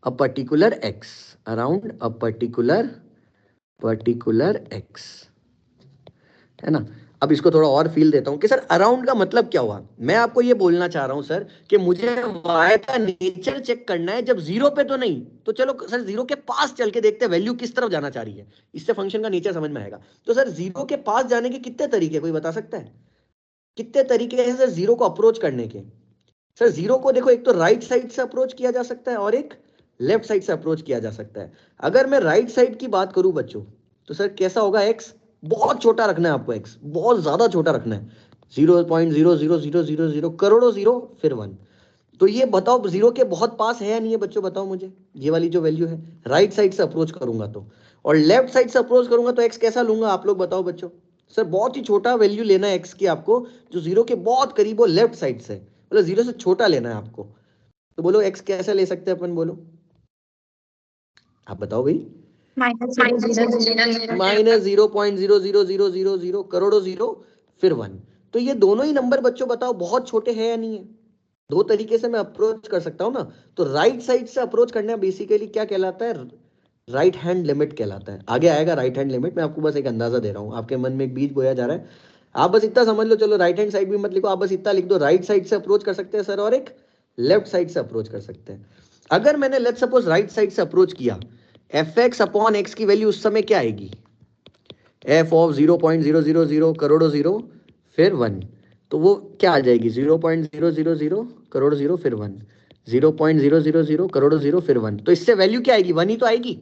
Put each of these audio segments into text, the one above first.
A particular x, around a particular x, है ना। अब इसको थोड़ा और फील देता हूं कि सर अराउंड का मतलब क्या हुआ। मैं आपको ये बोलना चाह रहा हूं सर कि मुझे y का नेचर चेक करना है, जब जीरो पे तो नहीं, तो चलो सर जीरो के पास चल के देखते हैं वैल्यू किस तरफ जाना चाह रही है, इससे फंक्शन का नेचर समझ में आएगा। तो सर जीरो के पास जाने के कितने तरीके, कोई बता सकता है कितने तरीके हैं सर जीरो को अप्रोच करने के। सर जीरो को देखो, एक तो राइट साइड से अप्रोच किया जा सकता है और एक लेफ्ट साइड से अप्रोच किया जा सकता है। अगर मैं राइट साइड की बात करूं बच्चों, तो सर कैसा होगा, एक्स बहुत छोटा रखना है आपको, एक्स बहुत ज्यादा छोटा रखना है, 0.00000 करोड़ों जीरो फिर वन। तो ये बताओ जीरो के बहुत पास है या नहीं है बच्चों, बताओ मुझे। ये वाली जो वैल्यू है राइट साइड से अप्रोच करूंगा तो, और लेफ्ट साइड से अप्रोच करूंगा तो एक्स कैसा लूंगा, आप लोग बताओ बच्चों। सर बहुत ही छोटा वैल्यू लेना है एक्स की आपको, जो जीरो के बहुत करीब हो, लेफ्ट साइड से, मतलब जीरो से छोटा लेना है आपको। तो बोलो एक्स कैसे ले सकते हैं अपन, बोलो आप बताओ भाई। -0.00000 करोड़ों जीरो फिर वन। तो ये दोनों ही नंबर बच्चों बताओ बहुत छोटे हैं या नहीं है। दो तरीके से मैं अप्रोच कर सकता हूं ना। तो राइट साइड से अप्रोच करना बेसिकली क्या कहलाता है, राइट हैंड लिमिट कहलाता है। आगे आएगा राइट हैंड लिमिट, मैं आपको बस एक अंदाजा दे रहा हूं, आपके मन में एक बीज बोया जा रहा है। आप बस इतना समझ लो, चलो राइट हैंड साइड भी मत लिखो, आप बस इतना लिख दो, राइट साइड से अप्रोच कर सकते हैं सर, और एक लेफ्ट साइड से अप्रोच कर सकते हैं। अगर मैंने लेट्स सपोज राइट साइड से अप्रोच किया, एफ एक्स अपॉन एक्स की वैल्यू उस समय क्या आएगी, एफ ऑफ 0.000 करोड़ों जीरो फिर वन। तो वो क्या आ जाएगी, 0.000 करोड़ जीरो फिर वन, 0.000 करोड़ जीरो फिर वन। तो इससे वैल्यू क्या आएगी, वन ही तो आएगी।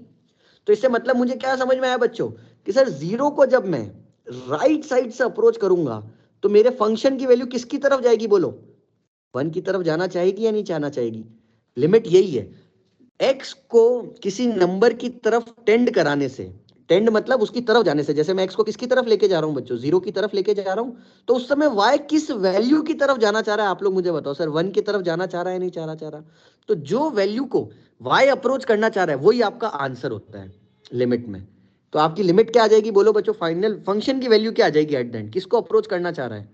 तो इससे मतलब मुझे क्या समझ में आया बच्चों, कि सर जीरो को जब मैं राइट साइड से अप्रोच करूंगा तो मेरे फंक्शन की वैल्यू किसकी तरफ जाएगी, बोलो वन की तरफ जाना चाहेगी या नहीं जाना चाहेगी। लिमिट यही है, एक्स को किसी नंबर की तरफ टेंड कराने से, टेंड मतलब उसकी तरफ जाने से, जैसे मैं एक्स को किसकी तरफ लेके जा रहा हूं बच्चों, जीरो की तरफ लेके जा रहा हूं, तो उस समय वाई किस वैल्यू की तरफ जाना चाह रहा है, आप लोग मुझे बताओ सर, वन की तरफ जाना चाह रहा है नहीं चाह रहा। तो जो वैल्यू को वाई अप्रोच करना चाह रहा है वही आपका आंसर होता है लिमिट में। तो आपकी लिमिट क्या आ जाएगी, बोलो बच्चों, फाइनल फंक्शन की वैल्यू क्या आ जाएगी एट द एंड, किसको अप्रोच करना चाह रहा है,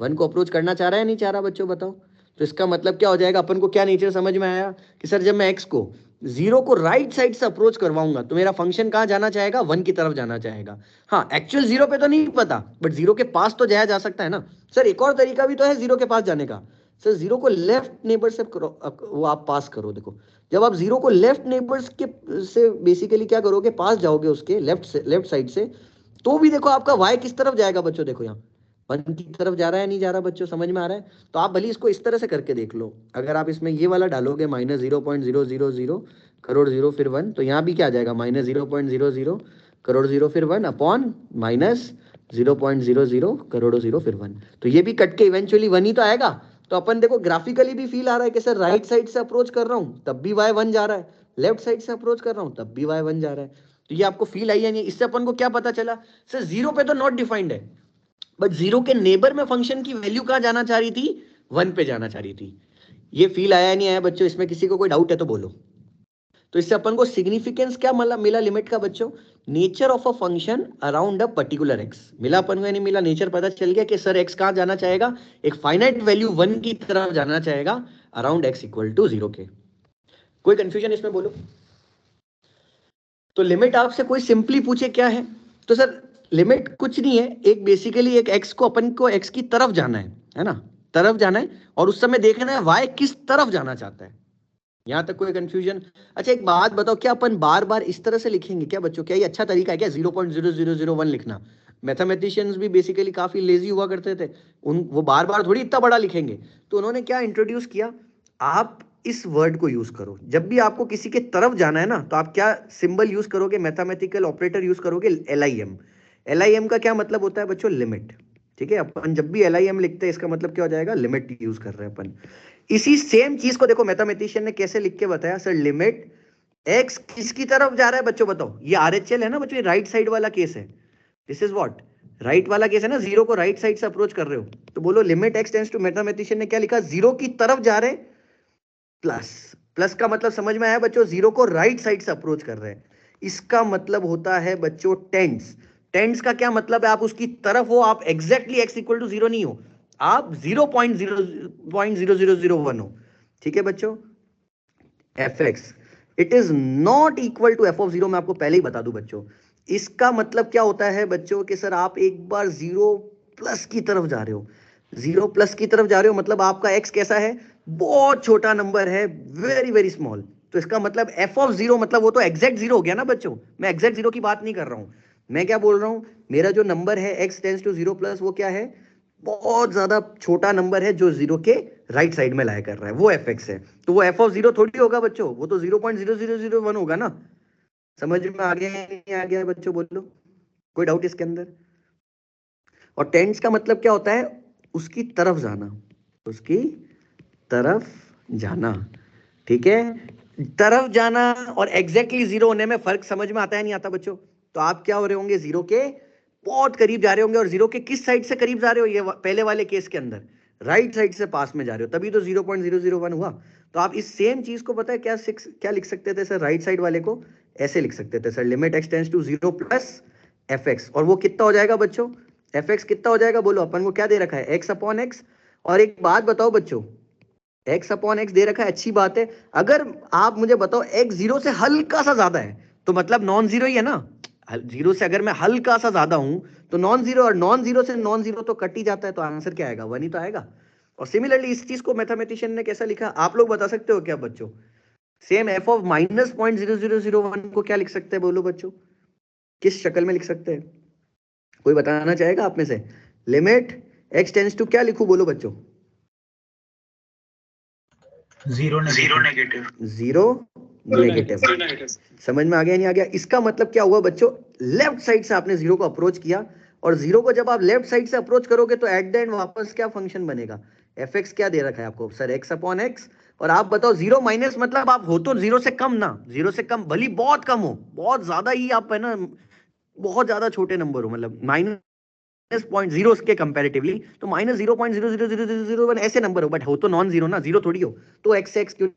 वन को अप्रोच करना चाह रहा है नहीं चाह रहा बच्चों, बताओ। तो इसका मतलब क्या हो जाएगा, अपन को क्या नेचर समझ में आया, कि सर जब मैं एक्स को जीरो को राइट साइड से अप्रोच करवाऊंगा तो मेरा फंक्शन कहां जाना चाहेगा, वन की तरफ जाना चाहेगा। हाँ एक्चुअल जीरो पे तो नहीं पता, बट जीरो के पास तो जाया जा सकता है ना। सर एक और तरीका भी तो है जीरो के पास जाने का, सर जीरो को लेफ्ट नेबर से करो, वो आप पास करो। देखो जब आप जीरो को लेफ्ट नेबर्स के से बेसिकली क्या करोगे, पास जाओगे उसके लेफ्ट साइड से, तो भी देखो आपका वाई किस तरफ जाएगा बच्चों, देखो यहाँ वन की तरफ जा रहा है नहीं जा रहा बच्चों, समझ में आ रहा है। तो आप भले इसको इस तरह से करके देख लो, अगर आप इसमें ये वाला डालोगे -0.000 करोड़ जीरो फिर वन, तो यहाँ भी क्या आ जाएगा, -0.00 करोड़ जीरो फिर वन अपॉन -0.00 करोड़ जीरो फिर वन। तो ये भी कट के इवेंचुअली वन ही तो आएगा। तो अपन देखो ग्राफिकली भी फील आ रहा है कि सर राइट साइड से अप्रोच कर रहा हूँ तब भी वाई वन जा रहा है, लेफ्ट साइड से अप्रोच कर रहा हूँ तब भी वाई वन जा रहा है। तो ये आपको फील आई या नहीं, इससे अपन को क्या पता चला, सर जीरो पे तो नॉट डिफाइंड है, बट जीरो के नेबर में फंक्शन की वैल्यू कहां जाना चाह रही थी, वन पे जाना चाह रही थी। ये फील आया नहीं आया बच्चों, इसमें किसी को कोई डाउट है तो बोलो। तो इससे अपन को सिग्निफिकेंस क्या मिला लिमिट का बच्चों, nature of a function around a particular x मिला अपन को, नहीं मिला, नेचर पता चल गया कि सर एक्स कहां जाना चाहेगा, एक फाइनाइट वैल्यू वन की तरफ जाना चाहेगा around x equal to zero के। कोई कंफ्यूजन इसमें बोलो। तो लिमिट आपसे कोई सिंपली पूछे क्या है, तो सर लिमिट कुछ नहीं है, एक बेसिकली एक एक्स को अपन को एक्स की तरफ जाना है ना, तरफ जाना है, और उस समय देखना है वाई किस तरफ जाना चाहता है। यहां तक कोई कंफ्यूजन। अच्छा एक बात बताओ, क्या अपन बार बार इस तरह से लिखेंगे क्या बच्चों, क्या ये अच्छा तरीका है क्या 0.0001 लिखना। मैथमेटिशियंस भी बेसिकली काफी लेजी हुआ करते थे, उन वो बार बार थोड़ी इतना बड़ा लिखेंगे। तो उन्होंने क्या इंट्रोड्यूस किया, आप इस वर्ड को यूज करो, जब भी आपको किसी के तरफ जाना है ना, तो आप क्या सिंबल यूज करोगे, मैथमेटिकल ऑपरेटर यूज करोगे, LIM। LIM का क्या मतलब होता है बच्चों, लिमिट। ठीक है, अपन जब भी LIM लिखते हैं इसका मतलब क्या हो जाएगा, लिमिट यूज कर रहे हैं अपन। इसी सेम चीज को देखो मैथमेटिशियन ने कैसे लिख के बताया, सर लिमिट एक्स किसकी तरफ जा रहा है बच्चों, बताओ। ये RHL है ना बच्चों, ये राइट साइड वाला केस है, दिस इज व्हाट, राइट वाला केस है ना, जीरो को राइट साइड से अप्रोच कर रहे हो, तो बोलो limit x tends to, mathematician ने क्या लिखा, जीरो की तरफ जा रहे, प्लस, प्लस का मतलब समझ में आया बच्चों, जीरो को राइट साइड से अप्रोच कर रहे हैं, इसका मतलब होता है बच्चों टेंड्स। टेंड्स का क्या मतलब है, आप उसकी तरफ हो, आप exactly x equal to zero नहीं हो, आप 0.0001 हो। ठीक है बच्चों, f x it is not equal to f of zero. मैं आपको पहले ही बता दूं बच्चों, इसका मतलब क्या होता है बच्चों कि सर आप एक बार जीरो प्लस की तरफ जा रहे हो, जीरो प्लस की तरफ जा रहे हो, मतलब आपका एक्स कैसा है, बहुत छोटा नंबर है, वेरी वेरी स्मॉल। तो इसका मतलब एफ ऑफ जीरो मतलब वो तो एग्जैक्ट जीरो हो गया ना बच्चों। मैं एग्जैक्ट जीरो की बात नहीं कर रहा हूं, मैं क्या बोल रहा हूं, मेरा जो नंबर है x tends to zero plus, वो क्या है, बहुत ज्यादा छोटा नंबर है जो जीरो के राइट साइड में लाया कर रहा है, वो एफ एक्स है। तो वो एफ ऑफ जीरो थोड़ी होगा बच्चों, वो तो 0.0001 होगा ना। समझ में आ गया नहीं आ गया बच्चों, बोलो, कोई डाउट इसके अंदर? और टेंस का मतलब क्या होता है, उसकी तरफ जाना, उसकी तरफ जाना, ठीक है। तरफ जाना और एग्जैक्टली जीरो होने में फर्क समझ में आता है नहीं आता बच्चों? तो आप क्या हो रहे होंगे, जीरो के बहुत करीब जा रहे होंगे, और जीरो के किस साइड से करीब जा रहे हो, ये पहले वाले केस के अंदर राइट साइड से पास में जा रहे हो, तभी तो 0.001 हुआ। तो आप इस सेम चीज को पता है क्या लिख सकते थे सर, राइट साइड वाले को ऐसे लिख सकते थे sir, limit x tends to zero plus f x. और वो कितना हो जाएगा बच्चों, एफ एक्स कितना हो जाएगा, बोलो, अपन को क्या दे रखा है, एक्स अपॉन एक्स। और एक बात बताओ बच्चों, एक्स अपॉन एक्स दे रखा है, अच्छी बात है। अगर आप मुझे बताओ एक्स जीरो से हल्का सा ज्यादा है, तो मतलब नॉन जीरो ही है ना। जीरो से अगर मैं हल्का सा ज्यादा हूं तो नॉन जीरो, और नॉन जीरो से नॉन जीरो तो कट ही जाता है, तो आंसर क्या आएगा, वन ही तो आएगा। और सिमिलरली इस चीज को मैथमेटिशियन ने कैसा लिखा, आप लोग बता सकते हो क्या बच्चों? सेम एफ ऑफ -0.0001 को क्या लिख सकते हैं, बोलो बच्चों, किस शक्ल में लिख सकते हैं? कोई बताना चाहेगा आप में से? लिमिट एक्स टेंस टू क्या लिखूं, बोलो बच्चों? Zero negative. Zero negative. समझ में आ गया नहीं आ गया? इसका मतलब क्या हुआ बच्चों, लेफ्ट साइड से आपने जीरो को अप्रोच किया, और जीरो को जब आप लेफ्ट साइड से अप्रोच करोगे तो एट द एंड वापस क्या फंक्शन बनेगा, एफ एक्स क्या दे रखा है आपको सर, एक्स अपॉन एक्स। और आप बताओ जीरो माइनस मतलब आप हो तो जीरो से कम ना, जीरो से कम भली बहुत कम हो, बहुत ज्यादा ही आप है ना, बहुत ज्यादा छोटे नंबर हो, मतलब -0.0 के कंपैरेटिवली, तो -0.00001 ऐसे नंबर हो, बट हो तो नॉन जीरो ना, जीरो थोड़ी हो। तो एक्स एक्स क्यों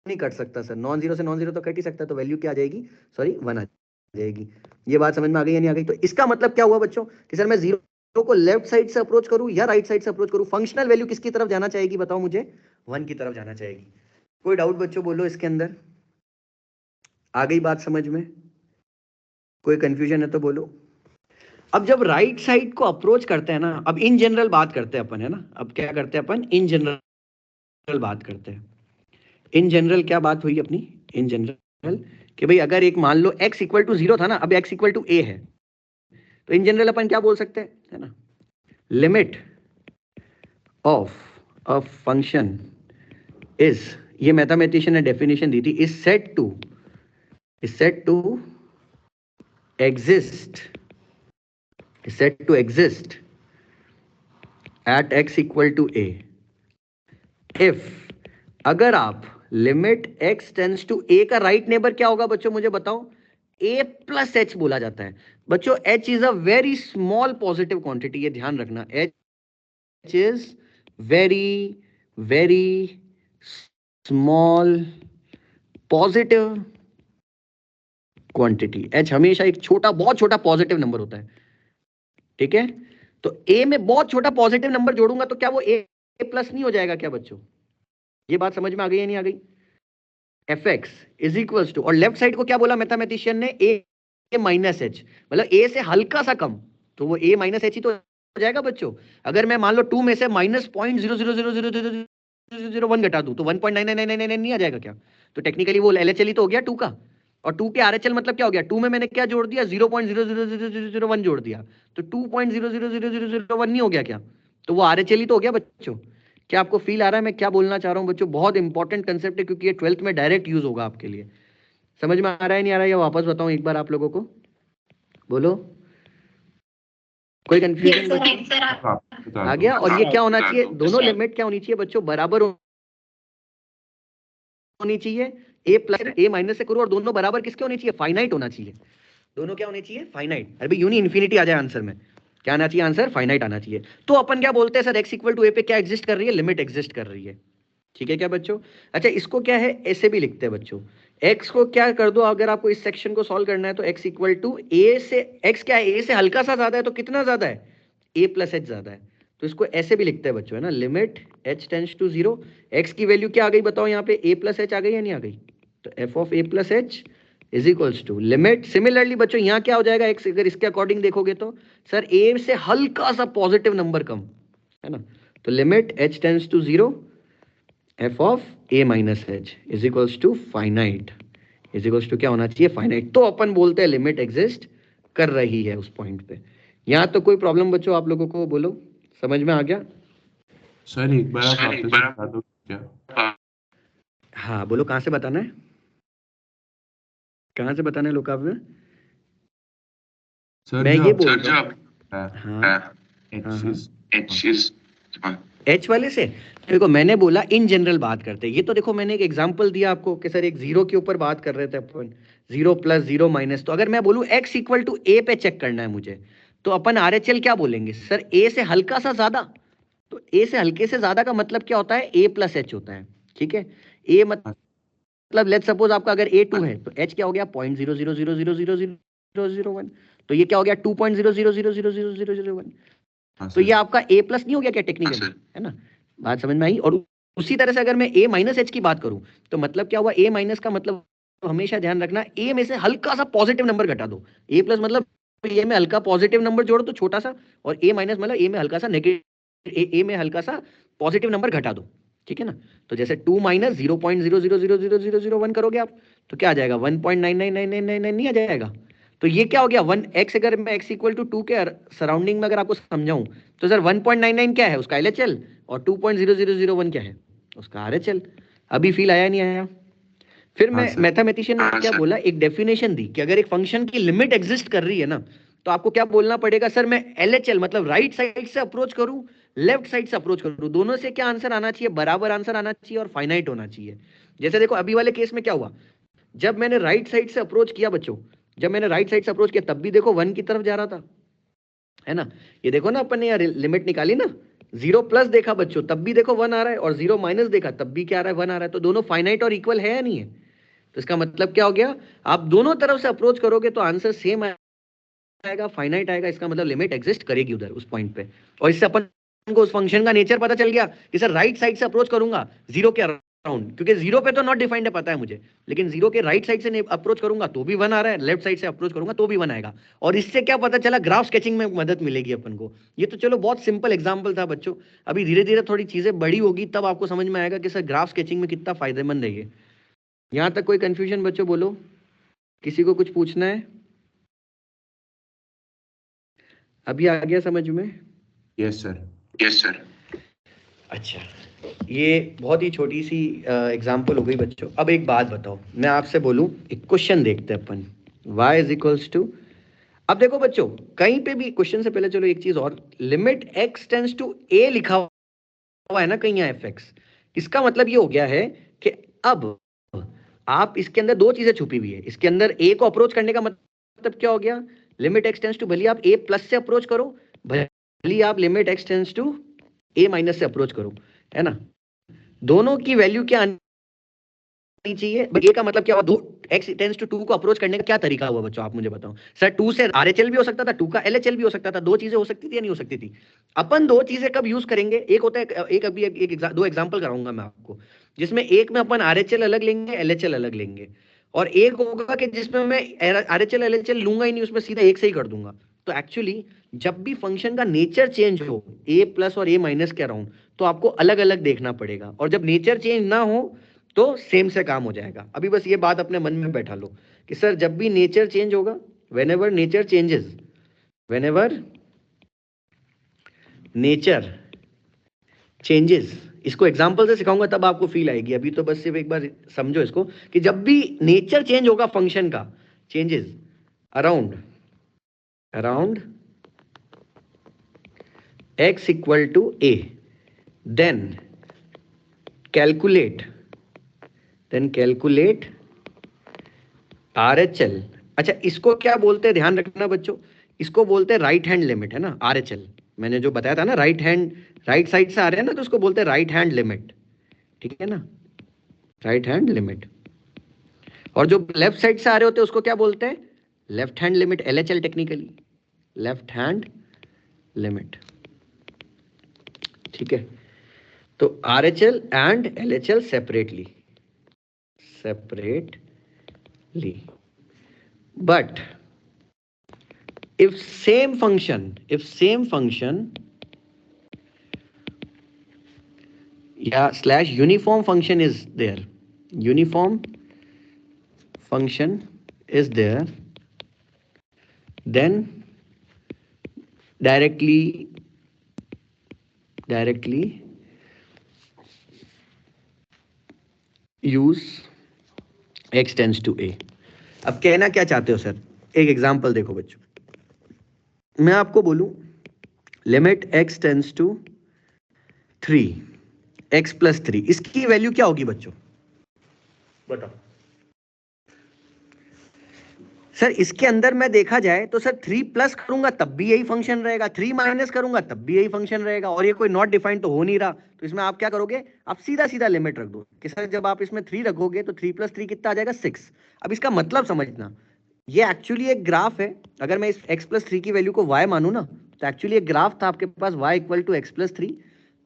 नहीं कट सकता सर, नॉन जीरो से नॉन जीरो तो कट ही सकता है, तो वैल्यू क्या आ जाएगी, सॉरी वन आ जाएगी। ये बात समझ में आ गई या नहीं आ गई? तो इसका मतलब क्या हुआ बच्चों कि सर मैं जीरो को लेफ्ट साइड से अप्रोच करूं या राइट साइड से अप्रोच करूं, फंक्शनल वैल्यू किसकी तरफ जाना चाहेगी, बताओ मुझे, वन की तरफ जाना चाहेगी। कोई डाउट बच्चों, बोलो इसके अंदर आ गई बात समझ में? कोई कंफ्यूजन है तो बोलो। अब जब राइट साइड को अप्रोच करते हैं ना, अब इन जनरल बात करते हैं अपन, है ना, अब क्या करते हैं अपन, इन जनरल बात करते हैं। इन जनरल क्या बात हुई अपनी, इन जनरल कि भाई अगर एक मान लो x इक्वल टू जीरो था ना, अब x इक्वल टू a है, तो इन जनरल अपन क्या बोल सकते हैं, है ना, limit of a function is, ये मैथमेटिशियन ने डेफिनेशन दी थी, is set to exist, set to exist at x equal to a if, अगर आप limit x tends to a का राइट नेबर क्या होगा बच्चों, मुझे बताओ, a प्लस एच बोला जाता है बच्चों। h is a very small positive quantity, ये ध्यान रखना, h is very very small positive quantity. h हमेशा एक छोटा, बहुत छोटा पॉजिटिव नंबर होता है, ठीक है। तो a में बहुत छोटा पॉजिटिव नंबर जोड़ूंगा तो क्या वो a प्लस नहीं हो जाएगा क्या बच्चों? ये बात समझ में आ गई या नहीं आ गई? F x is equals to, और लेफ्ट साइड को क्या बोला मैथमेटिशियन ने, ए माइनस एच, मतलब ए से हल्का सा कम, तो वो ए माइनस एच ही तो हो जाएगा बच्चों। अगर मैं मान लो 2 में से -0.0000001 घटा दूं तो 1.9999 नहीं आ जाएगा क्या? तो टेक्निकली वो एलएचएल ही तो हो गया 2 का, और 2 के आरएचएल मतलब क्या हो गया, 2 में मैंने क्या जोड़ दिया, 0.00001 जोड़ दिया, तो 2.0000001 नहीं हो गया क्या? तो वो आरएचएल ही तो हो गया बच्चों। क्या आपको फील आ रहा है मैं क्या बोलना चाह रहा हूं बच्चों? बहुत इंपॉर्टेंट कंसेप्ट है, क्योंकि ये 12th में डायरेक्ट यूज होगा आपके लिए। समझ में आ रहा है नहीं आ रहा है, या वापस बताऊं एक बार आप लोगों को, बोलो, कोई कंफ्यूजन बच्चों? आ गया। और ये क्या होना चाहिए, दोनों लिमिट क्या होनी चाहिए बच्चों, बराबर होनी चाहिए, ए प्लस ए माइनस से करो, और दोनों बराबर किसके होनी चाहिए, फाइनाइट होना चाहिए। दोनों क्या होने चाहिए, फाइनाइट। अरे भाई यूं नहीं इन्फिनिटी आ जाए आंसर में, क्या आना चाहिए आंसर, फाइनाइट आना चाहिए। तो अपन क्या बोलते हैं सर, एक्स इक्वल टू ए पे क्या एग्जिस्ट कर रही है, लिमिट एग्जिस्ट कर रही है, ठीक है क्या बच्चों? अच्छा, इसको क्या है, ऐसे भी लिखते हैं बच्चों, x को क्या कर दो, अगर आपको इस सेक्शन को सॉल्व करना है तो x इक्वल टू ए से, x क्या है, a से हल्का सा ज्यादा है, तो कितना ज्यादा है, a प्लस एच ज्यादा है, तो इसको ऐसे भी लिखते हैं बच्चों, है ना, limit h tends to zero, x की वैल्यू क्या आ गई बताओ यहाँ पे, a प्लस एच आ गई या नहीं आ गई? तो f of a plus h is equals to limit. Similarly बच्चों यहाँ क्या हो जाएगा, एक अगर इसके अकॉर्डिंग देखोगे तो सर ए से हल्का सा पॉजिटिव नंबर कम है ना, तो limit h tends to 0 f of a minus h is equals to finite, is equals to क्या होना चाहिए, फाइनाइट। तो अपन बोलते हैं लिमिट एग्जिस्ट कर रही है उस पॉइंट पे। यहाँ तो कोई प्रॉब्लम बच्चों आप लोगों को, बोलो समझ में आ गया? सर एक बार आप वापस बता दो क्या? हाँ बोलो कहाँ से बताना है, कहाँ से बताना है लोकाव में? सर मैं ये बोल रहा हूँ एच वाले से। देखो मैंने बोला इन जनरल बात करते हैं, ये तो देखो मैंने एक एग्जांपल दिया आपको कि सर एक जीरो के ऊपर बात कर रहे थे अपन, 0 प्लस 0 माइनस। तो अगर मैं बोलूं x इक्वल टू ए पे चेक करना है मुझे, तो अपन RHL क्या बोलेंगे सर, a से हल्का सा ज्यादा। तो a से हल्के से ज्यादा का मतलब क्या होता है, a प्लस एच होता है, ठीक है। a मतलब लेट्स सपोज आपका अगर a2 है तो h क्या हो गया 0.000000001, तो ये क्या हो गया 2.000000001। तो ये आपका a प्लस नहीं हो गया क्या टेक्निकली, है ना, बात समझ में आई? और उसी तरह से अगर मैं a माइनस एच की बात करूं तो मतलब क्या हुआ, a माइनस का मतलब तो हमेशा ध्यान रखना a में से हल्का सा पॉजिटिव नंबर घटा दो, a प्लस मतलब a में हल्का पॉजिटिव नंबर जोड़ो तो छोटा सा, और a माइनस मतलब a में हल्का सा नेगेटिव, a में हल्का सा पॉजिटिव नंबर घटा दो, ठीक है ना। तो जैसे 2 माइनस 0.0000001 करोगे आप तो क्या आ जाएगा 1.999999 नहीं आ जाएगा। तो ये क्या हो गया 1x, अगर मैं x इक्वल टू 2 के सराउंडिंग में अगर आपको समझाऊं तो सर 1.99 क्या है उसका LHL और 2.0001 क्या है उसका RHL। अभी फील आया नहीं आया? फिर मैं मैथमेटिशियन ने क्या बोला, एक डेफिनेशन दी कि अगर एक फंक्शन की लिमिट एग्जिस्ट कर रही है ना तो आपको क्या बोलना पड़ेगा, सर मैं LHL मतलब राइट साइड से अप्रोच करूं लेफ्ट साइड से अप्रोच करूं, दोनों से क्या आंसर आना चाहिए, बराबर आंसर आना चाहिए और फाइनाइट होना चाहिए। जैसे देखो अभी वाले केस में क्या हुआ, जब मैंने राइट साइड से अप्रोच किया बच्चों, जब मैंने राइट साइड से अप्रोच किया तब भी देखो 1 की तरफ जा रहा था, है ना। ये देखो ना अपन ने यार लिमिट निकाली ना, 0 प्लस देखा बच्चों तब भी देखो 1 आ रहा है, और 0 माइनस देखा तब भी क्या आ रहा है 1 आ रहा है, तो दोनों फाइनाइट और इक्वल है या नहीं है? तो इसका मतलब क्या हो गया, आप दोनों तरफ से अप्रोच करोगे तो आंसर सेम आएगा, फाइनाइट आएगा, इसका मतलब लिमिट एग्जिस्ट करेगी उधर उस पॉइंट पे। और इससे अपन को उस फंक्शन का नेचर पता चल गया कि सर राइट साइड से अप्रोच करूंगा 0 के अराउंड, क्योंकि 0 पे तो नॉट डिफाइंड है पता है मुझे, लेकिन 0 के राइट साइड से अप्रोच करूंगा तो भी 1 आ रहा है, लेफ्ट साइड से अप्रोच करूंगा तो भी 1 आएगा। और इससे क्या पता चला, ग्राफ स्केचिंग में मदद मिलेगी अपन को। ये तो चलो बहुत सिंपल एग्जांपल था बच्चों, अभी धीरे धीरे थोड़ी चीजें बड़ी होगी तब आपको समझ में आएगा कि सर ग्राफ स्केचिंग में कितना फायदेमंद है ये। यहां तक कोई कंफ्यूजन बच्चों बोलो, किसी को कुछ पूछना है? अभी आ गया समझ में? Yes sir. Yes sir. अच्छा, ये बहुत ही छोटी सी एग्जांपल हो गई बच्चों। अब एक बात बताओ, मैं आपसे बोलूं, एक क्वेश्चन देखते हैं अपन, y इज इक्वल्स टू, अब देखो बच्चों कहीं पे भी क्वेश्चन से पहले चलो एक चीज और, limit x tends to a लिखा हुआ है ना कहीं यहाँ fx, इसका मतलब ये हो गया है कि अब आप इसके अंदर दो चीजें छुपी हुई है, इसके अंदर a को अप्रोच करने का मतलब क्या हो गया, लिमिट x टेंड्स टू, भले आप a प्लस से अप्रोच करो, भले आप limit x tends to a minus से अप्रोच करो, है ना, दोनों की वैल्यू क्या आनी चाहिए। बट ए का मतलब क्या हुआ, दो x टेंड्स टू 2 को अप्रोच करने का क्या तरीका हुआ बच्चों आप मुझे बताओ। सर 2 से RHL भी हो सकता था, 2 का LHL भी हो सकता था, दो चीजें हो सकती थी या नहीं हो सकती थी? अपन दो चीजें कब यूज करेंगे, एक होता है एक, अभी दो एग्जांपल कराऊंगा मैं आपको, जिसमें एक में अपन RHL अलग लेंगे LHL अलग लेंगे, और एक होगा कि जिसमें मैं RHL LHL लूंगा ही नहीं, उसमें सीधा एक से ही कर दूंगा। तो एक्चुअली जब भी फंक्शन का नेचर चेंज हो a प्लस और a माइनस के अराउंड, तो आपको अलग अलग देखना पड़ेगा, और जब नेचर चेंज ना हो तो सेम से काम हो जाएगा। अभी बस ये बात अपने मन में बैठा लो कि सर जब भी नेचर चेंज होगा, whenever nature changes, whenever nature changes, इसको एग्जांपल से सिखाऊंगा तब आपको फील आएगी, अभी तो बस सिर्फ एक बार समझो इसको कि जब भी नेचर चेंज होगा फंक्शन का, changes around around x equal to a, then calculate RHL। अच्छा इसको क्या बोलते हैं ध्यान रखना बच्चों, इसको बोलते हैं राइट हैंड लिमिट, है ना, RHL मैंने जो बताया था ना, राइट साइड से आ रहे हैं ना तो उसको बोलते हैं राइट हैंड लिमिट, ठीक है ना, राइट हैंड लिमिट। और जो लेफ्ट साइड से आ रहे होते हैं उसको क्या बोलते हैं, left hand limit, LHL technically, left hand limit, ठीक है। तो RHL and LHL separately separately. But if same function, yeah, slash uniform function is there, then directly use x tends to a. अब कहना क्या चाहते हो सर? एक example देखो बच्चों, मैं आपको बोलूं limit x tends to 3, x plus 3, इसकी वैल्यू क्या होगी बच्चों बताओ सर? इसके अंदर मैं देखा जाए तो सर 3 प्लस करूंगा तब भी यही फंक्शन रहेगा, 3 माइनस करूंगा तब भी यही फंक्शन रहेगा, और ये कोई नॉट डिफाइंड तो हो नहीं रहा। तो इसमें आप क्या करोगे, आप सीधा सीधा लिमिट रख दो कि सर जब आप इसमें 3 रखोगे तो 3 प्लस 3 कितना आ जाएगा 6। अब इसका मतलब समझना, ये एक्चुअली एक ग्राफ है। अगर मैं इस x प्लस 3 की वैल्यू को y मानूं ना, तो एक्चुअली एक ग्राफ था आपके पास y equal to x plus 3,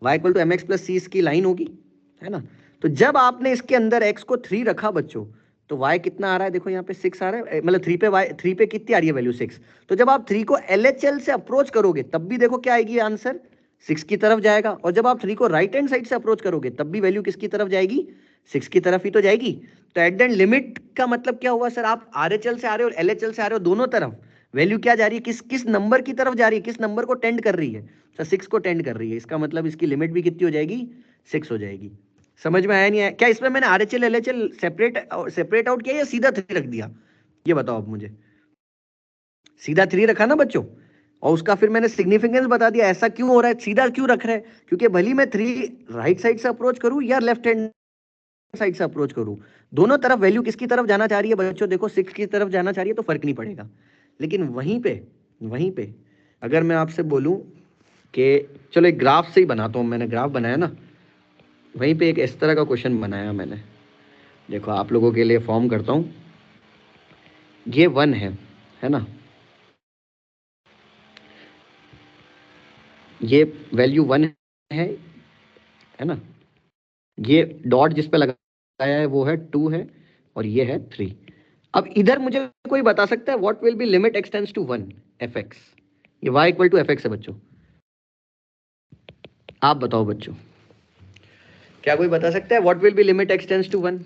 y equal to mx plus c इसकी लाइन होगी, है ना? तो जब आपने इसके अंदर x को 3 रखा बच्चों, तो y कितना आ रहा है देखो यहाँ पे 6 आ रहा है, मतलब 3 पे कितनी आ रही है वैल्यू 6। तो जब आप 3 को LHL से अप्रोच करोगे तब भी देखो क्या आएगी आंसर, 6 की तरफ जाएगा। और जब आप 3 को राइट हैंड साइड से अप्रोच करोगे तब भी वैल्यू किसकी तरफ जाएगी, 6 की तरफ ही तो जाएगी। तो एट द एंड लिमिट का मतलब क्या हुआ सर, आप RHL से आ रहे हो और LHL से आ रहे हो, दोनों तरफ वैल्यू क्या जा रही है, किस नंबर की तरफ जा रही है, किस नंबर को टेंड कर रही है सर, 6 को टेंड कर रही है। इसका मतलब इसकी लिमिट भी कितनी हो जाएगी, 6 हो जाएगी। समझ में आया नहीं आया? क्या इसमें मैंने RHL LHL सेपरेट आउट किया या सीधा 3 रख दिया, ये बताओ आप मुझे। सीधा 3 रखा ना बच्चों, और उसका फिर मैंने सिग्निफिकेंस बता दिया, ऐसा क्यों हो रहा है, सीधा क्यों रख रहे हैं, क्योंकि भली मैं 3 राइट साइड से अप्रोच करूं या लेफ्ट हैंड साइड से अप्रोच करूं, दोनों तरफ वैल्यू किसकी तरफ जाना चाह रही है बच्चों, देखो 6 की तरफ जाना चाह रही है, तो फर्क नहीं पड़ेगा। लेकिन वहीं पे अगर मैं आपसे बोलूं कि चलो एक ग्राफ से ही बनाता हूं, मैंने ग्राफ बनाया ना, वहीं पे एक इस तरह का क्वेश्चन बनाया मैंने, देखो आप लोगों के लिए फॉर्म करता हूं। ये 1 है ना, ये वैल्यू 1 है ना, ये डॉट जिस पे लगाया है वो है 2 है, और ये है 3। अब इधर मुझे कोई बता सकता है what will be limit x tends to 1 fx, ये y इक्वल टू fx है बच्चों, आप बताओ बच्चों, क्या कोई बता सकता है what will be limit x tends to 1?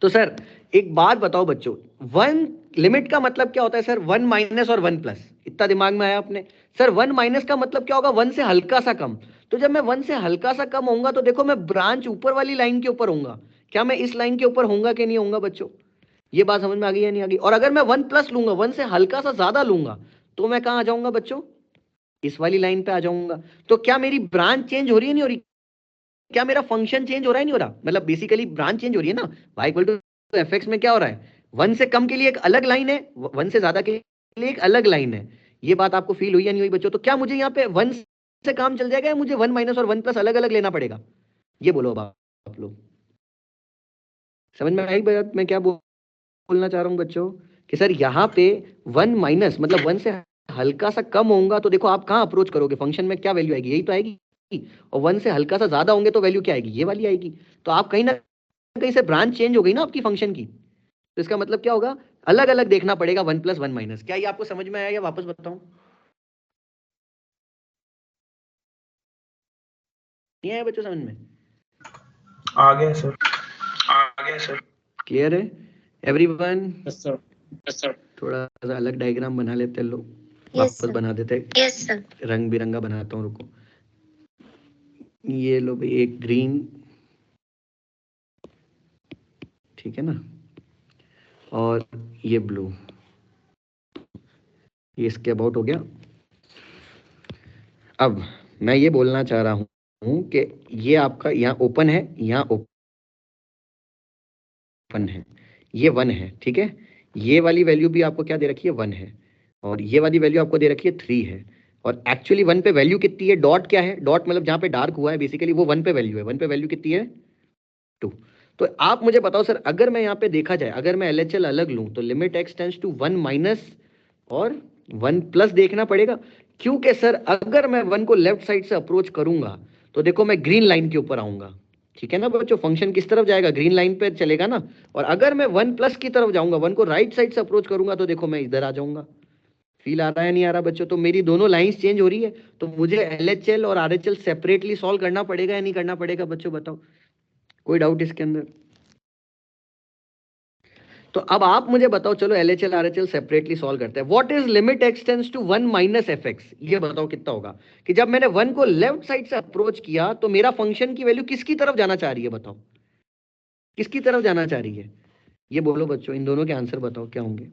तो सर एक बात बताओ बच्चों, 1 लिमिट का मतलब क्या होता है सर, 1 माइनस और 1 प्लस, इतना दिमाग में आया अपने? सर 1 माइनस का मतलब क्या होगा, 1 से हल्का सा कम। तो जब मैं 1 से हल्का सा कम होऊंगा तो देखो मैं ब्रांच ऊपर वाली लाइन के ऊपर होऊंगा, क्या मैं इस लाइन के ऊपर होऊंगा कि नहीं होऊंगा बच्चों? ये बात समझ में आ गई या नहीं आ गई? और अगर मैं 1 प्लस लूंगा, 1 से हल्का सा ज्यादा लूंगा, तो मैं कहां आ जाऊंगा बच्चों, इस वाली लाइन पे आ जाऊंगा। तो क्या मेरी ब्रांच चेंज हो रही है, नहीं हो रही? क्या मेरा फंक्शन चेंज हो रहा है, नहीं हो रहा? मतलब बेसिकली ब्रांच चेंज हो रही है ना, y इक्वल टू fx में क्या हो रहा है, 1 से कम के लिए एक अलग लाइन है, 1 से ज्यादा के लिए एक अलग लाइन है। ये बात आपको फील हुई या नहीं हुई बच्चों? तो क्या मुझे यहाँ पे 1 से काम चल जाएगा या मुझे 1 माइनस और 1 प्लस अलग अलग लेना पड़ेगा? ये बोलो अब आप लोग, समझ में आई बात मैं क्या बोलना चाह रहा हूँ बच्चों? कि सर यहाँ पे 1 माइनस मतलब 1 से हल्का सा कम होगा तो देखो आप कहाँ अप्रोच करोगे, फंक्शन में क्या वैल्यू आएगी, यही तो आएगी। और 1 से हल्का सा ज्यादा होंगे तो वैल्यू क्या आएगी, ये वाली आएगी। तो आप कहीं ना कहीं से ब्रांच चेंज हो गई ना आपकी फंक्शन की, तो इसका मतलब क्या होगा, अलग अलग देखना पड़ेगा 1 प्लस 1 माइनस। क्या ये आपको समझ में आया या वापस बताऊं? नहीं आया बच्चों समझ में? आ गया सर। क्लियर है एवरीवन? Yes sir. थोड़ा सा अलग डायग्राम बना लेते हैं लोग, Yes, वापस sir. बना देते हैं, यस सर। रंग बिरंगा बनाता हूँ, रुको। ये लो भाई, एक ग्रीन, ठीक है ना, और ये ब्लू, ये इसके अबाउट हो गया। अब मैं ये बोलना चाह रहा हूँ कि ये आपका यहाँ ओपन है, यहाँ ओपन है, ये 1 है, ठीक है। ये वाली वैल्यू भी आपको क्या दे रखी है, 1 है, और ये वाली वैल्यू आपको दे रखी है 3 है। और एक्चुअली 1 पे वैल्यू कितनी है, डॉट क्या है, डॉट मतलब जहाँ पे डार्क हुआ है बेसिकली वो 1 पे वैल्यू है, 1 पे वैल्यू कितनी है 2। तो आप मुझे बताओ सर, अगर मैं यहाँ पे देखा जाए, अगर मैं LHL अलग लूँ तो limit x tends to 1 minus और 1 प्लस देखना पड़ेगा, क्योंकि सर अगर मैं 1 को लेफ्ट साइड से अप्रोच करूंगा तो देखो मैं ग्रीन लाइन के ऊपर आऊंगा, ठीक है ना बच्चों, फंक्शन किस तरफ जाएगा, ग्रीन लाइन पे चलेगा ना। और अगर मैं 1+ की तरफ जाऊंगा, 1 को राइट साइड से अप्रोच करूंगा, तो देखो मैं इधर आ जाऊंगा। फील आ रहा है नहीं आ रहा बच्चों? तो मेरी दोनों लाइंस चेंज हो रही है, तो मुझे LHL और RHL सेपरेटली सॉल्व करना पड़ेगा या नहीं करना पड़ेगा बच्चों, बताओ? कोई डाउट इसके अंदर? तो अब आप मुझे बताओ, चलो LHL RHL सेपरेटली सॉल्व करते हैं। What is limit x tends to 1 - fx? ये बताओ कितना होगा कि जब मैंने 1 को लेफ्ट साइड से अप्रोच किया तो मेरा फंक्शन की वैल्यू किसकी तरफ जाना चाह रही है, बताओ किसकी तरफ जाना चाह रही है? ये बोलो बच्चों, इन दोनों के आंसर बताओ क्या होंगे।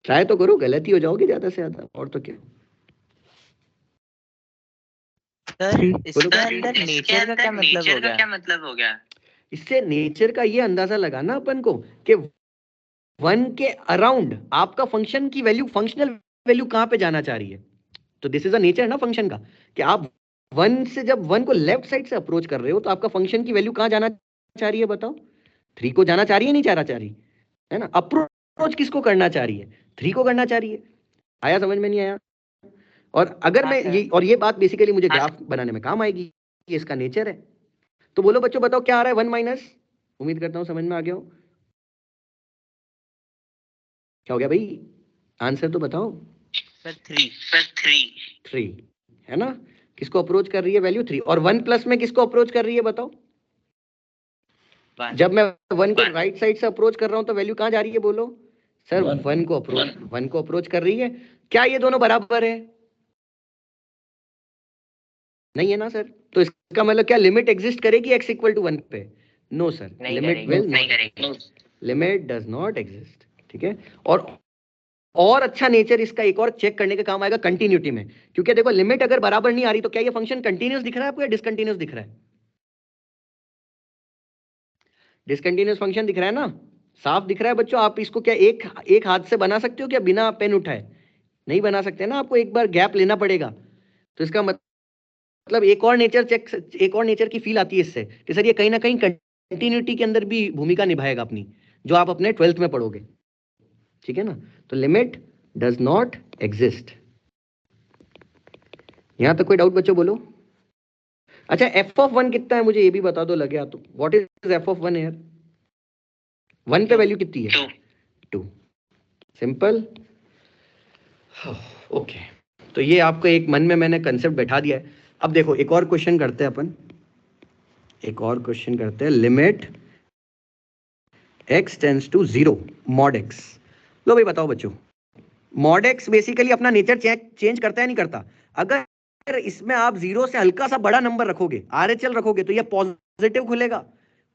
ट्राई तो करो, गलती हो जाओगे ज्यादा से ज्यादा, और तो क्या। सर इसके बोलो। अंदर नेचर का क्या मतलब हो गया? इससे नेचर का ये अंदाजा लगाना अपन को कि 1 के अराउंड आपका फंक्शन की वैल्यू, फंक्शनल वैल्यू कहां पे जाना चाह रही है। तो दिस इज अ नेचर ना फंक्शन का, कि आप 1 से जब 1 को लेफ्ट साइड से अप्रोच कर रहे हो तो आपका फंक्शन की वैल्यू कहां जाना चाह रही है, बताओ? 3 को जाना चाह रही है, नहीं जाना चाह रही है ना? अप्रोच किसको करना चाह रही है? 3 को करना चाह रही है। आया समझ में नहीं आया? और अगर मैं ये, और ये बात बेसिकली मुझे ग्राफ बनाने में काम आएगी, ये इसका नेचर है। तो बोलो बच्चों, बताओ क्या आ रहा है 1 माइनस? उम्मीद करता हूं समझ में आ गया हो। क्या हो गया भाई, आंसर तो बताओ। सर 3 है ना? किसको अप्रोच कर रही है वैल्यू? 3। और 1+ में किसको अप्रोच कर रही है, बताओ? 1 जब मैं 1 को राइट साइड से अप्रोच कर रहा हूं तो वैल्यू कहां जा रही है, बोलो? सर 1 को अप्रोच कर रही है। क्या ये दोनों बराबर है? नहीं है ना सर? तो इसका मतलब क्या लिमिट एग्जिस्ट करेगी x = 1 पे? नो सर, लिमिट विल नहीं करेगी, लिमिट डज नॉट एग्जिस्ट। ठीक है। और अच्छा नेचर इसका एक और चेक करने का काम आएगा कंटिन्यूटी में, क्योंकि देखो लिमिट अगर बराबर नहीं आ रही तो क्या ये फंक्शन कंटिन्यूअस दिख रहा है आपको या डिसकंटिन्यूअस दिख रहा है? डिसकंटिन्यूअस फंक्शन दिख रहा है ना, साफ दिख रहा है बच्चों। आप इसको क्या एक हाथ से बना सकते हो क्या बिना पेन उठाए? नहीं बना सकते ना, आपको एक बार गैप लेना पड़ेगा। तो इसका मतलब एक और नेचर की फील आती है इससे कि सर ये कहीं ना कहीं कंटिन्यूटी के अंदर भी भूमिका निभाएगा अपनी, जो आप अपने 12th में पढ़ोगे। ठीक है ना? तो लिमिट डज नॉट एग्जिस्ट। यहां तक कोई डाउट बच्चों, बोलो। अच्छा, f(1) कितना है मुझे ये भी बता दो, लगे तो। व्हाट इज f(1) यार? 1 पे वैल्यू कितनी है? 2। सिंपल। ओके, तो ये आपको एक मन में मैंने कंसेप्ट बैठा दिया है। अब देखो एक और क्वेश्चन करते हैं अपन, limit x tends to 0 mod x। लो भाई बताओ बच्चों, mod x बेसिकली अपना नेचर चेंज करता है नहीं करता? अगर इसमें आप 0 से हल्का सा बड़ा नंबर रखोगे, RHL रखोगे, तो ये पॉजिटिव खुलेगा,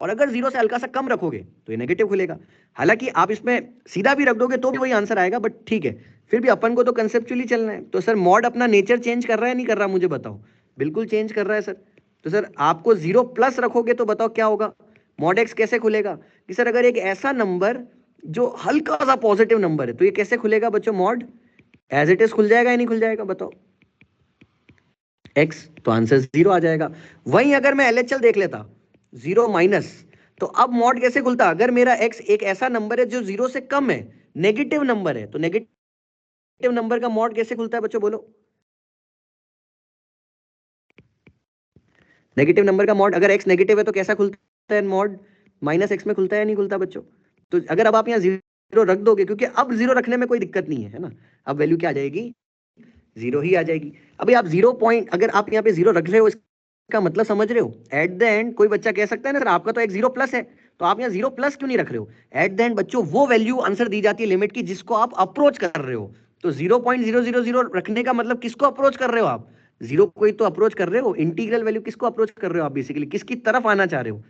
और अगर 0 से हल्का सा कम रखोगे तो ये नेगेटिव खुलेगा। हालांकि आप इसमें सीधा भी रख दोगे तो भी वही आंसर आएगा, बट ठीक है, फिर भी अपन को तो कंसेप्चुअली चलना है। तो सर मॉड अपना नेचर चेंज कर रहा है नहीं कर रहा, मुझे बताओ? बिल्कुल चेंज कर रहा है सर। तो सर आपको 0+ रखोगे तो बताओ क्या होगा, मॉड एक्स कैसे खुलेगा? कि सर अगर एक ऐसा नंबर जो हल्का सा पॉजिटिव नंबर है तो ये कैसे खुलेगा बच्चों, मॉड एज इट इज खुल जाएगा या नहीं खुल जाएगा, बताओ? एक्स, तो आंसर 0 आ जाएगा। वहीं अगर मैं LHL देख लेता 0-, तो अब मॉड कैसे खुलता? अगर मेरा x एक ऐसा नंबर है जो 0 से कम है, नेगेटिव नंबर है, तो नेगेटिव नंबर का मॉड कैसे खुलता है बच्चों, बोलो? नेगेटिव नंबर का मॉड अगर x नेगेटिव है तो कैसा खुलता है मॉड? -x में खुलता है या नहीं खुलता बच्चों? तो अगर अब आप यहाँ 0 रख दोगे, क्योंकि अब 0 रखने में कोई दिक्कत नहीं है ना, अब वैल्यू क्या आ जाएगी, 0 ही आ जाएगी। अभी आप 0 पॉइंट, अगर आप यहाँ पे 0 रख रहे हो, इसका मतलब समझ रहे हो? एट द एंड कोई बच्चा कह सकता है ना सर आपका तो एक 0+ है, तो आप यहाँ 0+ क्यों नहीं रख रहे हो? एट द एंड बच्चों वो वैल्यू आंसर दी जाती है लिमिट की जिसको आप अप्रोच कर रहे हो। तो 0.000 रखने का मतलब किसको अप्रोच कर रहे हो आप? 0 को ही तो अप्रोच कर रहे हो। इंटीग्रल वैल्यू किसको अप्रोच कर रहे हो आप? बेसिकली किसकी तरफ आना चाह रहे हो?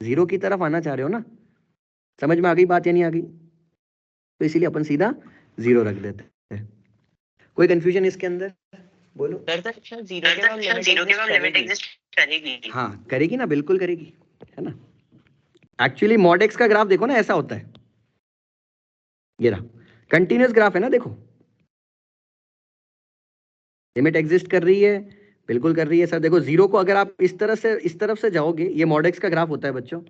0 की तरफ आना चाह रहे हो ना। समझ में आ गई बात या नहीं आ गई? तो इसीलिए अपन सीधा 0 रख देते हैं। कोई कंफ्यूजन इसके अंदर, बोलो? सर 0 के बाद लिमिट एग्जिस्ट करेगी। हाँ करेगी ना, बिल्कुल करेगी, है ना। एक्चुअली मॉड एक्स का ग्राफ देखो ना, ऐसा होता है, ये रहा कंटिन्यूअस ग्राफ है ना, देखो लिमिट एग्जिस्ट कर रही है, बिल्कुल कर रही है सर। देखो 0 को अगर आप इस तरफ से जाओगे, ये मॉड एक्स का ग्राफ होता है बच्चों,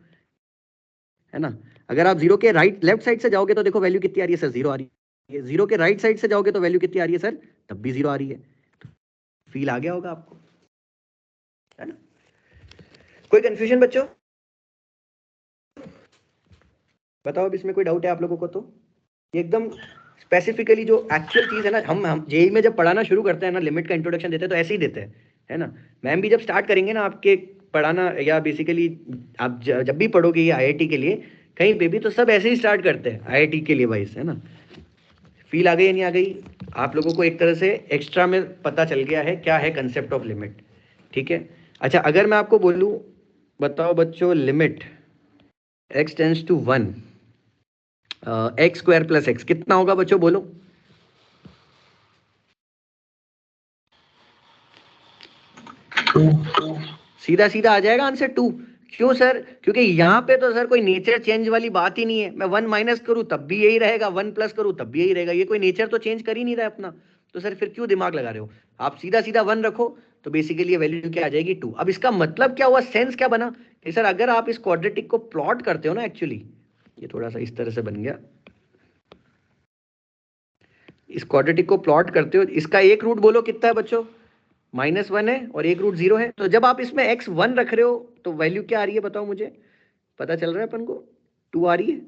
है ना। अगर आप 0 के लेफ्ट साइड से जाओगे तो देखो वैल्यू कितनी आ रही है सर, 0 आ रही है। 0 के राइट साइड से जाओगे तो वैल्यू कितनी आ रही है सर, तब भी 0 आ रही है। फील आ गया होगा आपको, है ना। कोई कंफ्यूजन बच्चों? बताओ अब इसमें कोई डाउट है आप लोगों को? तो ये एकदम स्पेसिफिकली जो एक्चुअल चीज है ना, हम जेई में जब पढ़ाना शुरू करते हैं ना, लिमिट का इंट्रोडक्शन देते हैं तो ऐसे ही देते हैं, है ना। मैम भी जब स्टार्ट करेंगे ना आपके पढ़ाना, या बेसिकली आप जब भी पढ़ोगे ये आईआईटी के लिए कहीं पे भी, तो सब ऐसे ही स्टार्ट करते हैं आईआईटी के लिए वाइस, है ना। फील आ गई या नहीं आ गई आप लोगों को? एक तरह से एक्स्ट्रा में पता चल गया है क्या है कंसेप्ट ऑफ लिमिट, ठीक है। अच्छा, अगर मैं आपको बोलूं, बताओ बच्चों, limit x tends to 1 x square plus x कितना होगा बच्चों, बोलो। सीधा सीधा आ जाएगा आंसर 2। क्यों सर? क्योंकि यहाँ पे तो सर कोई नेचर चेंज वाली बात ही नहीं है। मैं 1 माइनस करूं तब भी यही रहेगा, 1 प्लस करूं तब भी यही रहेगा। ये कोई नेचर तो चेंज कर ही नहीं रहा है अपना, तो सर फिर क्यों दिमाग लगा रहे हो? आप सीधा सीधा 1 रखो तो बेसिकली ये वैल्यू क्या आ जाएगी, 2। अब इसका मतलब क्या हुआ, सेंस क्या बना कि सर अगर आप इस क्वाड्रेटिक को प्लॉट करते हो ना, एक्चुअली ये थोड़ा सा इस तरह से बन गया, इस क्वाड्रेटिक को प्लॉट करते हो, इसका एक रूट बोलो कितना है बच्चों, -1 है और एक रूट 0 है। तो जब आप इसमें x1 रख रहे हो तो वैल्यू क्या आ रही है बताओ मुझे, पता चल रहा है अपन को? 2 आ रही है।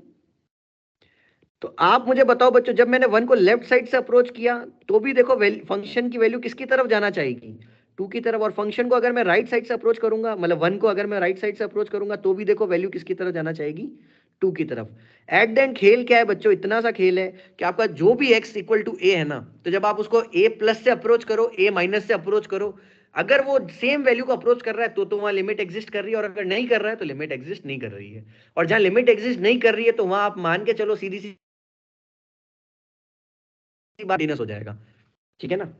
तो आप मुझे बताओ बच्चों, जब मैंने 1 को लेफ्ट साइड से अप्रोच किया तो भी देखो फंक्शन की वैल्यू किसकी तरफ जाना चाहेगी, 2 की तरफ। और फंक्शन को अगर मैं राइट साइड से अप्रोच करूंगा, मतलब 1 को अगर मैं राइट साइड से अप्रोच करूंगा तो भी देखो वैल्यू किसकी तरफ जाना चाहेगी, 2 की तरफ। एट द एंड खेल क्या है बच्चों, इतना सा खेल है कि आपका जो भी x इक्वल टू a है ना, तो जब आप उसको a प्लस से अप्रोच करो, a माइनस से अप्रोच करो, अगर वो सेम वैल्यू को अप्रोच कर रहा है तो वहां लिमिट एग्जिस्ट कर रही है, और अगर नहीं कर रहा है तो लिमिट एग्जिस्ट नहीं कर रही है। और जहां लिमिट एग्जिस्ट नहीं कर रही है तो वहां आप मान के चलो सीधी सी बात हो जाएगा, ठीक है ना।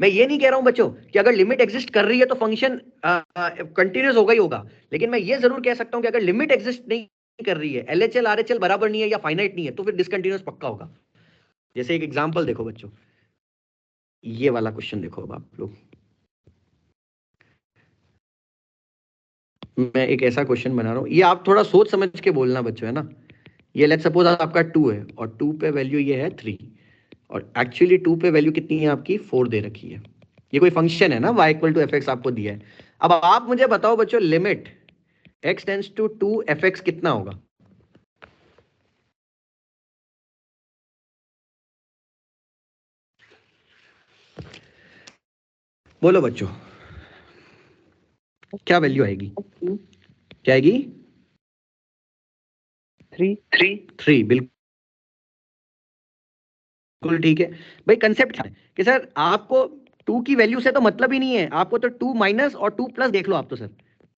मैं ये नहीं कह रहा हूं बच्चों कि अगर लिमिट एग्जिस्ट कर रही है तो फंक्शन कंटिन्यूस होगा ही होगा, लेकिन मैं ये जरूर कह सकता हूं कि अगर लिमिट एग्जिस्ट नहीं कर रही है, एलएचएल आरएचएल बराबर नहीं है या फाइनाइट नहीं है, तो फिर डिसकंटिन्यूस पक्का होगा। जैसे एक एग्जांपल देखो बच्चों, ये वाला क्वेश्चन देखो अब आप लोग, मैं एक ऐसा क्वेश्चन बना रहा हूं, ये आप थोड़ा सोच समझ के बोलना बच्चों, है ना। ये लेट्स सपोज आपका 2 है और 2 पे वैल्यू ये है 3, और एक्चुअली 2 पे वैल्यू कितनी है आपकी, 4 दे रखी है। ये कोई फंक्शन है ना, y equal to f x आपको दिया है। अब आप मुझे बताओ बच्चों, limit x tends to 2 f x कितना होगा? बोलो बच्चों, क्या वैल्यू आएगी? क्या आएगी? 3 बिल्कुल ठीक है भाई। कंसेप्ट क्या है कि सर आपको 2 की वैल्यू से तो मतलब ही नहीं है, आपको तो 2 माइनस और 2 प्लस देख लो आप तो सर,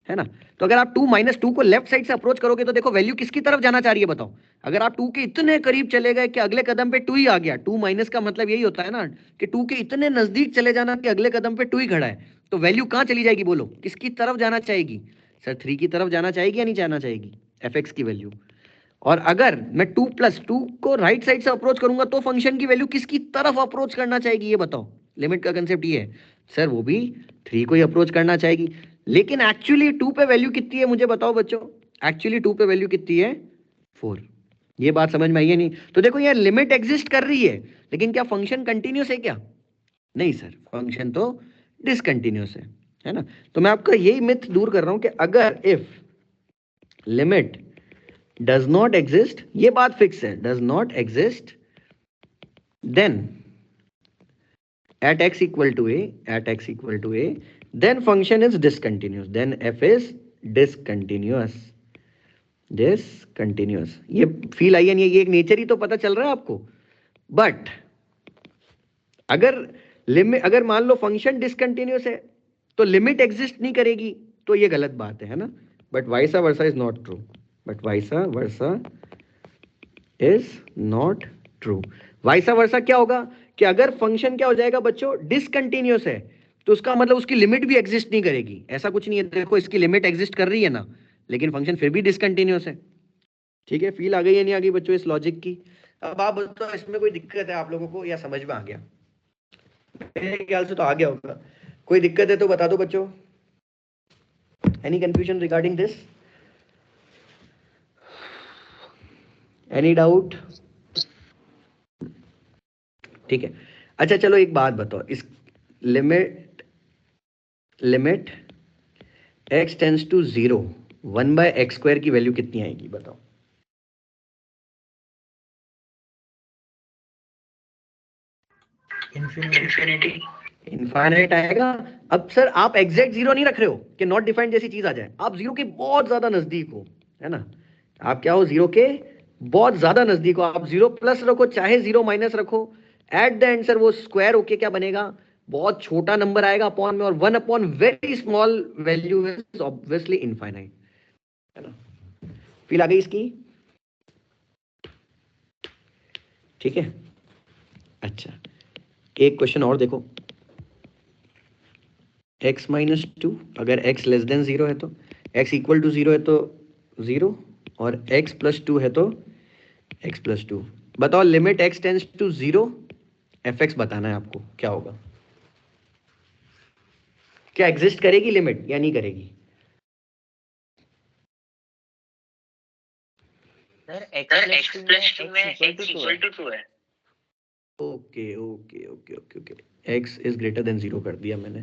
है ना। तो अगर आप 2 माइनस 2 को लेफ्ट साइड से अप्रोच करोगे तो देखो वैल्यू किसकी तरफ जाना चाह रही है बताओ। अगर आप 2 के इतने करीब चले गए कि अगले कदम पे 2 ही आ गया, 2 माइनस का मतलब यही होता है ना कि 2 के इतने नजदीक चले जाना कि अगले कदम पे 2 ही खड़ा है, तो वैल्यू कहां चली जाएगी बोलो, किसकी तरफ जाना चाहेगी? सर 3 की तरफ जाना चाहेगी या नहीं जाना चाहेगी, एफ एक्स की वैल्यू। और अगर मैं 2 प्लस 2 को राइट साइड से अप्रोच करूंगा तो फंक्शन की वैल्यू किसकी तरफ अप्रोच करना चाहेगी, ये बताओ। लिमिट का कंसेप्ट ये है सर, वो भी 3 को ही अप्रोच करना चाहेगी। लेकिन एक्चुअली 2 पे वैल्यू कितनी है मुझे बताओ बच्चों, एक्चुअली 2 पे वैल्यू कितनी है, 4। ये बात समझ में आई है नहीं? तो देखो यार, लिमिट एग्जिस्ट कर रही है, लेकिन क्या फंक्शन कंटिन्यूस है क्या? नहीं सर, फंक्शन तो डिसकंटिन्यूस है ना। तो मैं आपका यही मिथ दूर कर रहा हूं कि अगर if limit does not exist, ये बात फिक्स है, does not exist, then at x equal to a, then function is discontinuous, then f is discontinuous। ये फील आई है नहीं? ये एक नेचर ही तो पता चल रहा है आपको। बट अगर अगर मान लो फंक्शन डिसकंटिन्यूस है तो लिमिट एग्जिस्ट नहीं करेगी, तो ये गलत बात है ना। But vice versa is not true, is not true. Vice versa क्या होगा कि अगर फंक्शन क्या हो जाएगा बच्चों, डिसकंटिन्यूस है, तो उसका मतलब उसकी लिमिट भी एग्जिस्ट नहीं करेगी। ऐसा कुछ नहीं है, देखो इसकी लिमिट एग्जिस्ट कर रही है ना, लेकिन फंक्शन फिर भी डिसकंटिन्यूस है। ठीक है, फील आ गई है नहीं आ गई बच्चों इस लॉजिक की? अब आप बताओ इसमें कोई दिक्कत है आप लोगों को या समझ में आ गया? मेरे ख्याल से तो आ गया होगा। कोई दिक्कत है तो बता दो बच्चों, any confusion regarding this, any doubt? ठीक है। अच्छा चलो एक बात बताओ, इस limit x tends to 0, 1/x² की वैल्यू कितनी आएगी बताओ? इनफाइनाइट आएगा। अब सर आप एग्जैक्ट 0 नहीं रख रहे हो कि नॉट डिफाइंड जैसी चीज आ जाए, आप 0 के बहुत ज्यादा नजदीक हो, है ना? आप क्या हो? 0 के बहुत ज्यादा नजदीक हो। आप 0+ रखो चाहे 0- रखो, एट द एंड सर वो स्क्वायर होके क्या बनेगा? बहुत छोटा नंबर आएगा अपॉन में, और 1 very small value is obviously infinite, है ना? फील आ गई इसकी? ठीक है, अच्छा एक क्वेश्चन और देखो। x-2, अगर x लेस देन 0 है तो, x इक्वल टू 0 है तो 0, और x प्लस 2 है तो x प्लस 2। बताओ limit x tends to 0, fx बताना है आपको, क्या होगा? क्या एग्जिस्ट करेगी लिमिट या नहीं करेगी? सर x प्लस 2 में x इक्वल टू 2 है। Okay okay okay okay okay, x is greater than 0 कर दिया मैंने,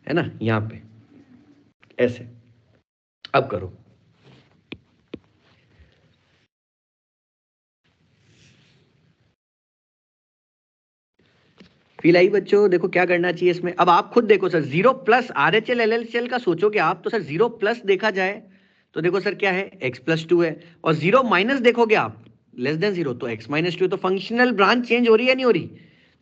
है ना? यहाँ पे ऐसे। अब करो, फील आई बच्चों? देखो क्या करना चाहिए इसमें। अब आप खुद देखो सर, 0+ RHL LHL का सोचोगे आप तो सर 0+ देखा जाए तो देखो सर क्या है, x प्लस 2 है, और 0- देखोगे आप लेस देन 0 तो x-2 है। तो फंक्शनल ब्रांच चेंज हो रही है नहीं हो रही?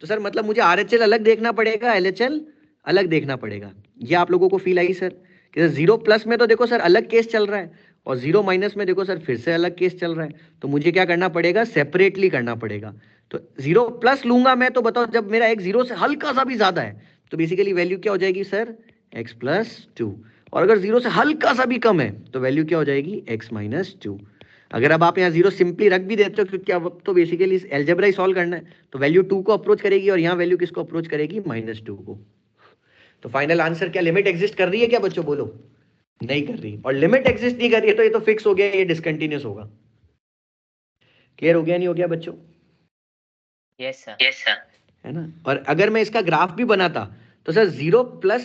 तो सर मतलब मुझे RHL अलग देखना पड़ेगा, LHL अलग देखना पड़ेगा। ये आप लोगों को फील आई सर कि सर 0+ में तो देखो सर अलग केस चल रहा है, और 0- में देखो सर फिर से अलग केस चल रहा है। तो मुझे क्या करना पड़ेगा? सेपरेटली करना पड़ेगा। तो 0+ लूंगा मैं तो बताओ, जब मेरा x 0 से हल्का सा भी ज्यादा है तो बेसिकली वैल्यू क्या हो जाएगी सर? x plus 2। और अगर 0 से हल्का सा भी कम है तो वैल्यू क्या हो जाएगी? x-2। अगर अब आप यहाँ 0 सिंपली रख भी देते हो, क्योंकि अब तो बेसिकली इस अलजेब्रा ही सॉल्व करना है, तो वैल्यू 2 को अप्रोच करेगी, और यहाँ वैल्यू किसको अप्रोच करेगी? -2 को। तो फाइनल आंसर क्या लिमिट एग्जिस्ट कर रही है क्या बच्चों? बोलो। नहीं कर रही। और लिमिट एग्जिस्ट नहीं कर रही है तो ये तो फिक्स हो गया, ये डिसकंटिन्यूअस होगा। क्लियर हो गया नहीं हो गया बच्चों? Yes sir. है ना? और अगर मैं इसका ग्राफ भी बनाता तो सर 0+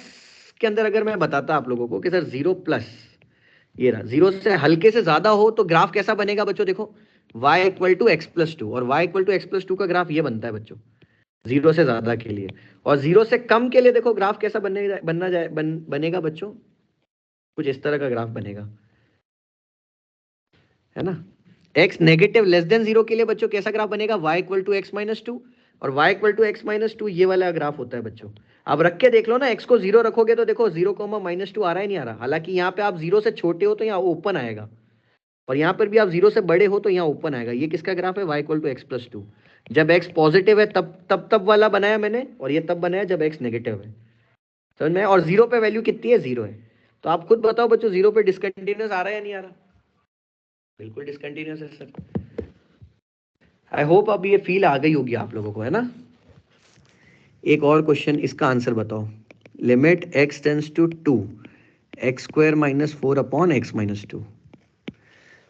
के अंदर अगर मैं बताता आप लोगों को कि सर 0+, ये रहा 0 से हल्के से ज्यादा हो तो ग्राफ कैसा बनेगा बच्चों? देखो y equal to x plus 2, और y equal to x plus 2 का ग्राफ ये बनता है बच्चों 0 से ज्यादा के लिए। और 0 से कम के लिए देखो ग्राफ कैसा बनेगा बच्चों? कुछ इस तरह का ग्राफ बनेगा, है ना? x नेगेटिव लेस देन 0 के लिए बच्चों कैसा ग्राफ बनेगा? y इक्वल टू x-2, और y इक्वल टू x-2 ये वाला ग्राफ होता है बच्चों। आप रख के देख लो ना, x को 0 रखोगे तो देखो 0, -2 आ रहा है नहीं आ रहा? हालांकि यहाँ पे आप 0 से छोटे हो तो यहाँ ओपन आएगा, और यहाँ पर भी आप 0 से बड़े हो तो यहाँ ओपन आएगा। ये किसका ग्राफ है? y equal to x+2। जब x पॉजिटिव है तब वाला बनाया मैंने, और ये तब बनाया जब x नेगेटिव है, समझ में? और 0 पे वैल्यू कितनी है? 0 है। तो आप खुद बताओ बच्चों 0 पे डिसकंटिन्यूअस आ रहा है या नहीं आ रहा? बिल्कुल डिसकंटिन्यूअस है सर। आई होप अब ये फील आ गई होगी आप लोगों को, है ना? एक और क्वेश्चन, इसका आंसर बताओ। Limit x tends to 2, x² - 4 upon x-2।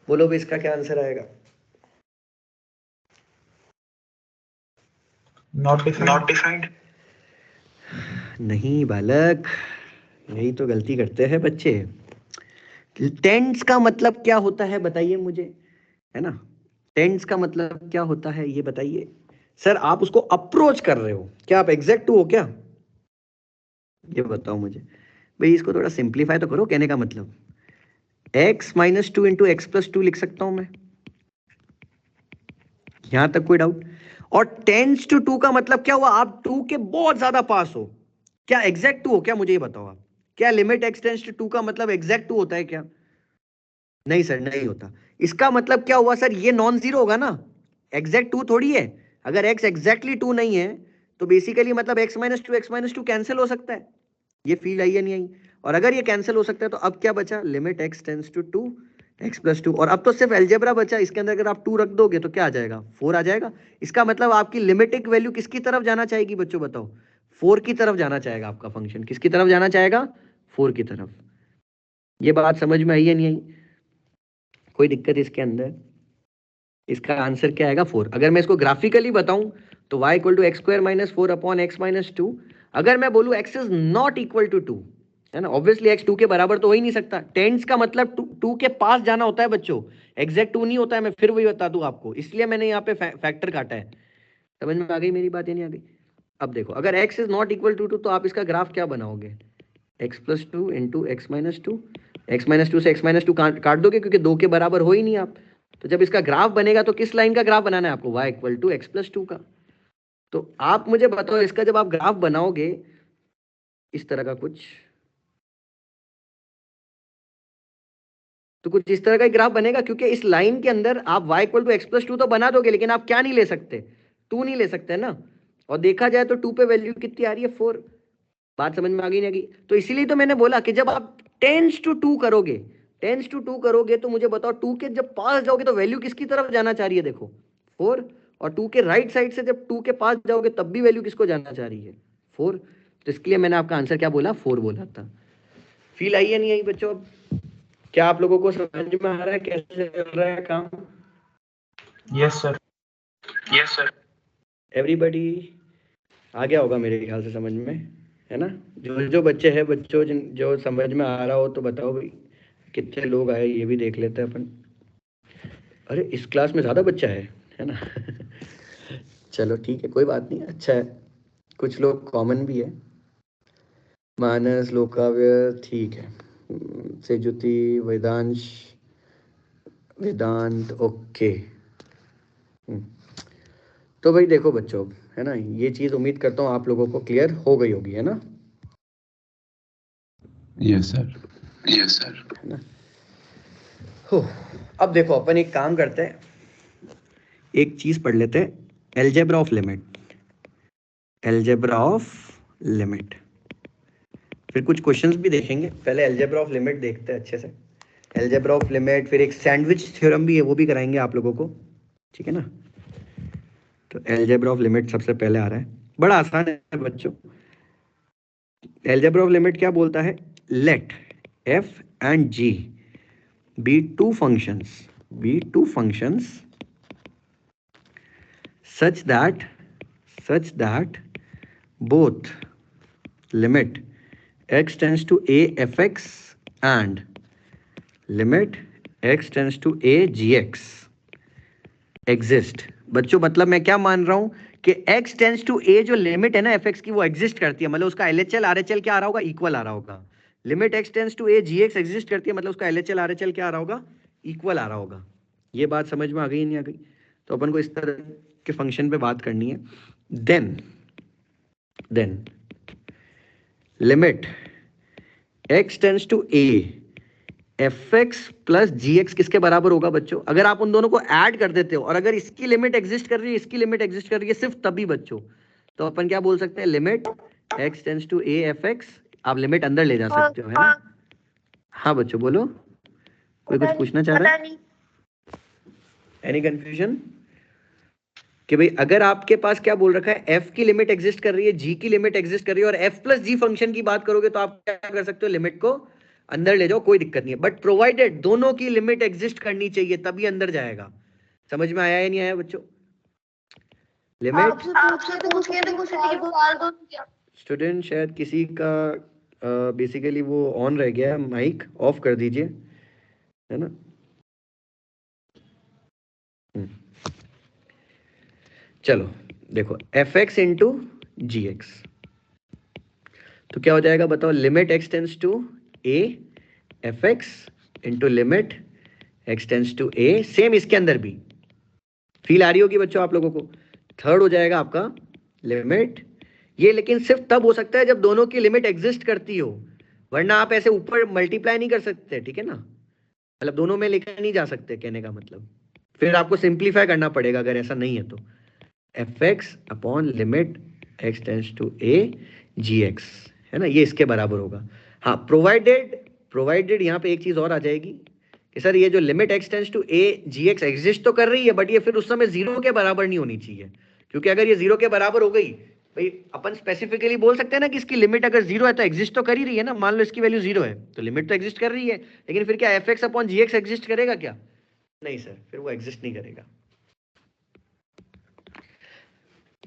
बोलो भी इसका क्या आंसर आएगा? Not defined. नहीं बालक, यही तो गलती करते हैं बच्चे। टेंड्स का मतलब क्या होता है बताइए मुझे, है ना? टेंड्स का मतलब क्या होता है ये बताइए। सर आप उसको अप्रोच कर रहे हो क्या? आप एग्जैक्ट हो क्या? ये बताओ मुझे भाई। इसको थोड़ा सिंप्लीफाई तो करो। कहने का मतलब x-2 इंटू x+2 लिख सकता हूं मैं, यहां तक कोई डाउट? और टेंड्स टू 2 का मतलब क्या हुआ? आप 2 के बहुत ज्यादा पास हो। क्या एग्जैक्ट 2 हो क्या? मुझे ये बताओ आप। क्या लिमिट x टेंड्स टू 2 का मतलब एग्जैक्ट 2 होता है क्या? नहीं सर, नहीं होता। इसका मतलब क्या हुआ सर? ये नॉन जीरो होगा ना, एग्जैक्ट 2 थोड़ी है। अगर x एग्जैक्टली 2 नहीं है तो बेसिकली मतलब x-2 कैंसिल हो सकता है। ये फील आई या नहीं आई? और अगर ये कैंसिल हो सकता है तो अब क्या बचा? Limit x tends to 2, x+2। और अब तो सिर्फ अलजेब्रा बचा, इसके अंदर अगर आप 2 रख दोगे तो क्या आ जाएगा? 4 आ जाएगा। इसका मतलब आपकी लिमिटिंग वैल्यू किसकी तरफ जाना चाहेगी बच्चों? बताओ। 4 की तरफ जाना चाहेगा आपका फंक्शन। किसकी तरफ जाना चाहेगा? 4 की तरफ। ये बात समझ में आई या नहीं आई? कोई दिक्कत इसके अंदर? इसका आंसर क्या आएगा? 4। अगर मैं इसको ग्राफिकली बताऊं तो y equal to x² - 4 upon x-2। अगर मैं बोलूं x is not equal to 2, है ना। ऑब्वियसली x 2 के बराबर तो हो ही नहीं सकता, टेंस का मतलब 2 के पास जाना होता है बच्चों, एग्जैक्ट 2 नहीं होता है, मैं फिर वही बता दूं आपको, इसलिए मैंने यहाँ पे फैक्टर काटा है। समझ में आ गई मेरी बात या नहीं आ गई? अब देखो, अगर x is not equal to 2 तो आप इसका ग्राफ क्या बनाओगे, x plus 2 into x minus 2, x minus 2 से x माइनस 2 काट दोगे क्योंकि 2 के बराबर हो ही नहीं आप। तो जब इसका ग्राफ बनेगा तो किस लाइन का ग्राफ बनाना है आपको, y equal to x plus 2 का। तो आप मुझे बताओ इसका जब आप ग्राफ बनाओगे इस तरह का कुछ, तो कुछ इस तरह का ग्राफ बनेगा, क्योंकि इस लाइन के अंदर आप y equal to x plus 2 तो बना दोगे, लेकिन आप क्या नहीं ले सकते, 2 नहीं ले सकते ना। और देखा जाए तो 2 पे वैल्यू कितनी आ रही है, 4। बात समझ में आ गई नहीं आ गई? तो इसीलिए तो मैंने बोला कि जब आप टेंस टू 2 करोगे, टेंस टू 2 करोगे तो मुझे बताओ 2 के जब पास जाओगे तो वैल्यू किसकी तरफ जाना चाह रही है, देखो 4। और 2 के राइट साइड से जब 2 के पास जाओगे तब भी वैल्यू किसको जाना चाह रही है, 4। तो इसके लिए मैंने आपका आंसर क्या बोला, 4 बोला था। फील आई या नहीं आई बच्चों? अब क्या आप लोगों को समझ में आ रहा है कैसे चल रहा है काम? Yes sir. Yes sir. Everybody आ गया होगा मेरे ख्याल से समझ में, है ना। जो बच्चे हैं, बच्चों जो समझ में आ रहा हो तो बताओ भाई, कितने लोग आए ये भी देख लेते हैं अपन। अरे इस क्लास में ज़्यादा बच्चा है ना। चलो ठीक है, कोई बात नहीं, अच्छा है, कुछ लोग कॉमन भी है। मानस, लोकाव्य, ठीक है, सेजुति, वेदांश, वेदांत, ओके। तो भाई देखो बच्चों, है ना, ये चीज़ उम्मीद करता हूँ आप लोगों को क्लियर हो गई होगी, है ना। Yes sir. यस सर, है ना। हो, अब देखो अपन एक काम करते हैं, एक चीज़ पढ़ लेते हैं, algebra of limit. Algebra of limit, फिर कुछ क्वेश्चंस भी देखेंगे, पहले एलजेब्रा ऑफ लिमिट देखते हैं अच्छे से। एलजेब्रा ऑफ लिमिट, फिर एक सैंडविच थ्योरम भी है, वो भी कराएंगे आप लोगों को, ठीक है ना। तो एलजेब्रा ऑफ लिमिट सबसे पहले आ रहा है, बड़ा आसान है बच्चों। एलजेब्रा ऑफ लिमिट क्या बोलता है, let f and g be two functions such that both limit x tends to a fx and limit x tends to a gx exist। बच्चों मतलब मैं क्या मान रहा हूं कि x tends to a जो लिमिट है ना fx की, वो एग्जिस्ट करती है, मतलब उसका LHL RHL क्या आ रहा होगा, इक्वल आ रहा होगा। Limit x tends to a gx exist करती है, मतलब उसका LHL RHL क्या आ रहा होगा, इक्वल आ रहा होगा। ये बात समझ में आ गई नहीं आ गई? तो अपन को इस तरह के फंक्शन पे बात करनी है। Then limit x tends to a fx plus gx किसके बराबर होगा बच्चों, अगर आप उन दोनों को ऐड कर देते हो और अगर इसकी लिमिट एग्जिस्ट कर रही है, इसकी लिमिट एग्जिस्ट कर रही है, सिर्फ तभी बच्चों, तो अपन क्या बोल सकते हैं, limit x tends to a fx। आप लिमिट अंदर ले जा सकते हो, है ना। हाँ बच्चों बोलो, कोई कुछ पूछना चाह रहा है? Any confusion? कि भाई अगर आपके पास क्या बोल रखा है, f की लिमिट एग्जिस्ट कर रही है, g की लिमिट एग्जिस्ट कर रही है, और f प्लस g फंक्शन की बात करोगे तो आप क्या कर सकते हो, लिमिट को अंदर ले जाओ, कोई दिक्कत नहीं है, बट प्रोवाइडेड दोनों की लिमिट एग्जिस्ट करनी चाहिए तभी अंदर जाएगा। समझ में आया या नहीं आया बच्चों? लिमिट स्टूडेंट शायद किसी का बेसिकली वो ऑन रह गया, माइक ऑफ कर दीजिए, है ना। चलो देखो, f x into g x, तो क्या हो जाएगा बताओ, limit x tends to a f x into limit x tends to a, same इसके अंदर भी। फील आ रही होगी बच्चों आप लोगों को? थर्ड हो जाएगा आपका लिमिट, ये लेकिन सिर्फ तब हो सकता है जब दोनों की लिमिट एग्जिस्ट करती हो, वरना आप ऐसे ऊपर मल्टीप्लाई नहीं कर सकते, ठीक है ना, मतलब दोनों में लेकर नहीं जा सकते, कहने का मतलब फिर आपको सिंप्लीफाई करना पड़ेगा अगर ऐसा नहीं है तो। F x upon limit x tends to a g x, है ना, ये इसके बराबर होगा। हाँ, प्रोवाइडेड यहाँ पे एक चीज और आ जाएगी कि सर ये जो limit x tends to a g x exist तो कर रही है, बट ये फिर उस समय जीरो के बराबर नहीं होनी चाहिए, क्योंकि अगर ये जीरो के बराबर हो गई, भाई अपन स्पेसिफिकली बोल सकते हैं ना कि इसकी लिमिट अगर जीरो है तो एग्जिस्ट तो कर ही रही है ना, मान लो इसकी वैल्यू जीरो है तो लिमिट तो एग्जिस्ट कर रही है, लेकिन फिर क्या एफ एक्स अपॉन जी एक्स एग्जिस्ट करेगा क्या? नहीं सर, फिर वो एग्जिस्ट नहीं करेगा।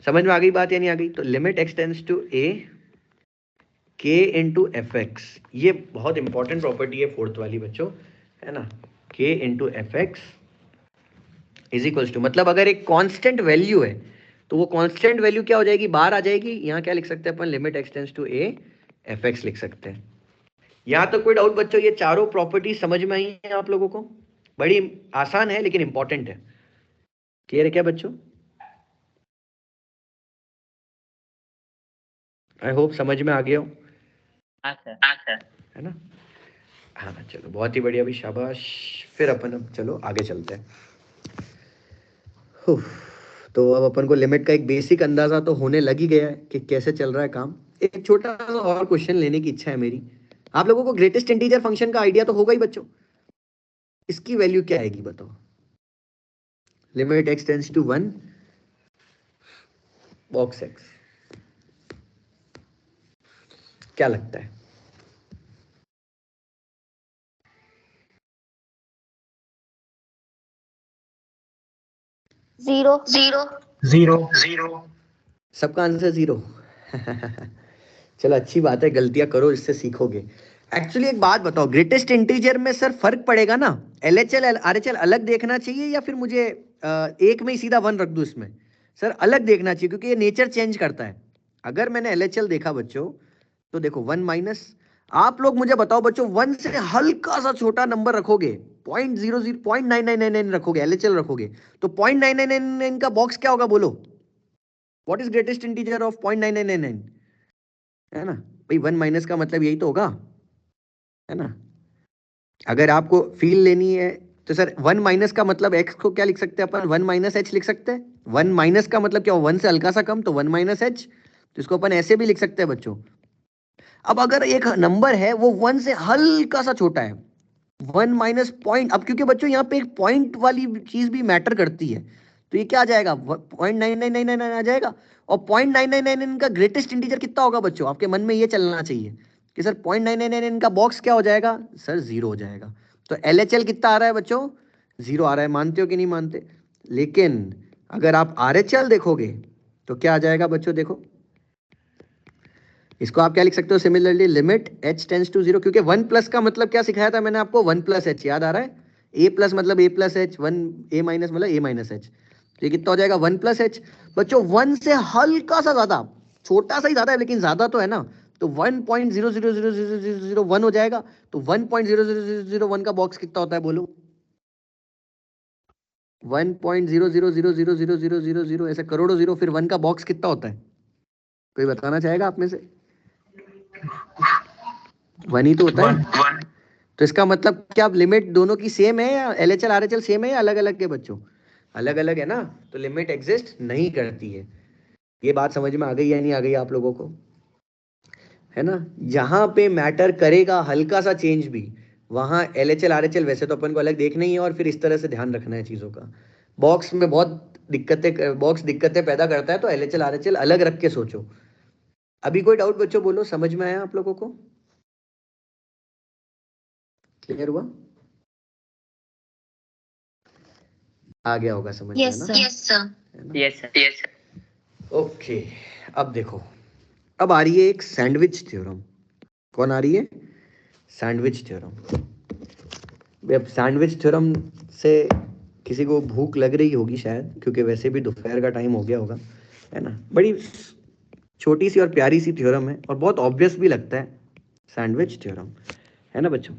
समझ में आ गई बात या नहीं आ गई? तो limit x tends to a k into f x, ये बहुत इंपॉर्टेंट प्रॉपर्टी है फोर्थ वाली बच्चों, है ना। k into f x is equals to, मतलब अगर एक कांस्टेंट वैल्यू है तो वो कांस्टेंट वैल्यू क्या हो जाएगी, बाहर आ जाएगी। यहाँ क्या लिख सकते हैं अपन, limit x tends to a f x लिख सकते हैं। यहाँ तक कोई डाउट बच्चों, ये चारों प्रॉपर्टी समझ में आई है आप लोगों को? बड़ी आसान है लेकिन इंपॉर्टेंट है। क्लियर है क्या बच्चों? आई होप समझ में आ गया हो, है ना। हाँ चलो, बहुत ही बढ़िया भी, शाबाश। फिर अपन अब चलो आगे चलते हैं। तो अब अपन को लिमिट का एक बेसिक अंदाजा तो होने लग ही गया है कि कैसे चल रहा है काम। एक छोटा सा और क्वेश्चन लेने की इच्छा है मेरी। आप लोगों को ग्रेटेस्ट इंटीजर फंक्शन का आइडिया तो होगा ही बच्चों, इसकी वैल्यू क्या आएगी बताओ? Limit x tends to 1 box x, क्या लगता है? जीरो। जीरो। सबका आंसर 0। चलो अच्छी बात है, गलतियां करो, इससे सीखोगे। एक्चुअली एक बात बताओ, ग्रेटेस्ट इंटीजर में सर फर्क पड़ेगा ना, LHL RHL अलग देखना चाहिए या फिर मुझे एक में ही सीधा 1 रख दूं इसमें? सर अलग देखना चाहिए, क्योंकि ये नेचर चेंज करता है। अगर मैंने LHL देखा बच्चों, तो देखो 1 माइनस, आप लोग मुझे बताओ बच्चों, 1 से हल्का सा छोटा नंबर रखोगे, 0.9999 रखोगे, LHL रखोगे, तो 0.9999 का बॉक्स क्या होगा बोलो? What is greatest integer of 0.9999? है ना भाई, 1 माइनस का मतलब यही तो होगा, है ना। अगर आपको फील लेनी है तो सर 1 माइनस का मतलब x को क्या लिख सकते हैं अपन, 1 माइनस एच लिख सकते हैं। 1 माइनस का मतलब क्या हो, 1 से हल्का सा कम, तो 1 माइनस एच, तो इसको अपन ऐसे भी लिख सकते हैं बच्चों। अब अगर एक नंबर है वो 1 से हल्का सा छोटा है, 1 माइनस पॉइंट, अब क्योंकि बच्चों यहाँ पे एक पॉइंट वाली चीज भी मैटर करती है, तो ये क्या आ जाएगा, 0.9999 आ जाएगा। और 0.999 का ग्रेटेस्ट इंटीजर कितना होगा बच्चों? आपके मन में ये चलना चाहिए कि सर 0.999 का बॉक्स क्या हो जाएगा, सर 0 हो जाएगा। तो LHL कितना आ रहा है बच्चों, 0 आ रहा है। मानते हो कि नहीं मानते? लेकिन अगर आप RHL देखोगे तो क्या आ जाएगा बच्चों, देखो इसको आप क्या लिख सकते हो similarly, limit h tends to 0, क्योंकि 1 प्लस का मतलब क्या सिखाया था मैंने आपको, 1 प्लस एच, याद आ रहा है? a प्लस मतलब a plus H, 1 a minus मतलब a माइनस एच, तो ये कितना हो जाएगा, 1 प्लस एच। बच्चों 1 से हल्का सा ज्यादा, छोटा सा ही ज्यादा है लेकिन ज्यादा तो है ना, तो 1.000001 हो जाएगा। तो 1.00001 का बॉक्स कितना होता है बोलो? 1.0000000, ऐसे करोड़ों जीरो, फिर 1 का बॉक्स कितना होता है? कोई बताना चाहेगा आप में से? 1 ही तो होता है। तो इसका मतलब क्या लिमिट दोनों की सेम है, या LHL RHL सेम है, या अलग अलग के बच्चों? अलग अलग है ना, तो लिमिट एग्जिस्ट नहीं करती है। ये बात समझ में आ गई या नहीं आ गई आप लोगों को? है ना, जहां पे मैटर करेगा हल्का सा चेंज भी, वहां LHL RHL वैसे तो अपन को अलग देखना ही है, और फिर इस तरह से ध्यान रखना है चीजों का। बॉक्स में बहुत दिक्कतें पैदा करता है, तो LHL RHL अलग रख के सोचो। अभी कोई डाउट बच्चों बोलो, समझ में आया आप लोगों को? क्लियर हुआ? आ गया होगा समझ में, यस ना? सर। Yes, sir. ओके, अब देखो, अब आ रही है एक सैंडविच थ्योरम। कौन आ रही है? Sandwich theorem. अब सैंडविच थ्योरम से किसी को भूख लग रही होगी शायद, क्योंकि वैसे भी दोपहर का टाइम हो गया होगा, है ना। बड़ी छोटी सी और प्यारी सी थ्योरम है, और बहुत ऑब्वियस भी लगता है सैंडविच थ्योरम, है ना बच्चों।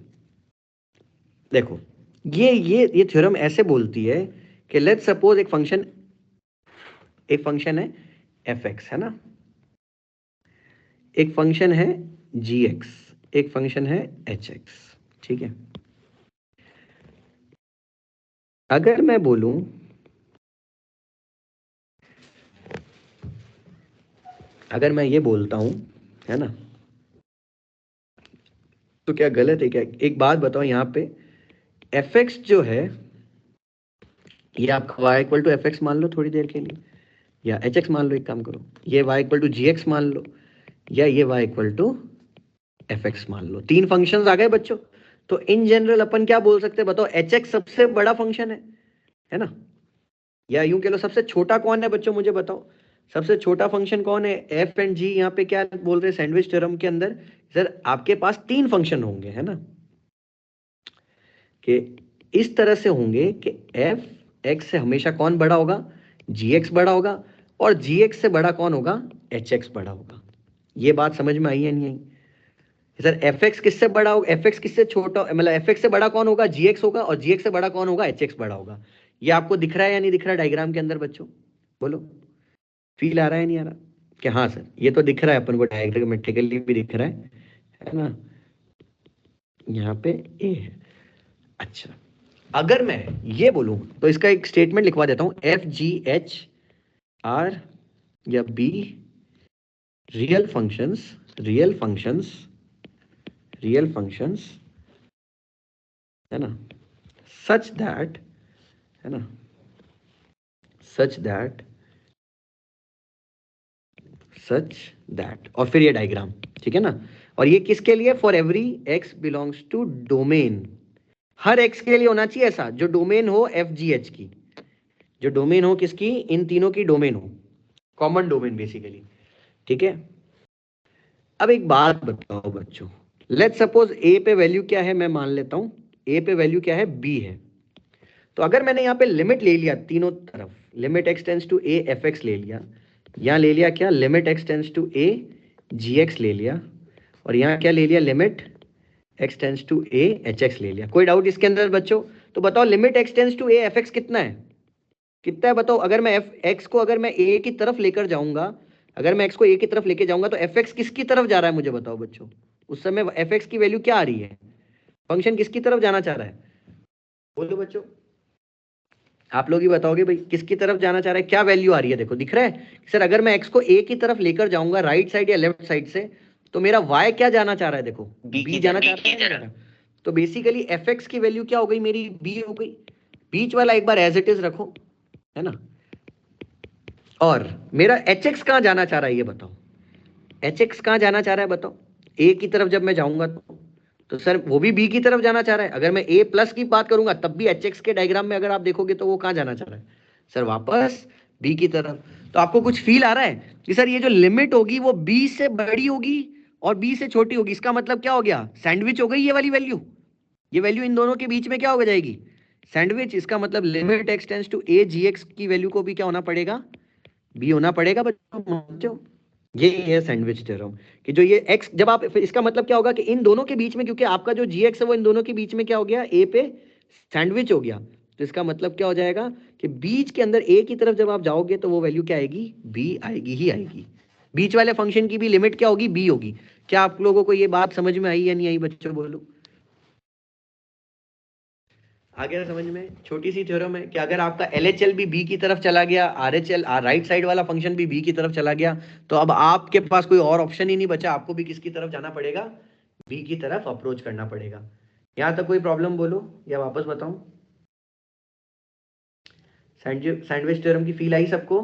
देखो, ये थ्योरम ऐसे बोलती है कि लेट्स सपोज एक फंक्शन है f(x), है ना, एक फंक्शन है g(x), एक फंक्शन है h(x), ठीक है। अगर मैं बोलूं, अगर मैं ये बोलता हूं, है ना, तो क्या गलत है क्या? एक बात बताओ, यहाँ पे f(x) जो है, ये आपका y इक्वल टू f(x) मान लो थोड़ी देर के लिए, या h(x) मान लो, एक काम करो, ये y इक्वल टू gx मान लो, या ये y इक्वल टू f(x) मान लो। 3 फंक्शंस आ गए बच्चों। तो इन जनरल अपन क्या बोल सकते हैं बताओ? h(x) सबसे बड़ा फंक्शन है ना, या यूं कह लो सबसे छोटा कौन है बच्चों, मुझे बताओ? सबसे छोटा फंक्शन कौन है? एफ एंड जी। यहाँ पे क्या बोल रहे हैं सैंडविच थ्योरम के अंदर? सर आपके पास 3 फंक्शन होंगे, है ना, कि इस तरह से होंगे कि एफ एक्स से हमेशा कौन बड़ा होगा? जी एक्स बड़ा होगा, और जी एक्स से बड़ा कौन होगा? एच एक्स बड़ा होगा। ये बात समझ में आई या नहीं आई? सर एफ एक्स किससे बड़ा होगा? एफ एक्स किससे छोटा, मतलब एफ एक्स से बड़ा कौन होगा? जी एक्स होगा, और जी एक्स से बड़ा कौन होगा? एच एक्स बड़ा होगा। ये आपको दिख रहा है या नहीं दिख रहा डायग्राम के अंदर बच्चों? बोलो, फील आ रहा है नहीं आ रहा? कि हाँ सर ये तो दिख रहा है अपन को, डायग्रामेटिकली भी दिख रहा है ना? यहाँ पे ए है। अच्छा, अगर मैं ये बोलूं तो इसका एक स्टेटमेंट लिखवा देता हूं, एफ जी एच आर या बी रियल फंक्शंस है ना, सच दैट, है ना, सच दैट, और फिर ये डायग्राम, ठीक है ना? और ये किसके लिए? For every x belongs to domain, हर एक्स के लिए होना चाहिए ऐसा जो डोमेन हो एफ जी एच की, जो डोमेन हो किसकी? इन तीनों की डोमेन हो, कॉमन डोमेन बेसिकली, ठीक है? अब एक बात बताओ बच्चों, लेट्स सपोज ए पे वैल्यू क्या है, मैं मान लेता हूं ए पे वैल्यू क्या है? बी है। तो अगर मैंने यहाँ पे लिमिट ले लिया तीनों तरफ, limit x tends to a f x ले लिया, यहाँ ले लिया क्या? Limit x tends to a g x ले लिया, और यहाँ क्या ले लिया? Limit x tends to a h x ले लिया। कोई डाउट इसके अंदर बच्चों? तो बताओ limit x tends to a f x कितना है? कितना है बताओ? अगर मैं एफ एक्स को अगर मैं ए की तरफ लेकर जाऊंगा, अगर मैं एक्स को ए की तरफ लेके जाऊंगा तो एफ एक्स किसकी तरफ जा रहा है मुझे बताओ बच्चों? उस समय एफ एक्स की वैल्यू क्या आ रही है? फंक्शन किसकी तरफ जाना चाह रहा है? बोलो बच्चों, आप लोग ही बताओगे भाई किसकी तरफ जाना चाह रहा है? क्या वैल्यू आ रही है? देखो दिख रहा है सर, अगर मैं एक्स को ए की तरफ लेकर जाऊंगा राइट साइड या लेफ्ट साइड से, तो मेरा वाई क्या जाना चाह रहा है? देखो बी जाना चाह रहा है। तो बेसिकली एफ एक्स की वैल्यू क्या हो गई? मेरी बी हो गई। बीच वाला एक बार एज इट इज रखो, है ना? और मेरा एच एक्स कहाँ जाना चाह रहा है ये बताओ? एच एक्स कहाँ जाना चाह रहा है बताओ? ए की तरफ जब मैं जाऊंगा तो सर वो भी बी की तरफ जाना चाह रहा है। अगर मैं ए प्लस की बात करूंगा तब भी एच एक्स के डायग्राम में अगर आप देखोगे तो वो कहाँ जाना चाह रहा है? सर वापस बी की तरफ। तो आपको कुछ फील आ रहा है कि सर ये जो लिमिट होगी वो बी से बड़ी होगी और बी से छोटी होगी? इसका मतलब क्या हो गया? सैंडविच हो गई ये वाली वैल्यू। ये वैल्यू इन दोनों के बीच में क्या हो जाएगी? सैंडविच। इसका मतलब limit x tends to a g x की वैल्यू को भी क्या होना पड़ेगा? बी होना पड़ेगा बच्चों। ये है सैंडविच थ्योरम कि जो ये x, जब आप, इसका मतलब क्या होगा कि इन दोनों के बीच में, क्योंकि आपका जो जी एक्स है वो इन दोनों के बीच में क्या हो गया? ए पे सैंडविच हो गया। तो इसका मतलब क्या हो जाएगा कि बीच के अंदर ए की तरफ जब आप जाओगे तो वो वैल्यू क्या आएगी? बी आएगी ही आएगी। बीच वाले फंक्शन की भी लिमिट क्या होगी? बी होगी। क्या आप लोगों को ये बात समझ में आई या नहीं आई बच्चों? बोलो, आ गया समझ में? छोटी सी थ्योरम है कि अगर आपका LHL भी बी की तरफ चला गया, RHL राइट साइड वाला फंक्शन भी बी की तरफ चला गया, तो अब आपके पास कोई और ऑप्शन ही नहीं बचा, आपको भी किसकी तरफ जाना पड़ेगा? बी की तरफ अप्रोच करना पड़ेगा। यहां तक कोई प्रॉब्लम बोलो या वापस बताऊं? सैंडविच थ्योरम की फील आई सबको?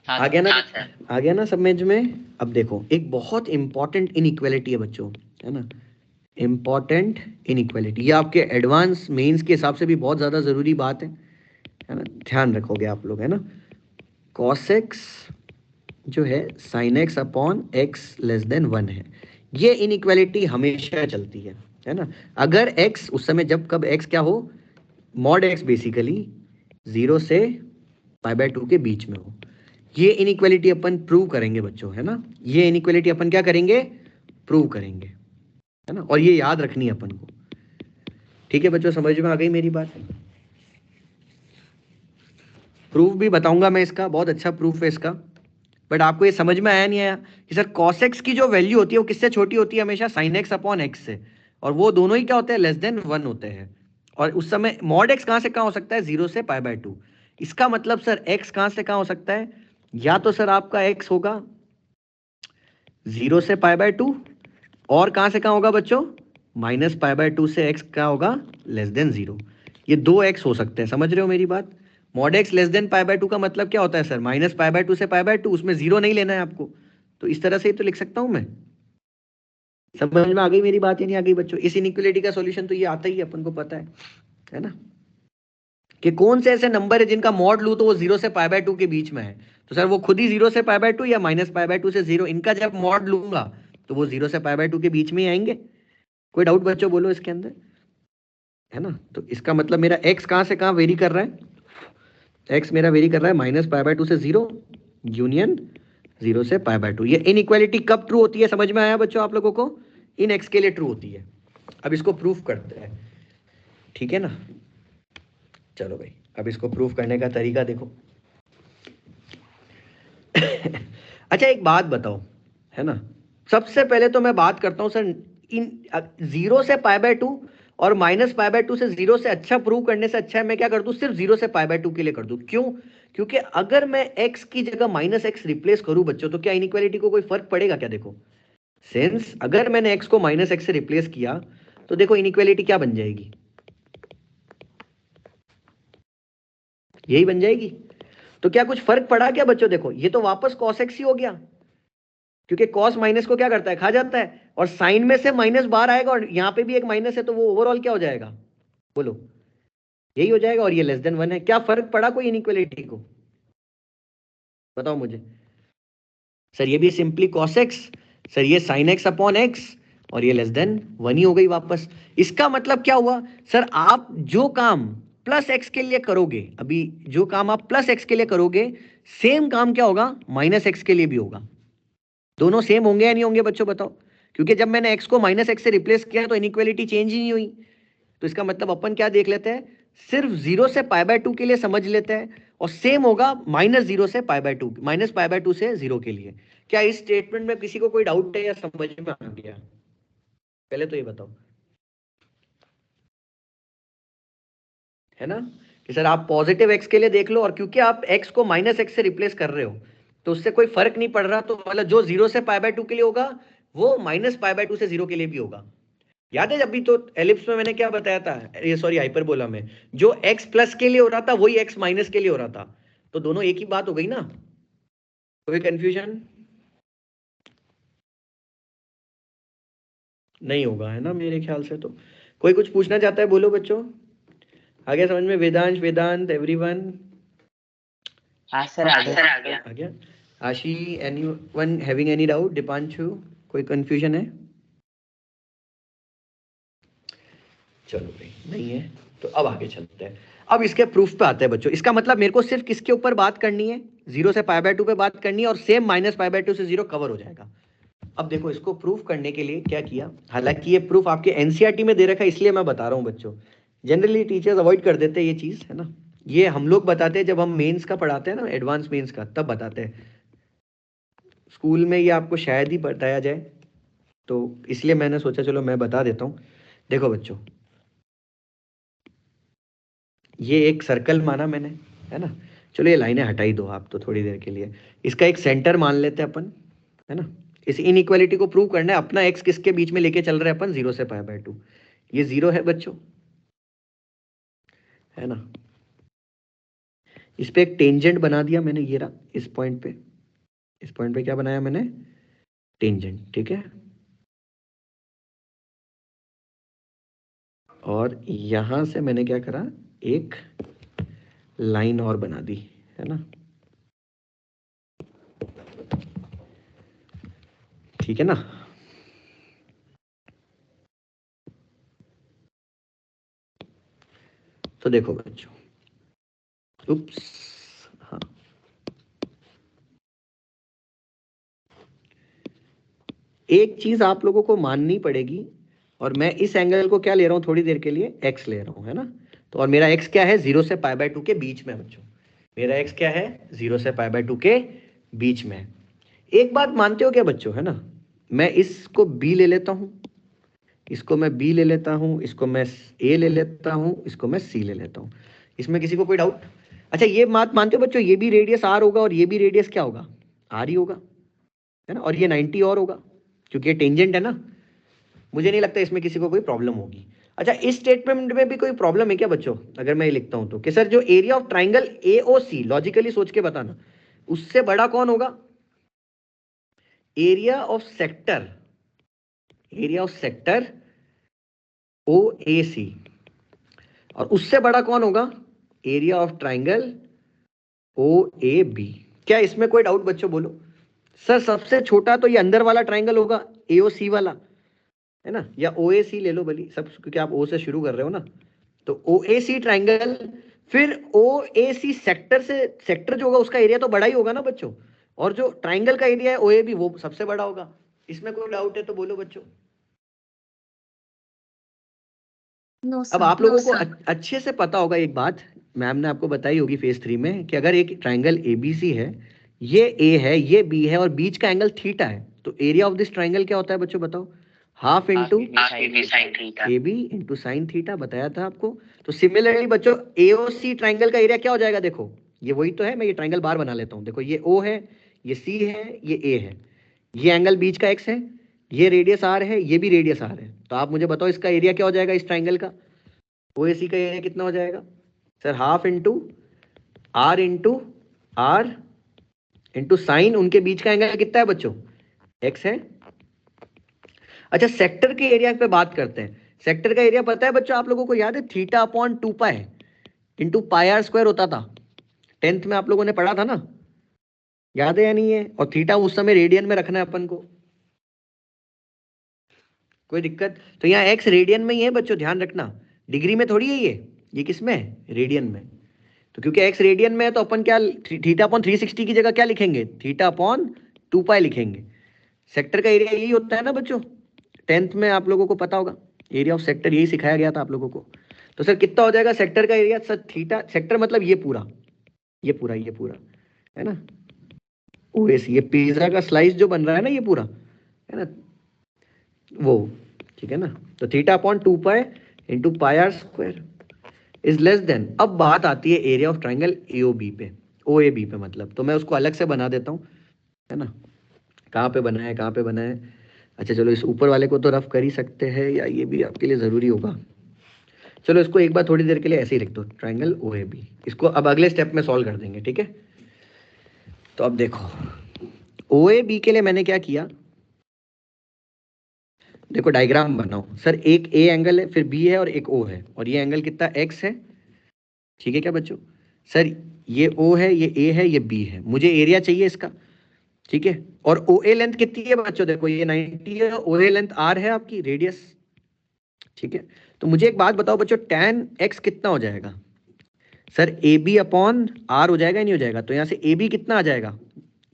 आ गया ना? आ गया ना समझ में? अब देखो एक बहुत इंपॉर्टेंट इनइक्वालिटी है बच्चों, है ना, इंपॉर्टेंट इनइक्वालिटी। ये आपके एडवांस मेंस के हिसाब से भी बहुत ज्यादा जरूरी बात है ना? ध्यान रखोगे आप लोग, है ना? cos x जो है sin x upon x less than 1 है। ये इनइक्वालिटी हमेशा चलती है ना? अगर x उस समय जब कब x क्या हो, मॉड x बेसिकली 0 से π/2 के बीच में हो। ये इनइक्वालिटी अपन प्रूव करेंगे बच्चों, है ना? ये इनइक्वालिटी अपन क्या करेंगे? प्रूव करेंगे, है ना? और ये याद रखनी है अपन को। ठीक है बच्चों, समझ में आ गई मेरी बात? प्रूफ भी बताऊंगा मैं इसका, बहुत अच्छा प्रूफ है इसका। बट आपको ये समझ में आया नहीं आया कि सर cos x की जो वैल्यू होती है वो किससे छोटी होती है? हमेशा sin x अपॉन x से, और वो दोनों ही क्या होते हैं? लेस देन 1 होते हैं। और उस समय मॉड x कहां से कहां हो सकता है? 0 से π/2। इसका मतलब सर x कहां से कहां हो सकता है? या तो सर आपका x होगा 0 से π/2, और कहां से कहां होगा बच्चों? माइनस π/2 से x क्या होगा? Less than 0। ये 2x हो सकते हैं, समझ रहे हो मेरी बात? मॉड x लेस देन π/2 का मतलब क्या होता है सर? माइनस π/2 से π/2, उसमें 0 नहीं लेना है आपको। तो इस तरह से ही तो लिख सकता हूं मैं। समझ में आ गई मेरी बात या नहीं आ गई बच्चों? इस इनइक्वालिटी का सॉल्यूशन तो ये आता ही है, अपन को पता है ना? कि कौन से ऐसे नंबर है जिनका मॉड लूं तो वो 0 से π/2 के बीच में है। तो सर वो खुद ही 0 से π/2 या -π/2 से 0, इनका जब मॉड लूंगा तो वो 0 से π/2 के बीच में ही आएंगे। कोई डाउट बच्चों बोलो इसके अंदर, है ना? तो इसका मतलब मेरा x कहां से कहां वेरी कर रहा है? x मेरा वेरी कर रहा है -π/2 से 0 यूनियन 0 से π/2। ये इनइक्वालिटी कब ट्रू होती है समझ में आया बच्चों आप लोगों को? इन x के लिए ट्रू होती है। अब इसको प्रूफ करते हैं, ठीक है ना? चलो भाई अब इसको प्रूफ करने का तरीका देखो। अच्छा एक बात बताओ, है ना? सबसे पहले तो मैं बात करता हूं सर, इन 0 से π/2 और -π/2 से 0 से अच्छा प्रूव करने से अच्छा है मैं क्या कर दूं, सिर्फ 0 से π/2 के लिए कर दूं। क्यों? क्योंकि अगर मैं x की जगह -x रिप्लेस करूं बच्चों तो क्या इनइक्वालिटी को कोई फर्क पड़ेगा क्या? देखो सेंस अगर मैंने x को -x से रिप्लेस किया तो देखो इनइक्वालिटी क्या बन जाएगी, यही बन जाएगी। तो क्या कुछ फर्क पड़ा क्या बच्चों? देखो ये तो वापस cos x ही हो गया, क्योंकि cos माइनस को क्या करता है, खा जाता है, और साइन में से माइनस बाहर आएगा और यहां पे भी एक माइनस है, तो वो ओवरऑल क्या हो जाएगा, बोलो? यही हो जाएगा। और ये लेस देन 1 है। क्या फर्क पड़ा कोई इनइक्वालिटी को? बताओ मुझे। सर ये भी सिंपली cos x, सर ये sin x अपॉन x, और ये लेस देन 1 ही हो गई वापस। इसका मतलब क्या हुआ सर, आप जो काम प्लस x के लिए करोगे, अभी जो काम आप प्लस x के लिए करोगे सेम काम क्या होगा, माइनस x के लिए भी होगा। दोनों सेम होंगे या नहीं होंगे बच्चों बताओ? क्योंकि जब मैंने x को -x से रिप्लेस किया तो इनइक्वालिटी चेंज ही नहीं हुई। तो इसका मतलब अपन क्या देख लेते हैं, सिर्फ 0 से π/2 के लिए समझ लेते हैं, और सेम होगा -0 से π/2, -π/2 से 0 के लिए। क्या इस स्टेटमेंट में किसी को कोई डाउट है या समझ में आ गया? पहले तो ये बताओ, है ना? कि सर आप पॉजिटिव x के लिए देख लो, और क्योंकि आप x को -x से रिप्लेस कर रहे हो तो उससे कोई फर्क नहीं पड़ रहा, तो मतलब जो 0 से π/2 के लिए होगा वो -π/2 से 0 के लिए भी होगा। याद है अभी तो एलिप्स में मैंने क्या बताया था, ये सॉरी हाइपरबोला में, जो x प्लस के लिए हो रहा था वही x माइनस के लिए हो रहा था, तो दोनों एक ही बात हो गई ना? कोई कंफ्यूजन नहीं होगा, है ना? मेरे ख्याल से तो कोई कुछ पूछना चाहता है, बोलो बच्चों। आगे समझ में? वेदांश, वेदांत, एवरीवन? हाँ सर आ गया। आ गया। आशी, anyone having any doubt? Deepanshu, कोई कंफ्यूजन है? चलो भाई नहीं है तो अब आगे चलते हैं। अब इसके प्रूफ पे आते हैं बच्चों। इसका मतलब मेरे को सिर्फ किसके ऊपर बात करनी है, 0 से π/2 पे बात करनी है, और सेम -π/2 से 0 कवर हो जाएगा। अब देखो इसको प्रूफ करने के लिए क्या किया, हालांकि ये प्रूफ आपके एनसीईआरटी में दे रखा है इसलिए मैं बता रहा हूँ बच्चों, जनरली टीचर्स अवॉइड कर देते हैं ये चीज, है ना? ये हम लोग बताते हैं जब हम मेंस का पढ़ाते हैं ना, एडवांस मेंस का, तब बताते हैं। स्कूल में ये आपको शायद ही बताया जाए, तो इसलिए मैंने सोचा चलो मैं बता देता हूँ। देखो बच्चों, ये एक सर्कल माना मैंने, है ना? चलो ये लाइनें हटाई दो आप तो थोड़ी देर के लिए। इसका एक सेंटर मान लेते हैं अपन, है ना? इस इनइक्वालिटी को प्रूव करना है, अपना x किसके बीच में लेके चल रहे हैं अपन, 0 से π/2। ये 0 है बच्चों, है ना? इस पे एक टेंजेंट बना दिया मैंने, ये रहा इस पॉइंट पे। इस पॉइंट पे क्या बनाया मैंने, टेंजेंट, ठीक है? और यहां से मैंने क्या करा, एक लाइन और बना दी, है ना? ठीक है ना? तो देखो बच्चों, उप्स, हाँ, एक चीज आप लोगों को माननी पड़ेगी, और मैं इस एंगल को क्या ले रहा हूं थोड़ी देर के लिए, x ले रहा हूं, है ना? तो और मेरा x क्या है, 0 से π/2 के बीच में बच्चों। मेरा x क्या है, 0 से π/2 के बीच में। एक बात मानते हो क्या बच्चों, है ना? मैं इसको b ले लेता हूं, इसको मैं b ले लेता हूं, इसको मैं a ले लेता हूं, इसको मैं c ले लेता हूं। इसमें किसी को कोई डाउट? अच्छा ये बात मानते हो बच्चों, ये भी रेडियस r होगा और ये भी रेडियस क्या होगा, r ही होगा, है ना? और ये 90 और होगा क्योंकि ये टेंजेंट है ना। मुझे नहीं लगता इसमें किसी को कोई प्रॉब्लम होगी। अच्छा इस स्टेटमेंट में भी कोई प्रॉब्लम है क्या बच्चों, अगर मैं ये लिखता हूं तो, कि सर जो area of triangle AOC, logically सोच के बताना, उससे बड़ा कौन होगा, area of sector, area of sector OAC, और उससे बड़ा कौन होगा, एरिया ऑफ ट्राइंगल OAB। क्या इसमें कोई डाउट बच्चों? बोलो सर। सबसे छोटा तो ये अंदर वाला ट्राइंगल होगा, AOC वाला, है ना, या OAC ले लो भली सब, क्योंकि आप O से शुरू कर रहे हो ना, तो OAC ट्राइंगल। फिर OAC सेक्टर से, सेक्टर जो होगा उसका एरिया तो बड़ा ही होगा ना बच्चों, और जो ट्राइंगल का एरिया है OAB वो सबसे बड़ा होगा। इसमें कोई डाउट है तो बोलो बच्चों। अब आप लोगों को अच्छे से पता होगा एक बात, मैम ने आपको बताई होगी फेज 3 में, कि अगर एक ट्राइंगल ABC है, ये A है, ये B है, और बीच का एंगल थीटा है, तो एरिया ऑफ दिस ट्राइंगल क्या होता है बच्चों? बताओ। Half into AB into sine theta, बताया था आपको। तो सिमिलरली बच्चों AOC ट्राइंगल का एरिया क्या हो जाएगा? देखो ये वही तो है, मैं ये ट्राइंगल बार बना लेता हूँ। देखो ये O है, ये C है, ये A है, ये एंगल बीच का X है, ये रेडियस R है, ये भी रेडियस R है। तो आप मुझे बताओ इसका एरिया क्या हो जाएगा इस ट्राइंगल का? OAC का एरिया कितना हो जाएगा sir? Half into R into R into sine, उनके बीच का एंगल कितना है बच्चों? X है। अच्छा सेक्टर के एरिया पे बात करते हैं। सेक्टर का एरिया पता है बच्चों आप लोगों को? याद है theta upon 2 pi into pi R square होता था, 10th में आप लोगों ने पढ़ा था ना, याद है या नहीं है? और थीटा उस समय रेडियन में रखना है अपन को, कोई दिक्कत? तो यहाँ X रेडियन में ही है बच्चों, ध्यान रखना, डिग्री में थोड़ी है ये किस में है? रेडियन में। तो क्योंकि X रेडियन में है तो अपन क्या थीटा अपॉन 360 की जगह क्या लिखेंगे? थीटा अपॉन 2 पाई लिखेंगे। सेक्टर का एरिया यही होता है ना बच्चों, 10th में आप लोगों को पता होगा, एरिया ऑफ सेक्टर यही सिखाया गया था आप लोगों को। तो सर कितना हो जाएगा सेक्टर का एरिया? सर थीटा, सेक्टर मतलब ये पूरा है ना, OAC, ये पिज्जा का स्लाइस जो बन रहा है ना, ये पूरा है ना वो, ठीक है ना। तो theta upon 2 pi into pi R square is less then. अब बात आती है एरिया ऑफ ट्राइंगल OAB पे मतलब, तो मैं उसको अलग से बना देता हूँ, है ना। कहाँ पे बना है? अच्छा चलो इस ऊपर वाले को तो रफ कर ही सकते हैं, या ये भी आपके लिए ज़रूरी होगा। चलो इसको एक बार थोड़ी देर के लिए ऐसे ही लिख दो, ट्राइंगल OAB। इसको अब अगले स्टेप में सॉल्व कर देंगे, ठीक है। तो अब देखो OAB के लिए मैंने क्या किया, देखो डायग्राम बनाओ सर। एक A एंगल है, फिर B है और एक O है, और ये एंगल कितना X है, ठीक है क्या बच्चों? सर ये O है, ये A है, ये B है, मुझे एरिया चाहिए इसका, ठीक है। और OA लेंथ कितनी है बच्चों? देखो ये 90 है, OA लेंथ R है आपकी, रेडियस, ठीक है। तो मुझे एक बात बताओ बच्चों, tan X कितना हो जाएगा? सर AB अपॉन R हो जाएगा या नहीं हो जाएगा? तो यहाँ से AB कितना आ जाएगा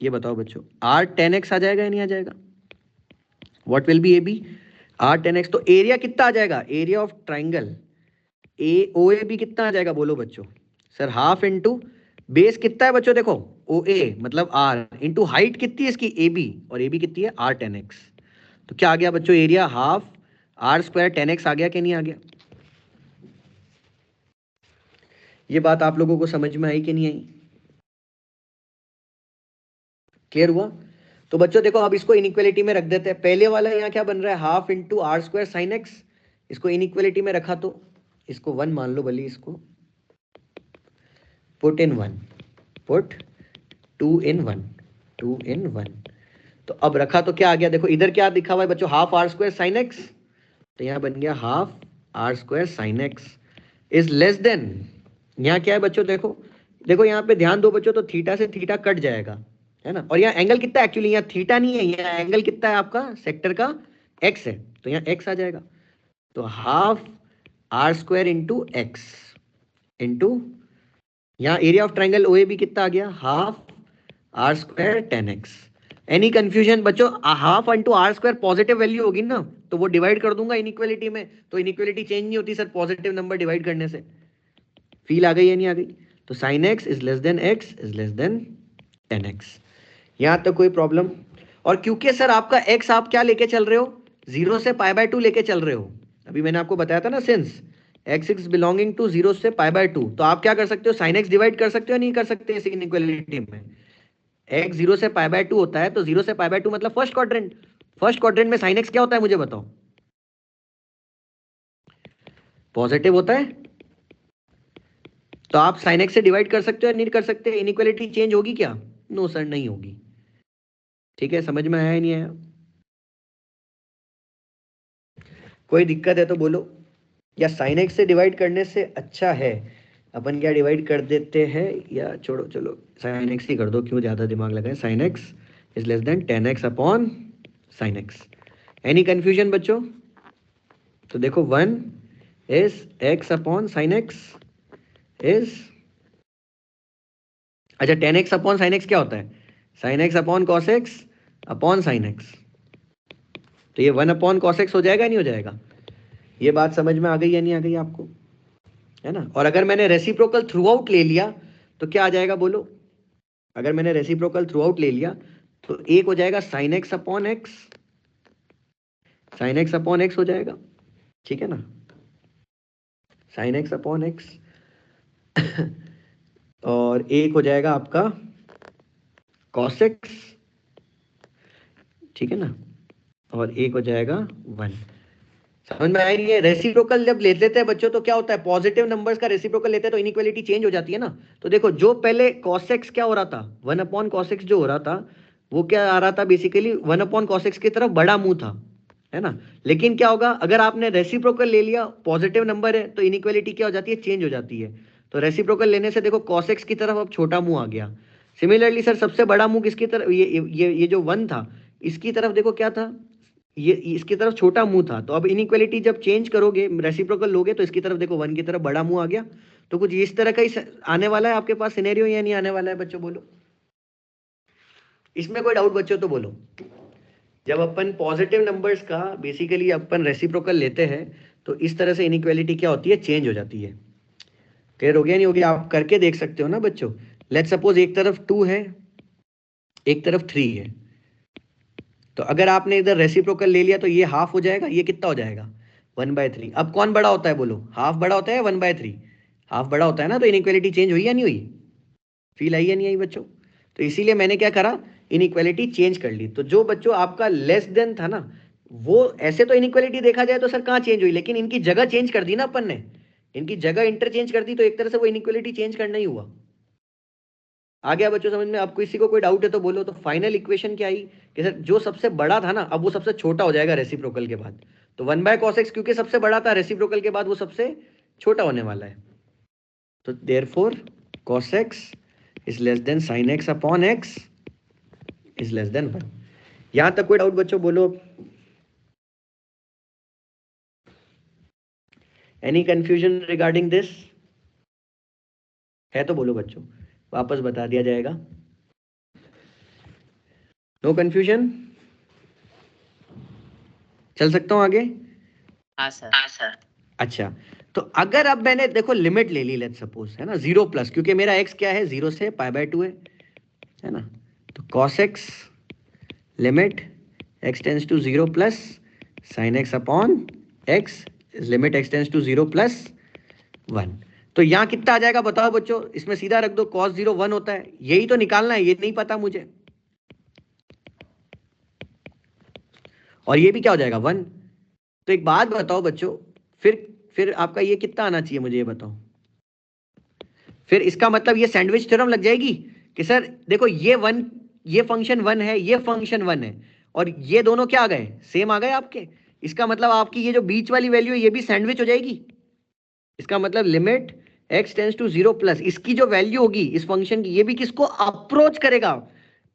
ये बताओ बच्चों? R tan X आ जाएगा या नहीं आ जाएगा? What will B AB? R tan X। तो एरिया कितना आ जाएगा? एरिया ऑफ ट्राइंगल OAB कितना आ जाएगा बोलो बच्चों? सर हाफ इंटू बेस कितना है बच्चों? देखो OA मतलब R इंटू हाइट कितनी है इसकी? AB, और AB कितनी है? R tan X। तो क्या आ गया बच्चों? Area half R square tan X आ गया कि नहीं आ गया? ये बात आप लोगों को समझ में आई कि नहीं आई? क्लियर हुआ? तो बच्चों देखो अब इसको इनइक्वालिटी में रख देते हैं। पहले वाला यहाँ क्या बन रहा है? Half into R square sine X। इसको इनइक्वालिटी में रखा तो इसको 1 मान लो भले, इसको पुट इन 1, पुट 2 in 1। तो अब रखा तो क्या आ गया? देखो इधर क्या दिखा हुआ है बच्चों? Half R square sine X, तो यहाँ बन गया half R square sine X is less then, यहाँ क्या है बच्चों? देखो यहाँ पे ध्यान दो बच्चों, तो थीटा से थीटा कट जाएगा, है ना। और यहाँ एंगल कितना है? एक्चुअली यहाँ थीटा नहीं है, यहाँ एंगल कितना है आपका सेक्टर का? X है, तो यहाँ X आ जाएगा। तो half R square into X into यहाँ एरिया ऑफ ट्राइंगल OAB कितना आ गया? Half R square tan X। Any confusion बच्चों? Half into R square positive value होगी ना, तो वो डिवाइड कर दूंगा इनइक्वालिटी में, तो इनइक्वालिटी चेंज नहीं होती सर पॉजिटिव नंबर डिवाइड करने से। फील आ गई या नहीं आ गई? तो sine X is less than X is less than tan X। यहाँ तक कोई प्रॉब्लम? और क्योंकि सर आपका X आप क्या लेके चल रहे हो? 0 से π/2 लेके चल रहे हो। अभी मैंने आपको बताया था ना, सिंस x बिलोंगिंग टू 0 से π/2, तो आप क्या कर सकते हो? साइन X डिवाइड कर सकते हो, नहीं कर सकते इस इनइक्वालिटी में? x 0 से π/2 होता है, तो 0 से π/2 मतलब फर्स्ट क्वाड्रेंट में साइन X क्या होता है मुझे बताओ? पॉजिटिव होता है। तो आप साइन X से डिवाइड कर सकते हो या नहीं कर सकते? इनइक्वालिटी चेंज होगी क्या? नो सर नहीं होगी। ठीक है, समझ में आया या नहीं आया? कोई दिक्कत है तो बोलो। या साइन X से डिवाइड करने से अच्छा है अपन क्या डिवाइड कर देते हैं, या छोड़ो चलो साइन एक्स ही कर दो, क्यों ज़्यादा दिमाग लगाए। Sine x is less then 10x upon sine x. Any confusion बच्चों? तो देखो 1 is x upon sine x is, अच्छा 10x अपॉन साइन एक्स क्या होता है? Sign x upon cos x upon sine x. तो ये 1 अपॉन कॉस एक्स हो जाएगा, नहीं हो जाएगा? ये बात समझ में आ गई या नहीं आ गई आपको, है ना? और अगर मैंने रेसिप्रोकल थ्रू आउट ले लिया तो क्या आ जाएगा बोलो? अगर मैंने रेसिप्रोकल थ्रू आउट ले लिया तो एक हो जाएगा sign x upon x, sign x upon x हो जाएगा, ठीक है ना? साइन एक्स अपॉन एक्स और एक हो जाएगा आपका कॉस एक्स, ठीक है ना? और एक हो जाएगा 1। समझ में आई नहीं है? रेसिप्रोकल जब ले लेते हैं बच्चों तो क्या होता है, पॉजिटिव नंबर्स का रेसिप्रोकल लेते हैं तो इनइक्वालिटी चेंज हो जाती है ना। तो देखो जो पहले cos x क्या हो रहा था, 1 अपॉन cos x जो हो रहा था वो क्या आ रहा था, बेसिकली 1 अपॉन cos x की तरफ बड़ा मुंह था, है ना? लेकिन क्या होगा, अगर आपने रेसिप्रोकल ले लिया, पॉजिटिव नंबर है तो इनइक्वालिटी क्या हो जाती है, चेंज हो जाती है। तो रेसिप्रोकल लेने से देखो cos x की तरफ अब छोटा मुंह आ गया। सिमिलरली सर सबसे बड़ा मुंह किसकी तरफ, ये जो 1 था इसकी तरफ देखो क्या था, ये इसकी तरफ छोटा मुंह था। तो अब इनइक्वालिटी जब चेंज करोगे, रेसिप्रोकल लोगे तो इसकी तरफ देखो 1 की तरफ बड़ा मुंह आ गया। तो कुछ इस तरह का ही आने वाला है आपके पास सिनेरियो, या नहीं आने वाला है बच्चों, बोलो? इसमें कोई डाउट बच्चों तो बोलो। जब अपन पॉजिटिव नंबर्स का बेसिकली अपन रेसिप्रोकल लेते हैं तो इस तरह से इनइक्वालिटी क्या होती है, चेंज हो जाती है। क्लियर हो गया नहीं हो गया? आप करके देख सकते हो ना बच्चों। लेट्स सपोज एक तरफ 2 है, एक तरफ 3 है, तो अगर आपने इधर रेसिप्रोकल ले लिया तो ये हाफ हो जाएगा, ये कितना हो जाएगा, 1/3। अब कौन बड़ा होता है बोलो, हाफ बड़ा होता है या 1/3? हाफ बड़ा होता है ना। तो इनइक्वालिटी चेंज हुई या नहीं हुई? फील आई या नहीं आई बच्चों? तो इसीलिए मैंने क्या करा, इनइक्वालिटी चेंज कर ली। तो जो बच्चों आपका लेस देन था ना, वो ऐसे तो इनइक्वालिटी देखा जाए तो सर कहाँ चेंज हुई, लेकिन इनकी जगह चेंज कर दी ना अपन ने, इनकी जगह इंटरचेंज कर दी, तो एक तरह से वो इनइक्वालिटी चेंज करना ही हुआ। आ गया बच्चों समझ में? आप किसी को कोई डाउट है तो बोलो। तो फाइनल इक्वेशन क्या आई कि सर जो सबसे बड़ा था ना अब वो सबसे छोटा हो जाएगा रेसिप्रोकल के बाद। तो 1/cos x क्योंकि सबसे बड़ा था, रेसिप्रोकल के बाद वो सबसे छोटा होने वाला है। तो therefore cos x is less then sin x upon x is less then 1। यहां तक कोई डाउट बच्चों, बोलो? एनी कंफ्यूजन रिगार्डिंग दिस है तो बोलो बच्चों, वापस बता दिया जाएगा। No confusion? चल सकता हूं आगे? हाँ सर। अच्छा, तो अगर अब मैंने देखो लिमिट ले ली, लेट्स सपोज, है ना, 0 प्लस, क्योंकि मेरा x क्या है, 0 से π/2 है ना? तो cos x limit x tends to 0 plus sin x upon x limit x tends to 0 plus 1। तो यहाँ कितना आ जाएगा बताओ बच्चों? इसमें सीधा रख दो, cos 0 1 होता है, यही तो निकालना है, ये नहीं पता मुझे। और ये भी क्या हो जाएगा, 1। तो एक बात बताओ बच्चों, फिर आपका ये कितना आना चाहिए मुझे ये बताओ? फिर इसका मतलब ये सैंडविच थ्योरम लग जाएगी कि सर देखो ये फंक्शन 1 है, ये फंक्शन 1 है, और ये दोनों क्या आ गए, सेम आ गए आपके। इसका मतलब आपकी ये जो बीच वाली वैल्यू है ये भी सैंडविच हो जाएगी। इसका मतलब limit x tends to 0 plus, इसकी जो वैल्यू होगी इस फंक्शन की, ये भी किसको अप्रोच करेगा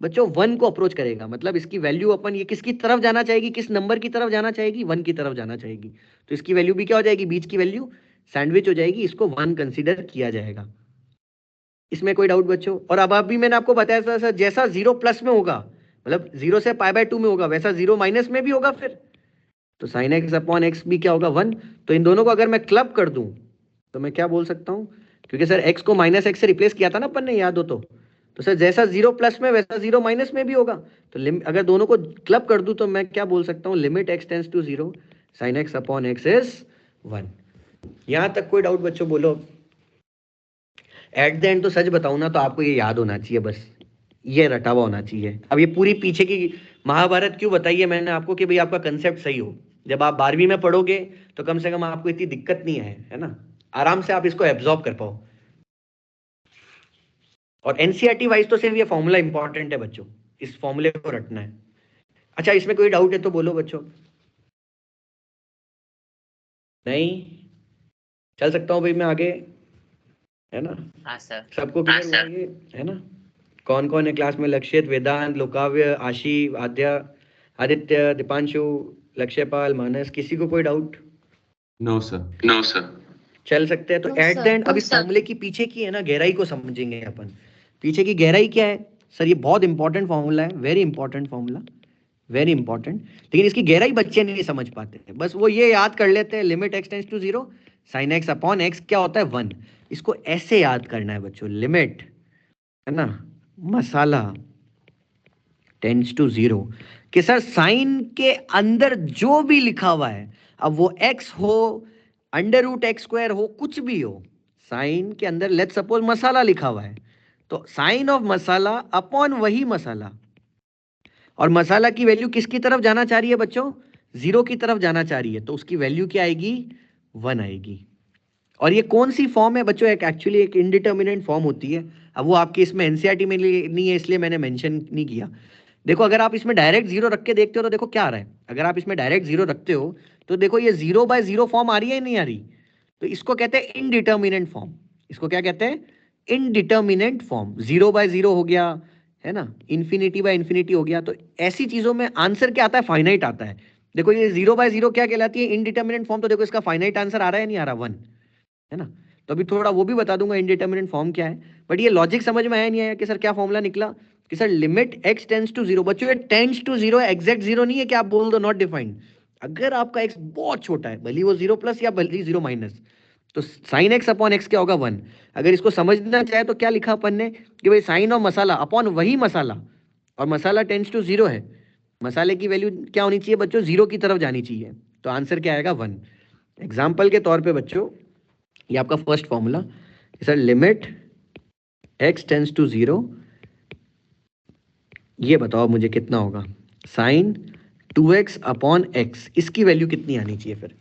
बच्चों, 1 को अप्रोच करेगा। मतलब इसकी वैल्यू अपन ये किसकी तरफ जाना चाहेगी, किस नंबर की तरफ जाना चाहेगी, 1 की तरफ जाना चाहेगी। तो इसकी वैल्यू भी क्या हो जाएगी, बीच की वैल्यू सैंडविच हो जाएगी, इसको 1 कंसीडर किया जाएगा। इसमें कोई डाउट बच्चों? और अब अभी मैंने आपको बताया था सर, जैसा 0 प्लस में होगा, मतलब 0 से π/2 में होगा, वैसा 0 माइनस में भी होगा फिर। तो sin x अपॉन x भी क्या होगा, 1। तो इन दोनों को अगर मैं क्लब कर दूं तो मैं क्या बोल सकता हूं, क्योंकि सर x को -x से रिप्लेस किया था ना अपन ने, याद हो तो सर जैसा 0 प्लस में वैसा 0 माइनस में भी होगा। तो अगर दोनों को क्लब कर दूं तो मैं क्या बोल सकता हूं, limit x tends to 0 sin x upon x is 1। यहां तक कोई डाउट बच्चों, बोलो? एट द एंड तो सच बताऊं ना तो आपको ये याद होना चाहिए, बस ये रटा हुआ होना चाहिए। अब ये पूरी पीछे की महाभारत क्यों बताइए मैंने आपको, कि भाई आपका कंसेप्ट सही हो। जब आप 12वीं में पढ़ोगे तो कम से कम आपको इतनी दिक्कत नहीं है ना, आराम से आप इसको एब्जॉर्ब कर पाओ। और एनसीईआरटी वाइज तो सिर्फ ये फॉर्मूला इंपॉर्टेंट है बच्चों, इस फॉर्मूले को रटना है। अच्छा, इसमें कोई डाउट है तो बोलो बच्चों? नहीं? चल सकता हूं भाई मैं आगे? है ना? हाँ सर। सबको क्लियर हुआ ये, है ना? कौन कौन है क्लास में? लक्षित, वेदांत, लोकाव्य, आशी, आदित्य, दीपांशु, लक्ष्यपाल, मानस, किसी को कोई doubt? No sir. No sir. चल सकते हैं। तो एट द एंड अब इस फॉर्मूले की पीछे की है ना गहराई को समझेंगे अपन। पीछे की गहराई क्या है सर? ये बहुत इंपॉर्टेंट फॉर्मूला है, very important formula, very important. लेकिन इसकी गहराई बच्चे नहीं समझ पाते हैं, बस वो ये याद कर लेते हैं limit x tends to 0 sine x upon x क्या होता है 1। इसको ऐसे याद करना है बच्चों, लिमिट, है ना, मसाला टेंस टू 0 कि सर साइन के अंदर जो भी लिखा हुआ है, अब वो x हो, अंडर रूट एक्स स्क्वायर हो, कुछ भी हो, साइन के अंदर लेट्स सपोज मसाला लिखा हुआ है, तो साइन ऑफ मसाला अपॉन वही मसाला, और मसाला की वैल्यू किसकी तरफ जाना चाह रही है बच्चों? 0 की तरफ जाना चाह रही है, तो उसकी वैल्यू क्या आएगी? 1 आएगी। और ये कौन सी फॉर्म है बच्चों? एक्चुअली एक इनडिटर्मिनेंट फॉर्म होती है। अब वो आपकी इसमें एनसीईआरटी में नहीं है, इसलिए मैंने मेंशन नहीं किया। देखो अगर आप इसमें डायरेक्ट 0 रख के देखते हो तो देखो क्या आ रहा है। अगर आप इसमें डायरेक्ट 0 रखते हो तो देखो ये 0/0 फॉर्म आ रही है या नहीं आ रही? तो इसको कहते हैं इनडिटर्मिनेंट फॉर्म। इसको क्या कहते हैं? Indeterminate form. 0/0 हो गया, है ना, इन्फिनिटी हो गया। तो ऐसी चीजों में आंसर क्या आता है? फाइनाइट आता है। देखो ये 0/0 क्या कहलाती है? Indeterminate form. तो देखो इसका फाइनाइट आंसर आ रहा है नहीं आ रहा? 1, है ना? तो अभी थोड़ा वो भी बता दूंगा इनडिटर्मिनेंट फॉर्म क्या है। बट ये लॉजिक समझ में आया नहीं आया कि सर क्या फॉर्मूला निकला कि sir limit x tends to 0। बच्चों ये टेंस टू 0 है, एग्जैक्ट 0 नहीं है कि आप बोल दो नॉट डिफाइंड। अगर आपका x बहुत छोटा है, भले वो 0 प्लस या भले 0 माइनस, तो साइन एक्स अपॉन एक्स क्या होगा? 1। अगर इसको समझना चाहे तो क्या लिखा अपन ने कि भाई साइन और मसाला अपॉन वही मसाला, और मसाला टेंस टू 0 है, मसाले की वैल्यू क्या होनी चाहिए बच्चों? 0 की तरफ जानी चाहिए। तो आंसर क्या आएगा? 1। एग्जाम्पल के तौर पे बच्चों ये आपका first formula sir, limit x tends to 0, ये बताओ मुझे कितना होगा? साइन 2x अपॉन x, इसकी वैल्यू कितनी आनी चाहिए फिर?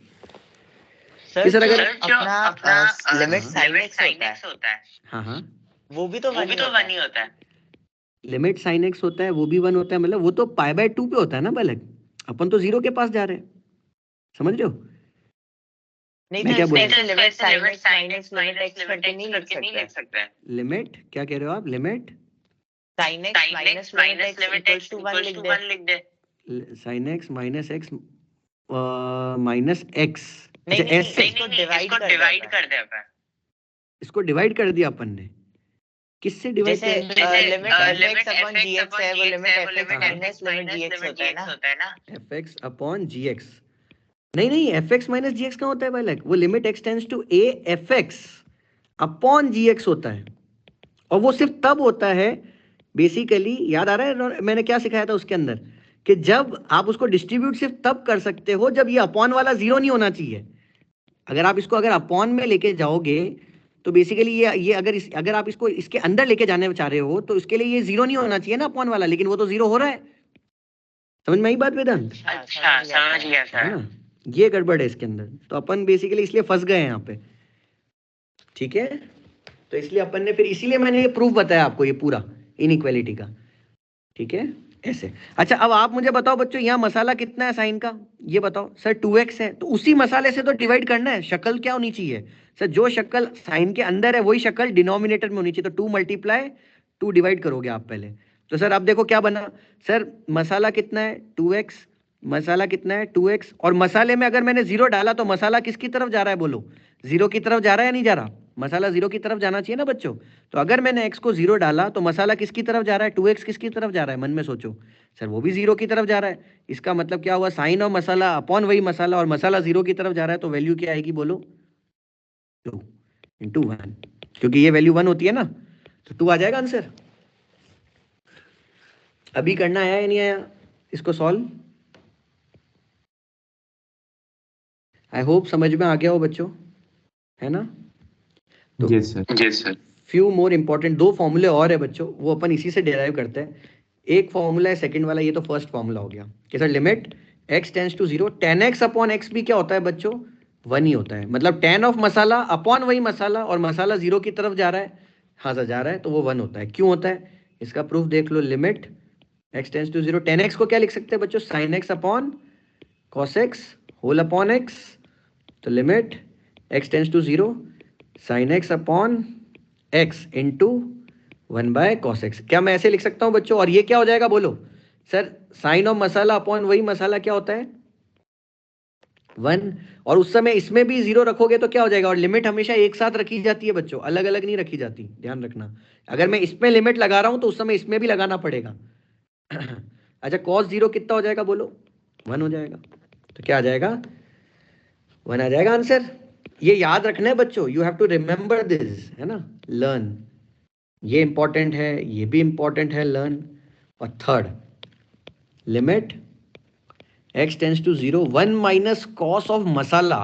कि सर अगर अपना लिमिट साइन एक्स होता है, हाँ हाँ, वो भी तो 1 ही होता है। लिमिट साइन x होता है, वो भी 1 होता है, मतलब वो तो π/2 पे होता है ना बालक। अपन तो 0 के पास जा रहे हैं, समझ रहे हो? नहीं मैं तो क्या बोल इसमें limit sine x minus limit x करके नहीं लिख सकते हैं। लिमिट क्या कह रहे हो आप? Limit sine x minus limit x equals to 1 लिख दे। Sine x minus x minus x, नहीं अच्छा नहीं, ऐसे इसको डिवाइड कर दे अपन। इसको डिवाइड कर दिया अपन ने। किससे डिवाइड जैसे करेंगे? लिमिट fx अपॉन gx है, वो limit fx minus limit gx होता है ना। fx अपॉन gx, नहीं नहीं, fx माइनस gx का होता है बालक? वो limit x tends to a fx upon gx होता है, और वो सिर्फ तब होता है बेसिकली, याद आ रहा है मैंने क्या सिखाया था उसके अंदर, कि जब आप उसको डिस्ट्रीब्यूट सिर्फ तब कर सकते हो जब ये अपॉन वाला 0 नहीं होना चाहिए। अगर आप इसको अगर अपॉन में लेके जाओगे तो बेसिकली ये अगर आप इसको इसके अंदर लेके जाने चाह रहे हो तो इसके लिए ये 0 नहीं होना चाहिए ना अपॉन वाला, लेकिन वो तो 0 हो रहा है। समझ में आई बात वेदांत? अच्छा समझ गया है सर। ना? ये गड़बड़ है इसके अंदर, तो अपन बेसिकली इसलिए फंस गए यहाँ पे, ठीक है? तो इसलिए अपन ने फिर इसीलिए मैंने ये प्रूफ बताया आपको ये पूरा इनइक्वालिटी का, ठीक है? ऐसे। अच्छा अब आप मुझे बताओ बच्चों, यहाँ मसाला कितना है साइन का? ये बताओ सर 2x है, तो उसी मसाले से तो डिवाइड करना है। शक्ल क्या होनी चाहिए सर? जो शक्ल साइन के अंदर है वही शक्ल डिनोमिनेटर में होनी चाहिए। तो 2 × 2 डिवाइड करोगे आप पहले। तो सर अब देखो क्या बना सर, मसाला कितना है? 2x, मसाला कितना है? 2x, और मसाले में अगर मैंने 0 डाला तो मसाला किसकी तरफ जा रहा है बोलो? 0 की तरफ जा रहा है या नहीं जा रहा? मसाला 0 की तरफ जाना चाहिए ना बच्चों। तो अगर मैंने x को 0 डाला तो मसाला किसकी तरफ जा रहा है? 2x किसकी तरफ जा रहा है? मन में सोचो सर, वो भी 0 की तरफ जा रहा है। इसका मतलब क्या हुआ? साइन और मसाला अपॉन वही मसाला, और मसाला 0 की तरफ जा रहा है, तो वैल्यू क्या आएगी बोलो? 2 × 1, क्योंकि ये वैल्यू 1 होती है ना, तो 2 आ जाएगा आंसर। अभी करना आया या नहीं आया इसको सॉल्व? आई होप समझ में आ गया हो बच्चों, है ना? तो yes sir. Few more important 2 फॉर्मूले और है बच्चों, वो अपन इसी से डिराइव करते हैं। एक फॉर्मूला है सेकंड वाला, ये तो फर्स्ट फॉर्मूला हो गया कि sir limit x tends to 0, tan x upon x भी क्या होता है बच्चों? 1 ही होता है। मतलब tan ऑफ मसाला अपॉन वही मसाला, और मसाला 0 की तरफ जा रहा है, हाँ सर जा रहा है, तो वो 1 होता है। क्यों होता है इसका प्रूफ देख लो। Limit x tends to 0, tan x को क्या लिख सकते हैं बच्चों? sin x upon cos x whole upon x। तो limit x tends to 0 sin x upon x into 1/cos x। क्या मैं ऐसे लिख सकता हूं बच्चों? और ये क्या हो जाएगा बोलो सर? साइन ऑफ मसाला अपॉन वही मसाला क्या होता है? 1। और उस समय इसमें भी 0 रखोगे तो क्या हो जाएगा? और लिमिट हमेशा एक साथ रखी जाती है बच्चों, अलग अलग नहीं रखी जाती, ध्यान रखना। अगर मैं इसमें लिमिट लगा रहा हूं तो उस समय इसमें भी लगाना पड़ेगा। अच्छा, cos 0 कितना हो जाएगा बोलो? 1 हो जाएगा। तो क्या आ जाएगा? 1 आ जाएगा आंसर। ये याद रखना है बच्चों, you have to remember this, है ना, लर्न। ये इंपॉर्टेंट है, ये भी इंपॉर्टेंट है, लर्न। और third, limit x tends to 0 1 minus cos of मसाला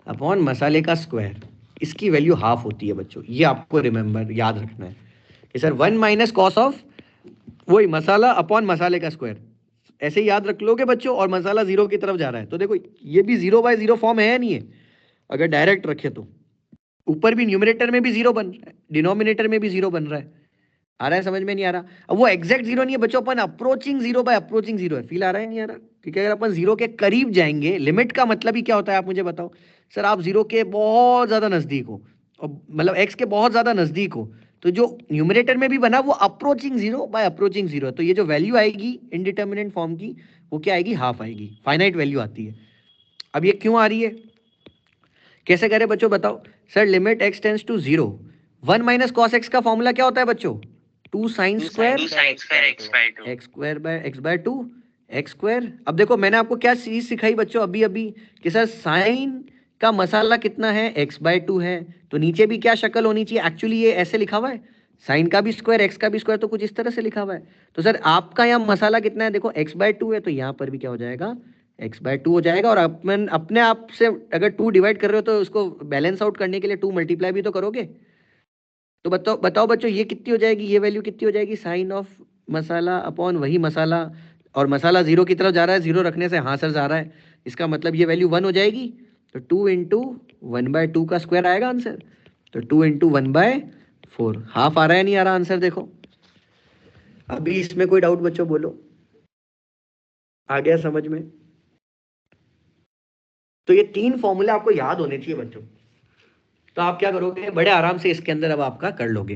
अपॉन मसाले का स्क्वायर, इसकी वैल्यू हाफ होती है बच्चों। ये आपको रिमेंबर याद रखना है कि सर 1 माइनस कॉस ऑफ वही मसाला अपॉन मसाले का स्क्वायर, ऐसे ही याद रख लोगे बच्चों। और मसाला 0 की तरफ जा रहा है तो देखो ये भी 0/0 फॉर्म है या नहीं है? अगर डायरेक्ट रखे तो ऊपर भी न्यूमरेटर में भी 0 बन रहा है, डिनोमिनेटर में भी 0 बन रहा है। आ रहा है? समझ में नहीं आ रहा? अब वो एग्जैक्ट 0 नहीं है बच्चों, अपन अप्रोचिंग 0/अप्रोचिंग 0 है। फील आ रहा है नहीं आ रहा? क्योंकि अगर अपन 0 के करीब जाएंगे, लिमिट का मतलब ही क्या होता है आप मुझे बताओ सर? आप 0 के बहुत ज्यादा नजदीक हो, और मतलब x के बहुत ज्यादा नजदीक हो, तो जो न्यूमरेटर में भी बना वो अप्रोचिंग 0/अप्रोचिंग 0 है। तो ये जो वैल्यू आएगी इनडिटर्मिनेट फॉर्म की, वो क्या आएगी? हाफ आएगी, फाइनाइट वैल्यू आती है। अब ये क्यों आ रही है, कैसे करें बच्चों बताओ? Sir limit x tends to 0 1 minus cos x का फॉर्मूला क्या होता है बच्चों? 2 sine square x square by x/2 x square. अब देखो मैंने आपको क्या चीज सिखाई बच्चों अभी अभी, कि सर साइन का मसाला कितना है? x/2 है। तो नीचे भी क्या शक्ल होनी चाहिए? एक्चुअली ये ऐसे लिखा हुआ है, साइन का भी स्क्वायर एक्स का भी स्क्वायर, तो कुछ इस तरह से लिखा हुआ है। तो सर आपका यहाँ मसाला कितना है? देखो x/2 है, तो यहाँ पर भी क्या हो जाएगा? x/2 हो जाएगा। और अपन अपने आप से अगर 2 डिवाइड कर रहे हो तो उसको बैलेंस आउट करने के लिए 2 मल्टीप्लाई भी तो करोगे। तो बताओ बताओ बच्चों ये कितनी हो जाएगी? ये वैल्यू कितनी हो जाएगी? साइन ऑफ मसाला अपॉन वही मसाला, और मसाला 0 की तरफ जा रहा है, 0 रखने से हाँ सर जा रहा है, इसका मतलब ये वैल्यू 1 हो जाएगी। तो 2 इंटू 1/2 का स्क्वायर आएगा आंसर। तो 2 इंटू 1/4 हाफ आ रहा है नहीं आ रहा आंसर? देखो अभी इसमें कोई डाउट बच्चों बोलो, आ गया समझ में? तो ये 3 फॉर्मूले आपको याद होने चाहिए बच्चों। तो आप क्या करोगे? बड़े आराम से इसके अंदर अब आपका कर लोगे।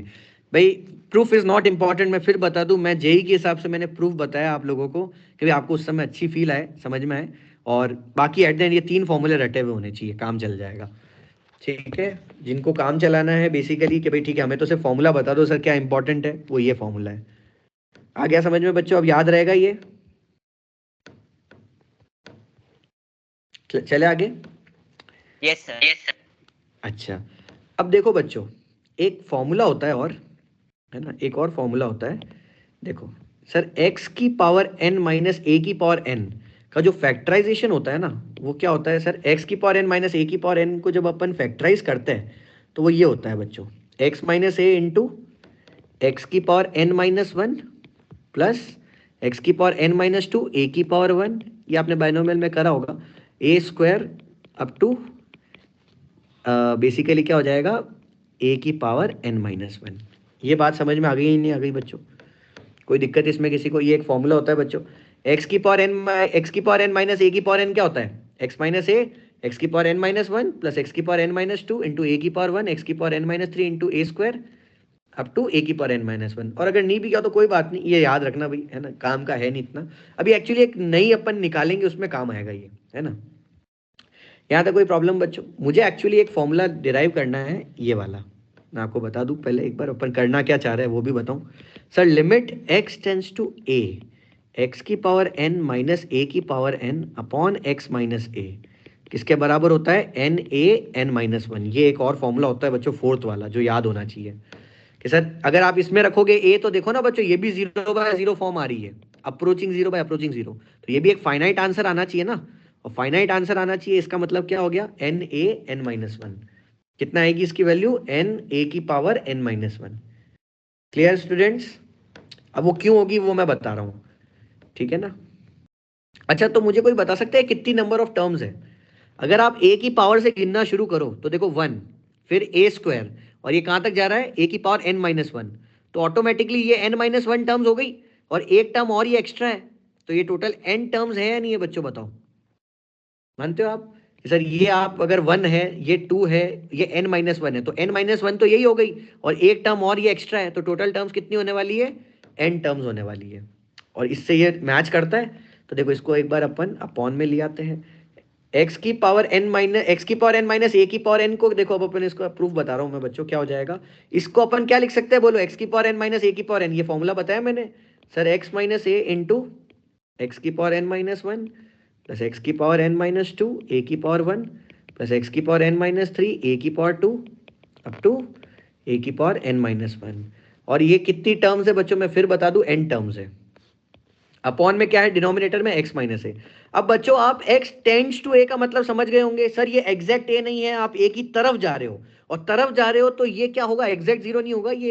भाई प्रूफ इज नॉट इंपॉर्टेंट, मैं फिर बता दूं, मैं जेई के हिसाब से मैंने प्रूफ बताया आप लोगों को कि भाई आपको उस समय अच्छी फील आए, समझ में आए। और बाकी एट द एंड ये 3 फॉर्मूले रटे हुए होने चाहिए, काम चल जाएगा। ठीक है, जिनको काम चलाना है बेसिकली कि भाई ठीक है हमें तो सिर्फ फॉर्मूला बता दो सर क्या इंपॉर्टेंट है, वो ये फॉर्मूला है। आ गया समझ में बच्चों? अब याद रहेगा ये। चले आगे। Yes sir. अच्छा, अब देखो बच्चों एक फॉर्मूला होता है और, है ना, एक और फॉर्मूला होता है। देखो सर x की पावर n माइनस a की पावर n का जो फैक्टराइजेशन होता है ना, वो क्या होता है सर? x की पावर n माइनस a की पावर n को जब अपन फैक्टराइज करते हैं तो वो ये होता है बच्चों, x minus a into x की power n minus 1 plus x की पावर n माइनस 2 a की पावर 1, ये आपने बाइनोमियल में करा होगा, a square up to basically क्या हो जाएगा? a की पावर n माइनस 1। ये बात समझ में आ गई नहीं आ गई बच्चों? कोई दिक्कत इसमें किसी को? ये एक फॉर्मूला होता है बच्चों, x की पावर n माइनस a की पावर n क्या होता है? x माइनस a एक्स की power n minus 1 plus x की power n minus 2 into a की पावर 1 एक्स की power n minus 3 into a square up to a की power n minus 1। और अगर नहीं भी किया तो कोई बात नहीं, ये याद रखना भाई, है ना, काम का है नहीं इतना। अभी एक्चुअली एक नई अपन निकालेंगे, उसमें काम आएगा ये, है ना। यहाँ तक कोई प्रॉब्लम बच्चों? मुझे एक्चुअली एक फॉर्मूला डिराइव करना है, ये वाला मैं आपको बता दूं पहले एक बार, अपन करना क्या चाह रहे हैं वो भी बताऊं। Sir limit x tends to a x की पावर n माइनस a की power n upon x minus a किसके बराबर होता है? n a n minus 1। ये एक और फॉर्मूला होता है बच्चों, फोर्थ वाला, जो याद होना चाहिए कि सर अगर आप इसमें रखोगे a तो देखो ना बच्चों ये भी 0/0 फॉर्म आ रही है, अप्रोचिंग 0/अप्रोचिंग 0, तो ये भी एक फाइनाइट आंसर आना चाहिए ना। और फाइनाइट आंसर आना चाहिए, इसका मतलब क्या हो गया? n a n minus 1। कितना आएगी इसकी वैल्यू? n a की power n minus 1। Clear students? अब वो क्यों होगी वो मैं बता रहा हूँ, ठीक है ना। अच्छा तो मुझे कोई बता सकता है कितनी नंबर ऑफ टर्म्स है? अगर आप a की पावर से गिनना शुरू करो तो देखो 1, फिर a स्क्वायर, और ये कहां तक जा रहा है? a की पावर n माइनस 1, तो ऑटोमेटिकली ये n माइनस 1 टर्म्स हो गई, और एक टर्म और ये एक्स्ट्रा है, तो ये टोटल n टर्म्स है या नहीं है बच्चों? बताओ, मानते हो आप? सर ये आप अगर 1 है, ये 2 है, ये n-1 है, तो n-1 तो यही हो गई, और एक टर्म और ये एक्स्ट्रा है, तो टोटल टर्म्स कितनी होने वाली है? n टर्म्स होने वाली है। और इससे ये मैच करता है, तो देखो इसको एक बार अपन अपॉन में ले आते हैं। x की पावर n माइनस a की पावर n को देखो, अब अपन इसको प्रूफ बता रहा हूँ मैं बच्चों, क्या हो जाएगा? इसको अपन क्या लिख सकते हैं बोलो? x की पावर n माइनस a की पावर n, ये फॉर्मूला बताया मैंने sir, x minus a into x की पावर n-1 प्लस एक्स की पावर n-2 a की पावर 1 प्लस एक्स की पावर n-3 a की पावर 2 अप टू a की पावर n-1। और ये कितनी टर्म्स है बच्चों? मैं फिर बता दूं, n टर्म्स है। अपॉन में क्या है? डिनोमिनेटर में x माइनस है। अब बच्चों आप x टेंड्स टू a का मतलब समझ गए होंगे सर, ये एग्जैक्ट a नहीं है, आप a की तरफ जा रहे हो, और तरफ जा रहे हो तो ये क्या होगा? एग्जैक्ट जीरो नहीं होगा, ये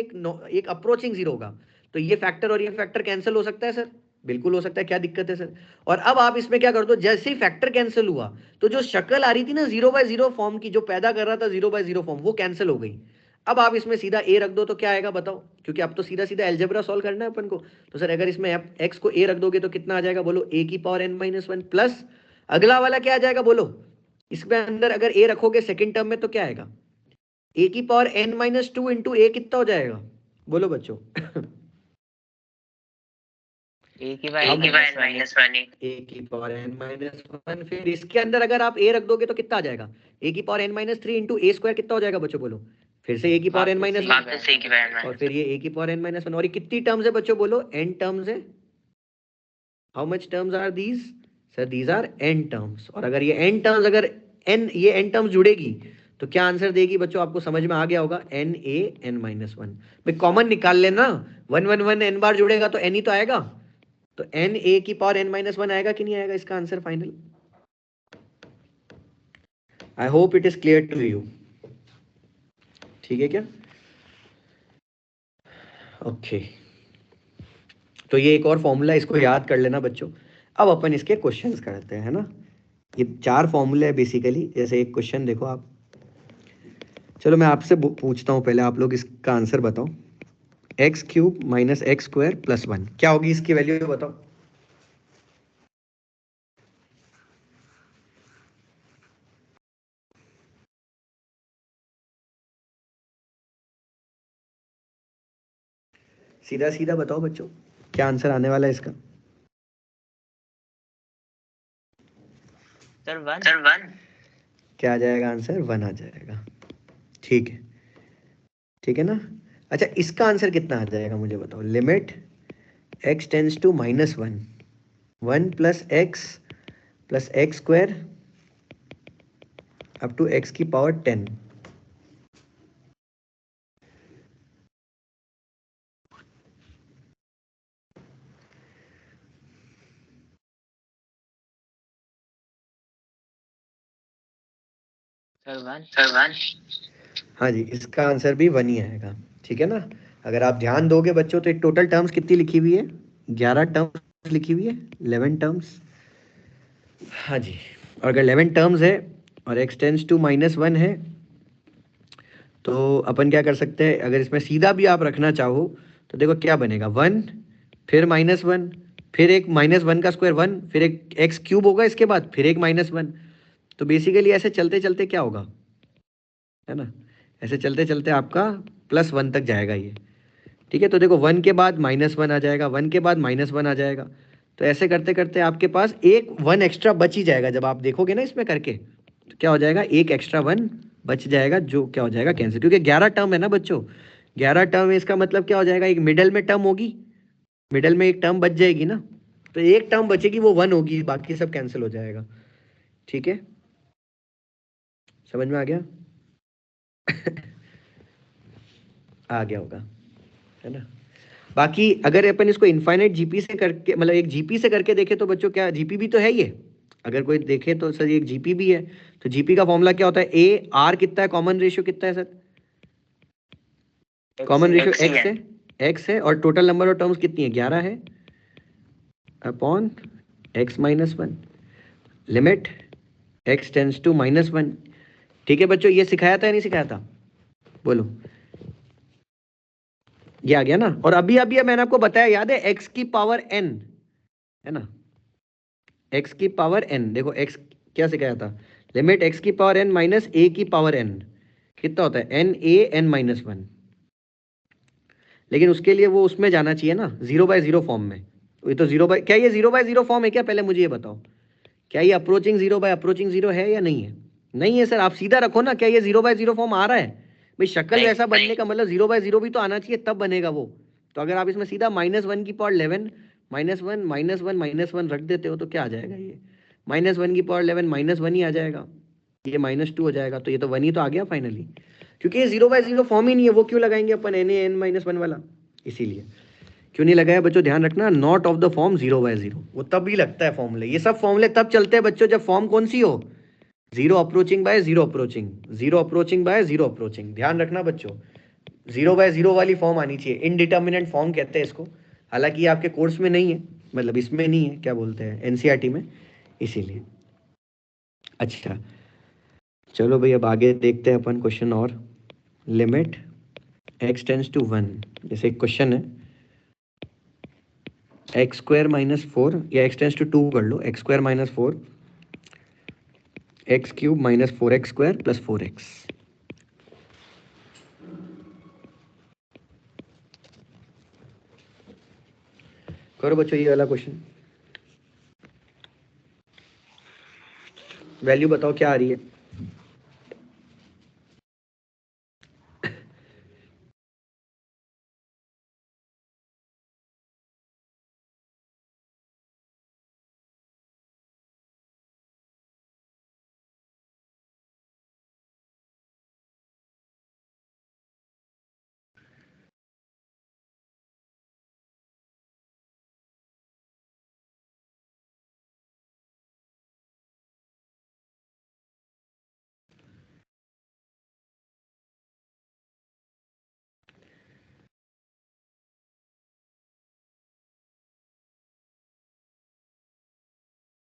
एक अप्रोचिंग जीरो होगा। तो ये फैक्टर और ये फैक्टर कैंसिल हो सकता है सर, बिल्कुल हो सकता है, क्या दिक्कत है सर? और अब आप इसमें क्या कर दो, जैसे ही फैक्टर कैंसिल हुआ तो जो शक्ल आ रही थी ना 0/0 फॉर्म की, जो पैदा कर रहा था 0/0 फॉर्म, वो कैंसिल हो गई। अब आप इसमें सीधा a रख दो तो क्या आएगा बताओ? क्योंकि अब तो सीधा सीधा अलजेब्रा सॉल्व करना है अपन को। तो सर अगर इसमें x को a रख दोगे तो कितना आ जाएगा बोलो? a की पावर n-1 प्लस अगला वाला क्या आ जाएगा बोलो? इसमें अंदर अगर a रखोगे सेकंड टर्म में तो क्या आएगा? a की पावर n-2 इंटू a कितना हो जाएगा बोलो बच्चों? a की पावर n-1 a की पावर n-1, फिर इसके अंदर अगर आप a रख दोगे तो कितना आ जाएगा? a की power n-3 into a square कितना हो जाएगा बच्चों बोलो? फिर से a की पावर n-1 और फिर ये a की पावर n-1, और ये कितनी टर्म्स है बच्चों बोलो? n टर्म्स है। How much terms are these? Sir these are n terms. और अगर ये n टर्म्स, अगर ये n टर्म्स जुड़ेगी तो क्या आंसर देगी बच्चों? आपको समझ में आ गया होगा, n(a) n-1। भाई कॉमन निकाल लेना, 1 n बार जुड़ेगा तो n ही तो आएगा, तो n(a) की पावर n-1 आएगा कि नहीं आएगा इसका answer final? I hope it is clear to you. ठीक है क्या? ओके तो ये एक और फॉर्मूला, इसको याद कर लेना बच्चों। अब अपन इसके क्वेश्चंस करते हैं, है ना? ये 4 फॉर्मूले है बेसिकली। जैसे एक क्वेश्चन देखो आप, चलो मैं आपसे पूछता हूँ पहले, आप लोग इसका आंसर बताओ। x³ माइनस x² प्लस 1 क्या होगी इसकी वैल्यू बताओ? सीधा सीधा बताओ बच्चों, क्या आंसर आने वाला है इसका? सर 1 क्या आ जाएगा आंसर? 1 आ जाएगा। ठीक है, ठीक है ना? अच्छा इसका आंसर कितना आ जाएगा मुझे बताओ? Limit x tends to -1 1 plus x square up to x की पावर 10। सर 1 हाँ जी, इसका आंसर भी 1 ही आएगा। ठीक है ना? अगर आप ध्यान दोगे बच्चों तो टोटल टर्म्स कितनी लिखी हुई है? 11 टर्म्स लिखी हुई है, 11 टर्म्स। हाँ जी, और अगर 11 टर्म्स है और x टेंड्स टू -1 है तो अपन क्या कर सकते हैं? अगर इसमें सीधा भी आप रखना चाहो तो देखो क्या बनेगा, 1 फिर -1 फिर एक -1 का स्क्वायर 1 फिर एक x³ होगा इसके बाद, फिर एक -1। तो बेसिकली ऐसे चलते चलते क्या होगा, है ना? ऐसे चलते चलते आपका +1 तक जाएगा ये। ठीक है, तो देखो 1 के बाद -1 आ जाएगा, 1 के बाद -1 आ जाएगा, तो ऐसे करते करते आपके पास एक 1 एक्स्ट्रा बच ही जाएगा। जब आप देखोगे ना इसमें करके तो क्या हो जाएगा, एक एक्स्ट्रा 1 बच जाएगा, जो क्या हो जाएगा कैंसिल, क्योंकि 11 टर्म है ना बच्चों। 11 टर्म है, इसका मतलब क्या हो जाएगा, एक मिडल में टर्म होगी, मिडल में एक टर्म बच जाएगी ना, तो एक टर्म बचेगी वो 1 होगी, बाकी सब कैंसिल हो जाएगा। ठीक है, समझ में आ गया? आ गया होगा, है ना? बाकी अगर अपन इसको इनफाइनाइट जीपी से करके, मतलब एक जीपी से करके देखे तो बच्चों क्या, जीपी भी तो है ये, अगर कोई देखे तो सर एक जीपी भी है। तो जीपी का फॉर्मूला क्या होता है? ए आर कितना है, कॉमन रेशियो कितना है सर? कॉमन रेशियो एक्स है और टोटल नंबर ऑफ टर्म्स कितनी है? 11 है upon x-1 limit x tends to -1। ठीक है बच्चों, ये सिखाया था या नहीं सिखाया था बोलो? ये आ गया ना? और अभी अभी मैंने आपको बताया, याद है, x की पावर n, है ना? x की पावर n, देखो x क्या सिखाया था? लिमिट x की पावर n माइनस a की पावर n कितना होता है, n a n माइनस 1। लेकिन उसके लिए वो उसमें जाना चाहिए ना, 0/0 फॉर्म में। ये तो 0 क्या ये 0/0 फॉर्म है क्या, पहले मुझे ये बताओ, क्या ये अप्रोचिंग 0/अप्रोचिंग 0 है या नहीं है? नहीं है सर, आप सीधा रखो ना, क्या ये 0/0 फॉर्म आ रहा है? भाई शक्ल नहीं। वैसा बनने का मतलब 0/0 भी तो आना चाहिए, तब बनेगा वो। तो अगर आप इसमें सीधा -1 की पावर 11 -1 -1 -1 रख देते हो तो क्या आ जाएगा, ये -1 की पावर 11 -1 ही आ जाएगा, ये -2 हो जाएगा, तो ये तो 1 ही तो आ गया फाइनली, क्योंकि ये 0/0 फॉर्म ही नहीं है। वो क्यों लगाएंगे अपन एन ए n -1 वाला, इसीलिए क्यों नहीं लगाया बच्चों, ध्यान रखना, नॉट ऑफ द फॉर्म 0/0, वो तब ही लगता है फॉर्मूले, ये सब फॉर्मूले तब चलते हैं बच्चों जब फॉर्म कौन सी हो, 0 approaching by 0 approaching, 0 approaching by 0 approaching. ध्यान रखना बच्चों, 0/0 वाली फॉर्म आनी चाहिए, इनडिटर्मिनेंट फॉर्म कहते हैं इसको। हालांकि ये आपके कोर्स में नहीं है, मतलब इसमें नहीं है, क्या बोलते हैं, एनसीईआरटी में, इसीलिए। अच्छा चलो भाई, अब आगे देखते हैं अपन क्वेश्चन और। लिमिट x टेंस टू 1, जैसे एक क्वेश्चन है, x² - 4 या x टेंस टू 2 कर लो, x² - 4 x³ - 4x² + 4x। करो बच्चों ये वाला क्वेश्चन, वैल्यू बताओ क्या आ रही है।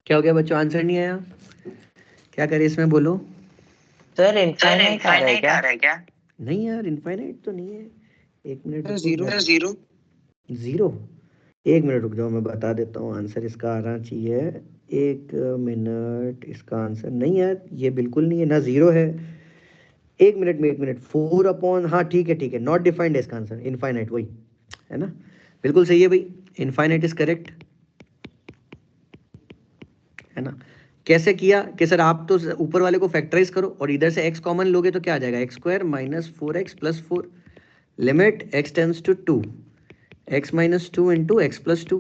क्या हो गया बच्चों, आंसर नहीं आया, क्या करें इसमें बोलो। सर इनफाइनाइट आ रहा है क्या? नहीं यार, इनफाइनाइट तो नहीं है, एक मिनट रुको, जीरो। जीरो जीरो, एक मिनट रुक जाओ, मैं बता देता हूँ आंसर इसका आना चाहिए। एक मिनट, इसका आंसर नहीं है ये, बिल्कुल नहीं है ना, जीरो है। एक मिनट में, एक मिनट, 4/, हाँ ठीक है ठीक है, नॉट डिफाइंड है इसका आंसर, इनफाइनाइट वही है ना, बिल्कुल सही है भाई, इनफाइनाइट इज करेक्ट, है ना। कैसे किया कि सर आप तो ऊपर वाले को फैक्टराइज करो और इधर से x कॉमन लोगे तो क्या आ जाएगा, x² - 4x + 4, limit x tends to 2 x - 2 into x + 2।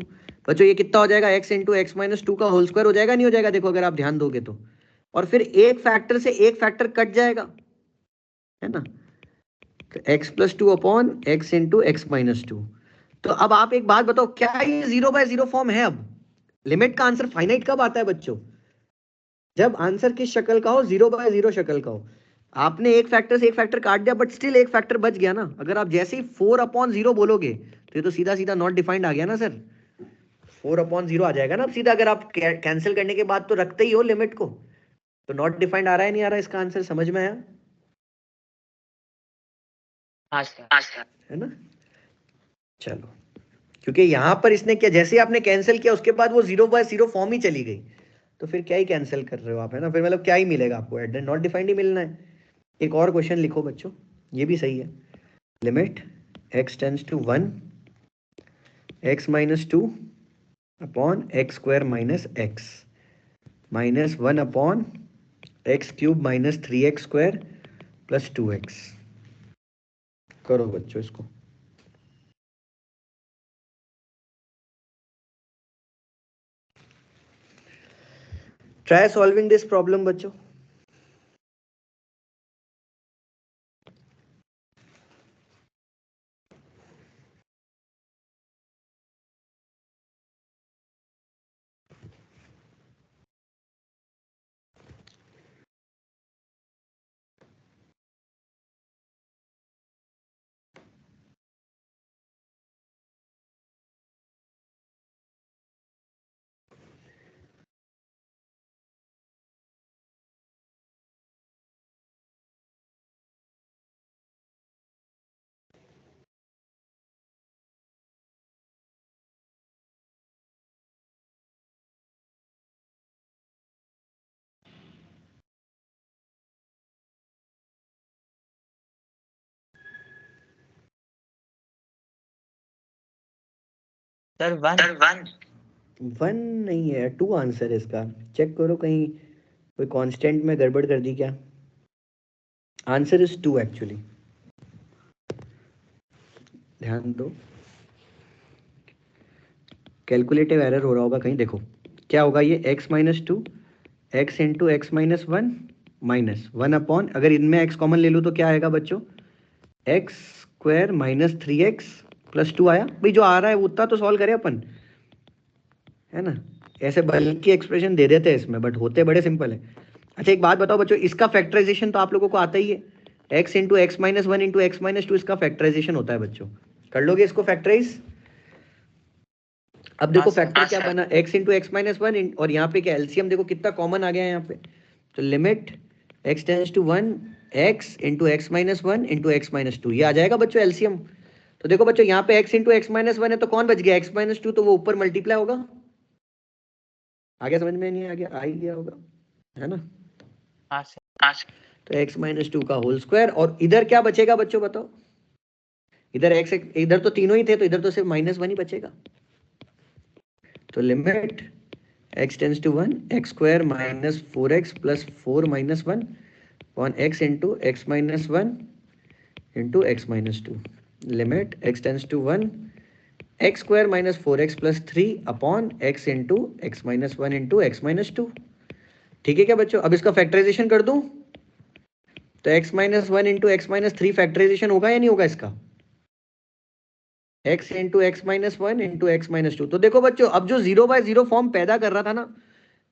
बच्चों ये कितना हो जाएगा, x इंटू x - 2 का होल स्क्वायर हो जाएगा, नहीं हो जाएगा, देखो अगर आप ध्यान दोगे तो, और फिर एक फैक्टर से एक फैक्टर कट जाएगा, है ना, तो x + 2 upon x into x - 2। तो अब आप एक बात बताओ, क्या ये 0/0 फॉर्म है? अब लिमिट का आंसर फाइनाइट कब आता है बच्चों, जब आंसर किस शक्ल का हो, 0/0 शक्ल का हो। आपने एक फैक्टर से एक फैक्टर काट दिया, बट स्टिल एक फैक्टर बच गया ना। अगर आप जैसे ही 4/0 बोलोगे तो ये तो सीधा सीधा नॉट डिफाइंड आ गया ना सर, 4/0 आ जाएगा ना अब सीधा, अगर आप कैंसिल करने के बाद तो रखते ही हो लिमिट को, तो नॉट डिफाइंड आ रहा है नहीं आ रहा, इसका आंसर समझ में आया, हाँ सर। है ना। चलो, क्योंकि यहां पर इसने क्या, जैसे ही आपने कैंसिल किया उसके बाद वो 0/0 फॉर्म ही चली गई, तो फिर क्या ही कैंसिल कर रहे हो आप, है ना, फिर मतलब क्या ही मिलेगा आपको, एट नॉट डिफाइंड ही मिलना है। एक और क्वेश्चन लिखो बच्चों, ये भी सही है, limit x tends to 1 x - 2 upon x² - x -1 upon x³ - 3x² + 2x। करो बच्चों इसको, ट्राई सॉल्विंग दिस प्रॉब्लम बच्चों। सर 1 नहीं है, 2 आंसर है इसका। चेक करो कहीं कोई कांस्टेंट में गड़बड़ कर दी क्या। आंसर इज 2 एक्चुअली, ध्यान दो। कैलकुलेटिव एरर हो रहा होगा कहीं, देखो क्या होगा ये x minus 2 x into x minus 1 minus 1 upon, अगर इनमें x कॉमन ले लूँ तो क्या आएगा बच्चों, x square minus 3x plus 2 आया। भाई जो आ रहा है उतना तो सॉल्व करें अपन, है ना। ऐसे बल्कि एक्सप्रेशन दे देते हैं इसमें, बट होते बड़े सिंपल है। अच्छा एक बात बताओ बच्चों, इसका फैक्टराइजेशन तो आप लोगों को आता ही है, x into x minus 1 into x minus 2 इसका फैक्टराइजेशन होता है बच्चों। कर लोगे इसको फैक्टराइज। अब देखो फैक्टर क्या बना, x इंटू एक्स माइनस 1 और यहाँ पे क्या एलसीएम देखो कितना कॉमन आ गया है यहाँ पे। तो limit x tends to 1 x into x minus 1 into x minus 2, ये आ जाएगा बच्चों एलसीएम। तो देखो बच्चों यहाँ पे x इंटू एक्स माइनस 1 है तो कौन बच गया, x माइनस 2, तो वो ऊपर मल्टीप्लाई होगा। आ गया समझ में, नहीं आ गया, आ ही गया होगा, है ना। हाँ सर। तो x माइनस 2 का होल स्क्वायर, और इधर क्या बचेगा बच्चों बताओ, इधर x, इधर तो तीनों ही थे तो इधर तो सिर्फ -1 ही बचेगा। तो limit x tends to 1 x square minus 4x plus 4 minus 1 upon x into x minus 1 into x minus 2। Limit x tends to 1 x square minus 4x plus 3 upon x into x minus 1 into x minus 2। ठीक है क्या बच्चों, अब इसका factorisation कर दूं तो x minus 1 into x minus 3 factorization होगा या नहीं होगा इसका, x into x minus 1 into x minus 2। तो देखो बच्चों अब जो 0/0 फॉर्म पैदा कर रहा था ना,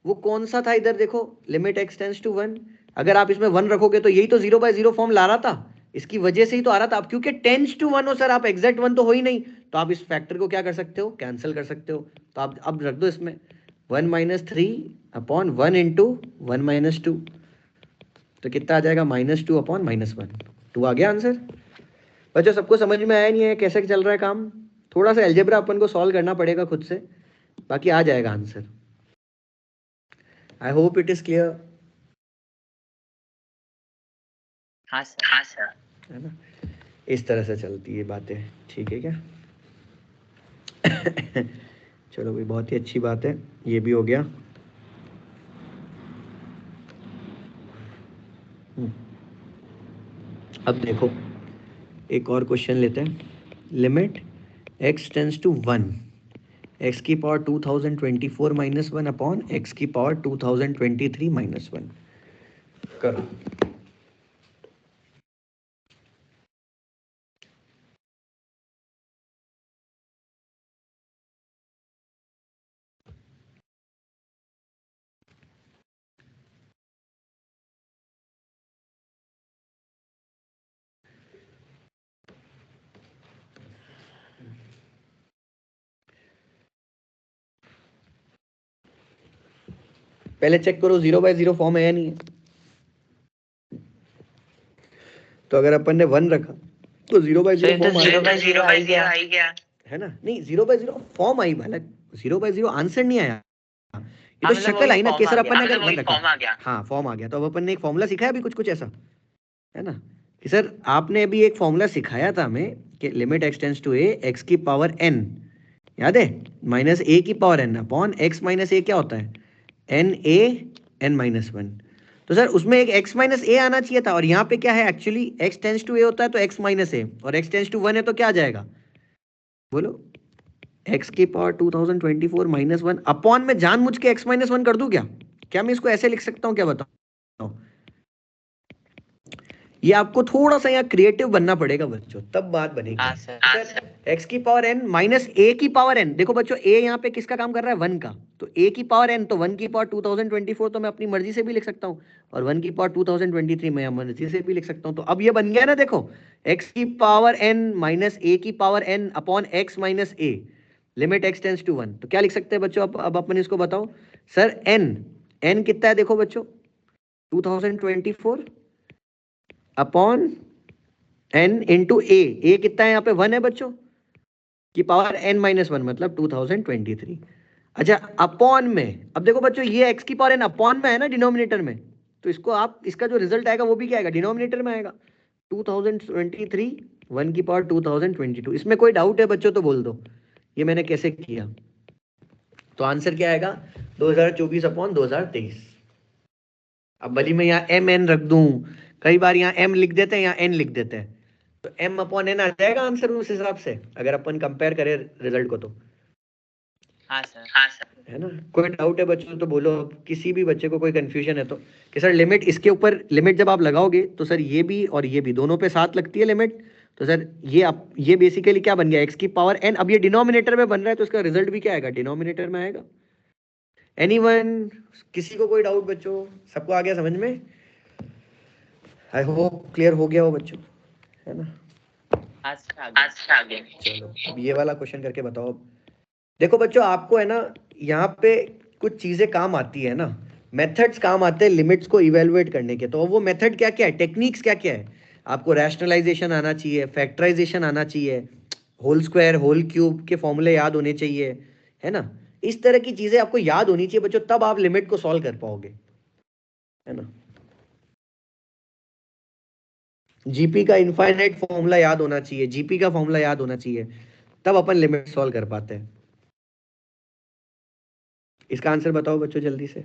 वो कौन सा था, इधर देखो लिमिट x टेंड्स टू 1, अगर आप इसमें 1 रखोगे तो यही तो 0/0 फॉर्म ला रहा था, इसकी वजह से ही तो आ रहा था। अब क्योंकि टेंड्स टू 1 हो सर, आप एग्जैक्ट 1 तो हो ही नहीं, तो आप इस फैक्टर को क्या कर सकते हो, कैंसिल कर सकते हो। तो आप अब रख दो इसमें 1 माइनस 3 अपॉन 1 इंटू 1 माइनस 2, तो कितना आ जाएगा, -2 अपॉन -1, 2 आ गया आंसर। बच्चों सबको समझ में आया नहीं है कैसे चल रहा है काम, थोड़ा सा अलजेब्रा अपन को सॉल्व करना पड़ेगा खुद से, बाकी आ जाएगा answer. I hope it is clear. हाँ सर। है ना, इस तरह से चलती है बातें, ठीक है क्या। चलो भाई बहुत ही अच्छी बात है, ये भी हो गया। अब देखो एक और क्वेश्चन लेते हैं। Limit x tends to 1 x की पावर 2024 माइनस 1 अपॉन एक्स की पावर 2023 माइनस 1। करो। पहले चेक करो 0/0 फॉर्म है या नहीं है। तो अगर अपन ने 1 रखा तो 0/0 फॉर्म आ 0/0 आ ही गया। है ना, नहीं 0/0 फॉर्म आई, मतलब 0/0 आंसर नहीं आया, ये हाँ तो मतलब शक्ल आई ना, कि सर अपन ने अगर वही 1 फॉर्म रखा, आ गया। हाँ फॉर्म आ गया। तो अब अपन ने एक फॉर्मूला सिखाया अभी कुछ कुछ ऐसा, है ना, कि सर आपने अभी एक फॉर्मूला सिखाया था हमें कि limit x tends to a x की पावर n, याद है, माइनस a की power n upon x minus a क्या होता है, n a n माइनस 1। तो सर उसमें एक x माइनस a आना चाहिए था, और यहाँ पे क्या है actually x tends to a होता है तो x माइनस a, और x टेंड्स टू 1 है तो क्या आ जाएगा, बोलो, x की पावर 2024 माइनस 1 अपॉन में जानबूझ के x माइनस 1 कर दूं क्या, क्या मैं इसको ऐसे लिख सकता हूँ क्या, बताओ। ये आपको थोड़ा सा यहाँ क्रिएटिव बनना पड़ेगा बच्चों, तब बात बनेगी। हाँ सर। x की पावर n माइनस a की पावर n, देखो बच्चों a यहाँ पे किसका काम कर रहा है, 1 का, तो a की पावर n, तो 1 की पावर 2024 तो मैं अपनी मर्जी से भी लिख सकता हूँ, और 1 की पावर 2023 मैं मर्जी से भी लिख सकता हूँ। तो अब ये बन गया ना, देखो x की पावर n माइनस a की power n upon x minus a, limit x tends to 1। तो क्या लिख सकते हैं बच्चों, अब अपन इसको बताओ। सर n कितना है, देखो बच्चों 2024 अपॉन n इंटू a कितना है यहाँ पे, 1 है बच्चों, की पावर n माइनस 1 मतलब 2023। अच्छा अपॉन में, अब देखो बच्चों ये x की पावर n अपॉन में है ना डिनोमिनेटर में, तो इसको आप, इसका जो रिजल्ट आएगा वो भी क्या आएगा, डिनोमिनेटर में आएगा, 2023 1 की पावर 2022। इसमें कोई डाउट है बच्चों तो बोल दो, ये मैंने कैसे किया? तो आंसर क्या आएगा? 2024/2023। अब भली मैं यहाँ एम एन रख दूं, कई बार यहाँ एम लिख देते हैं, यहाँ एन लिख देते हैं, तो m/n आ जाएगा आंसर उस हिसाब से, अगर अपन कंपेयर करें रिजल्ट को तो। हाँ सर। है ना? कोई डाउट है बच्चों तो बोलो, किसी भी बच्चे को कोई कंफ्यूजन है तो। कि सर लिमिट इसके ऊपर, लिमिट जब आप लगाओगे तो सर ये भी और ये भी दोनों पे 7 लगती है लिमिट, तो सर ये बेसिकली क्या बन गया? x की पावर n। अब ये डिनोमिनेटर में बन रहा है तो इसका रिजल्ट भी क्या आएगा? डिनोमिनेटर में आएगा। एनीवन? किसी को कोई डाउट बच्चों? सबको आ गया समझ में? आई होप क्लियर हो गया हो बच्चों, है ना? आगे। चलो अब ये वाला क्वेश्चन करके बताओ। देखो बच्चों, आपको है ना यहाँ पे कुछ चीजें काम आती है ना, मेथड्स काम आते हैं लिमिट्स को इवेलुएट करने के। तो वो मेथड क्या क्या है, टेक्निक्स क्या क्या है? आपको रैशनलाइजेशन आना चाहिए, फैक्टराइजेशन आना चाहिए, होल स्क्वायर होल क्यूब के फॉर्मूले याद होने चाहिए, है ना? इस तरह की चीजें आपको याद होनी चाहिए बच्चों, तब आप लिमिट को सॉल्व कर पाओगे, है ना? जीपी का इनफाइनाइट फॉर्मूला याद होना चाहिए, जीपी का फॉर्मूला याद होना चाहिए, तब अपन लिमिट सॉल्व कर पाते हैं। इसका आंसर बताओ बच्चों जल्दी से।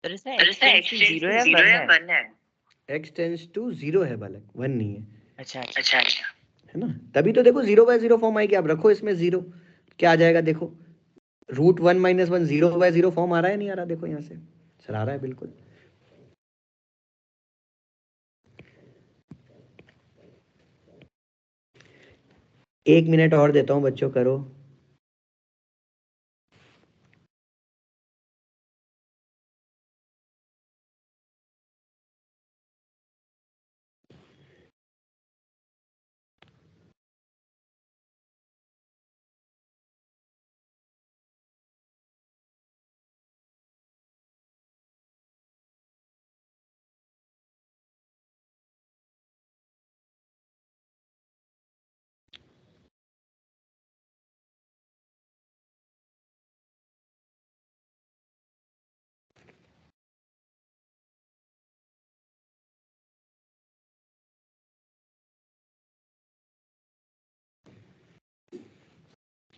सर इसमें x टेंड्स टू 0 या 1 है? x टेंड्स टू 0 है बालक, 1 नहीं है। अच्छा। है ना? तभी तो देखो 0/0 फॉर्म आएगी। आप रखो इसमें 0, क्या आ जाएगा देखो? √1 - 1 0/0 फॉर्म आ रहा है नहीं आ रहा? देखो यहाँ से सर आ रहा है बिल्कुल। एक मिनट और देता हूँ बच्चों, करो।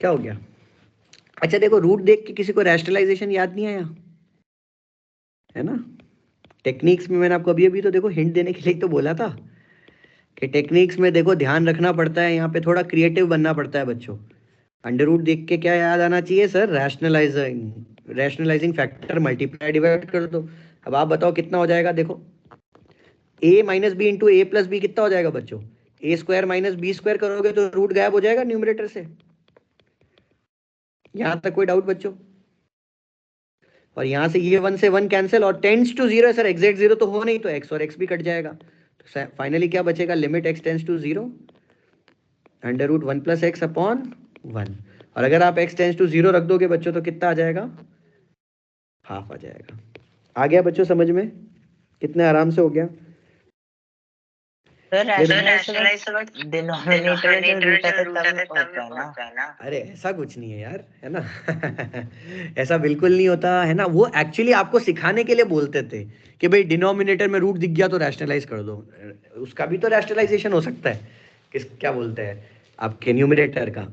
क्या हो गया? अच्छा देखो, रूट देख के किसी को रैशनलाइजेशन याद नहीं आया? है ना? टेक्निक्स में मैंने आपको अभी अभी तो देखो हिंट देने के लिए तो बोला था कि टेक्निक्स में देखो ध्यान रखना पड़ता है, यहाँ पे थोड़ा क्रिएटिव बनना पड़ता है बच्चों। अंडर रूट देख के क्या याद आना चाहिए sir? Rationalising factor, multiply divide कर दो। अब आप बताओ कितना हो जाएगा? देखो a - b into a + b कितना हो जाएगा बच्चों? a² - b² करोगे तो रूट गायब हो जाएगा न्यूमरेटर से। यहां तक कोई डाउट बच्चों? और यहां से ये 1 से 1 कैंसिल, और टेंड्स टू 0 है सर, एग्जैक्ट 0 तो हो नहीं, तो x और x भी कट जाएगा। तो फाइनली क्या बचेगा? Limit x tends to 0 √1 + x/1। और अगर आप x टेंड्स टू 0 रख दोगे बच्चों तो कितना आ जाएगा? हाफ आ जाएगा। आ गया बच्चों समझ में? कितने आराम से हो गया। सर रैशनलाइज डिनोमिनेटर में रूट है तब होता है ना? अरे ऐसा कुछ नहीं है यार, है ना? ऐसा बिल्कुल नहीं होता है ना। वो एक्चुअली आपको सिखाने के लिए बोलते थे कि भाई डिनोमिनेटर में रूट दिख गया तो रैशनलाइज कर दो। उसका भी तो रैशनलाइजेशन हो सकता है, क्या बोलते हैं आपके न्यूमरेटर का।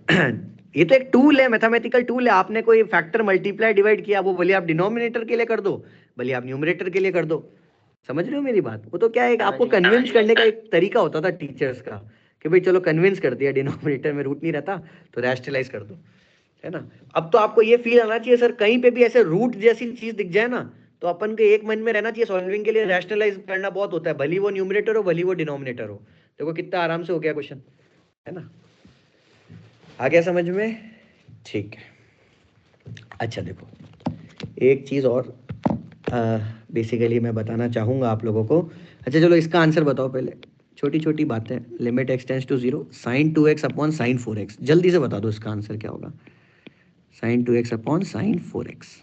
ये तो एक टूल है, मैथमेटिकल टूल है। आपने कोई फैक्टर मल्टीप्लाई डिवाइड किया, वो भले आप डिनोमिनेटर के लिए कर दो, भले आप न्यूमरेटर के लिए कर दो। समझ रहे हो मेरी बात? वो तो क्या है, आपको कन्विंस करने का एक तरीका होता था टीचर्स का कि भाई चलो कन्विंस कर दिया, डिनोमिनेटर में रूट नहीं रहता तो रैशनलाइज कर दो, है ना? अब तो आपको ये फील आना चाहिए सर, कहीं पे भी ऐसे रूट जैसी चीज दिख जाए ना, तो अपन के एक मन में रहना चाहिए सॉल्विंग के लिए रैशनलाइज करना बहुत होता है, भली वो न्यूमरेटर हो भली वो डिनोमिनेटर हो। देखो कितना आराम से हो गया क्वेश्चन, है ना? आ गया समझ में? ठीक है। अच्छा देखो एक चीज और बेसिकली मैं बताना चाहूँगा आप लोगों को। अच्छा चलो इसका आंसर बताओ पहले, छोटी छोटी बातें। Limit x tends to 0 sin 2x upon sin 4x, जल्दी से बता दो इसका आंसर क्या होगा। sin 2x upon sin 4x।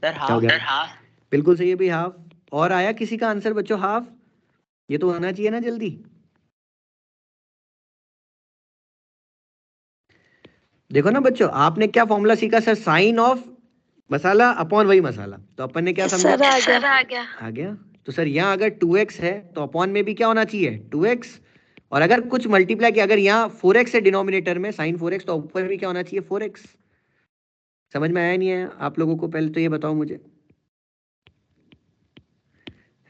Sir क्या हो हाफ। गया? बिल्कुल सही है भाई, हाफ। और आया किसी का आंसर बच्चों हाफ? ये तो आना चाहिए ना जल्दी। देखो ना बच्चों, आपने क्या फॉर्मूला सीखा सर, साइन ऑफ मसाला अपॉन वही मसाला। तो अपन ने क्या समझा? सर आ गया। आ गया। तो सर यहाँ अगर 2x है तो अपॉन में भी क्या होना चाहिए 2x, और अगर कुछ मल्टीप्लाई किया, अगर यहाँ 4x है डिनोमिनेटर में साइन 4x, तो ऊपर भी क्या होना चाहिए 4x। समझ में आया नहीं है आप लोगों को? पहले तो ये बताओ मुझे,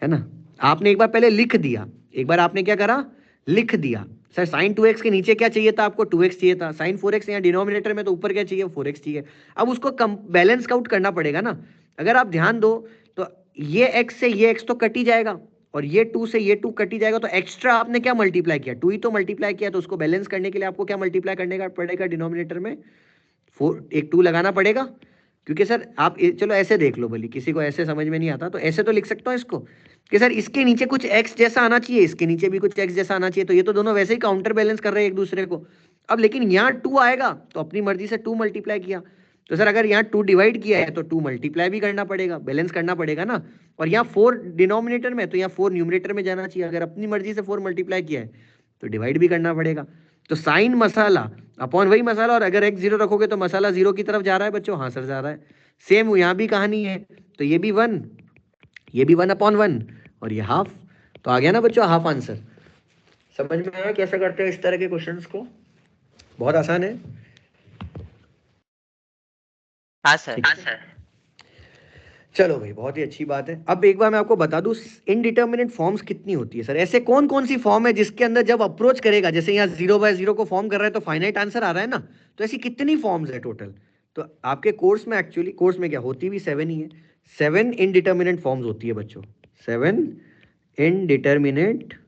है ना? आपने एक बार पहले लिख दिया, एक बार आपने क्या करा, लिख दिया। सर साइन 2x के नीचे क्या चाहिए था आपको, 2x चाहिए था। साइन 4x यहाँ डिनोमिनेटर में, तो ऊपर क्या चाहिए 4x चाहिए। अब उसको बैलेंस आउट करना पड़ेगा ना। अगर आप ध्यान दो तो ये x से ये x तो कट ही जाएगा, और ये 2 से ये 2 कट ही जाएगा। तो एक्स्ट्रा आपने क्या मल्टीप्लाई किया, 2 ही तो मल्टीप्लाई किया। तो उसको बैलेंस करने के लिए आपको क्या मल्टीप्लाई करने का पड़ेगा डिनोमिनेटर में, 4, एक 2 लगाना पड़ेगा। क्योंकि सर आप चलो ऐसे देख लो, बोली किसी को ऐसे समझ में नहीं आता तो ऐसे तो लिख सकता हूँ इसको कि सर इसके नीचे कुछ x जैसा आना चाहिए, इसके नीचे भी कुछ x जैसा आना चाहिए। तो ये तो दोनों वैसे ही काउंटर बैलेंस कर रहे हैं एक दूसरे को। अब लेकिन यहाँ 2 आएगा तो अपनी मर्जी से 2 मल्टीप्लाई किया। तो सर अगर यहाँ 2 डिवाइड किया है तो 2 मल्टीप्लाई भी करना पड़ेगा, बैलेंस करना पड़ेगा ना। और यहाँ 4 डिनोमिनेटर में, तो यहाँ 4 न्यूमरेटर में जाना चाहिए। अगर अपनी मर्जी से 4 मल्टीप्लाई किया है तो डिवाइड भी करना पड़ेगा। तो साइन मसाला अपॉन वही मसाला, और अगर x 0 रखोगे तो मसाला 0 की तरफ जा रहा है बच्चों। हाँ सर जा रहा है। सेम यहाँ भी कहानी है, तो ये भी 1, ये भी 1 अपॉन 1, और ये हाफ। तो आ गया ना बच्चों हाफ आंसर। समझ में आया कैसे करते हैं इस तरह के क्वेश्चंस को? बहुत आसान है। हाँ सर। चलो भाई, बहुत ही अच्छी बात है। अब एक बार मैं आपको बता दूं इनडिटर्मिनेट फॉर्म्स कितनी होती है सर। ऐसे कौन कौन सी फॉर्म है जिसके अंदर जब अप्रोच करेगा, जैसे यहाँ 0/0 को फॉर्म कर रहा है तो फाइनाइट आंसर आ रहा है ना। तो ऐसी कितनी फॉर्म्स है टोटल? तो आपके कोर्स में, एक्चुअली कोर्स में क्या होती भी 7 ही है। 7 इनडिटर्मिनेट फॉर्म्स होती है बच्चों, 7 इनडिटर्मिनेट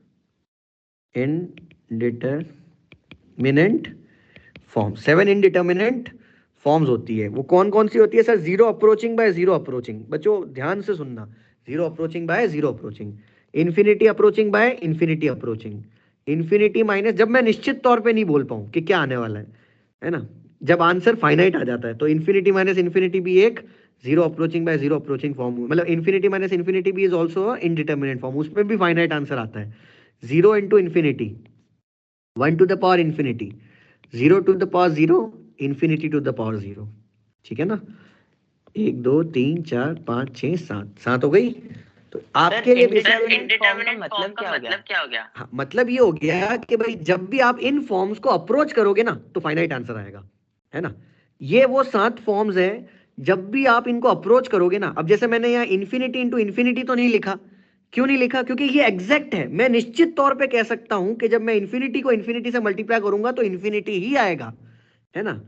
फॉर्म, 7 इनडिटर्मिनेट फॉर्म्स होती है। वो कौन कौन सी होती है सर? 0 अप्रोचिंग बाय 0 अप्रोचिंग, बच्चों ध्यान से सुनना। 0 approaching by 0 approaching, infinity approaching by infinity approaching, infinity minus, जब मैं निश्चित तौर पे नहीं बोल पाऊं कि क्या आने वाला है ना, जब आंसर फाइनाइट आ जाता है तो इन्फिनिटी माइनस इन्फिनिटी भी एक 0 अप्रोचिंग बाय 0 अप्रोचिंग फॉर्म, मतलब इन्फिनिटी माइनस इन्फिनिटी भी इज ऑल्सो इनडिटर्मिनेट फॉर्म, उसमें भी फाइनाइट आंसर आता है। 0 into infinity, 1 to the power infinity, 0 to the power 0, infinity to the power 0। ठीक है ना? 1 2 3 4 5 6 7, 7 हो गई। तो आपके लिए इंडिटरमिनेट फॉर्म का मतलब क्या हो गया? हाँ, मतलब ये हो गया कि भाई जब भी आप इन फॉर्म्स को अप्रोच करोगे ना तो फाइनाइट आंसर आएगा, है ना। ये वो 7 फॉर्म्स है, जब भी आप इनको अप्रोच करोगे ना। अब जैसे मैंने यहाँ इन्फिनिटी इंटू इन्फिनिटी तो नहीं लिखा, क्यों नहीं लिखा? क्योंकि ये एग्जैक्ट है। मैं निश्चित तौर पे कह सकता हूं कि जब मैं इन्फिनिटी को इन्फिनिटी से मल्टीप्लाई करूंगा तो इन्फिनिटी ही आएगा, है ना।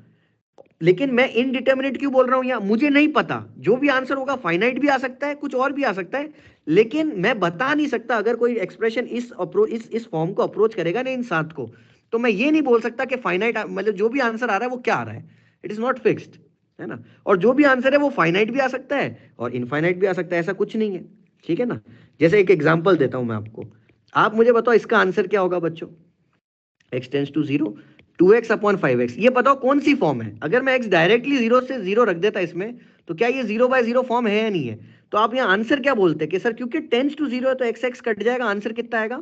लेकिन मैं इनडिटर्मिनेट क्यों बोल रहा हूं यहाँ? मुझे नहीं पता, जो भी आंसर होगा फाइनाइट भी आ सकता है, कुछ और भी आ सकता है, लेकिन मैं बता नहीं सकता। अगर कोई एक्सप्रेशन इस फॉर्म को अप्रोच करेगा ना, इन 7 को, तो मैं ये नहीं बोल सकता कि फाइनाइट, मतलब जो भी आंसर आ रहा है वो क्या आ रहा है, इट इज नॉट फिक्स्ड, है ना। और जो भी आंसर है वो फाइनाइट भी आ सकता है और इनफाइनाइट भी आ सकता है, ऐसा कुछ नहीं है। ठीक है ना? जैसे एक एग्जाम्पल देता हूं मैं आपको, आप मुझे बताओ इसका आंसर क्या होगा बच्चों। x tends to 0, 2x upon 5x, ये बताओ कौन सी फॉर्म है? अगर मैं x डायरेक्टली 0 से 0 रख देता इसमें, तो क्या ये 0/0 फॉर्म है या नहीं है? तो आप यहाँ आंसर क्या बोलते हैं कि सर क्योंकि टेंड्स टू 0 है तो x कट जाएगा, आंसर कितना आएगा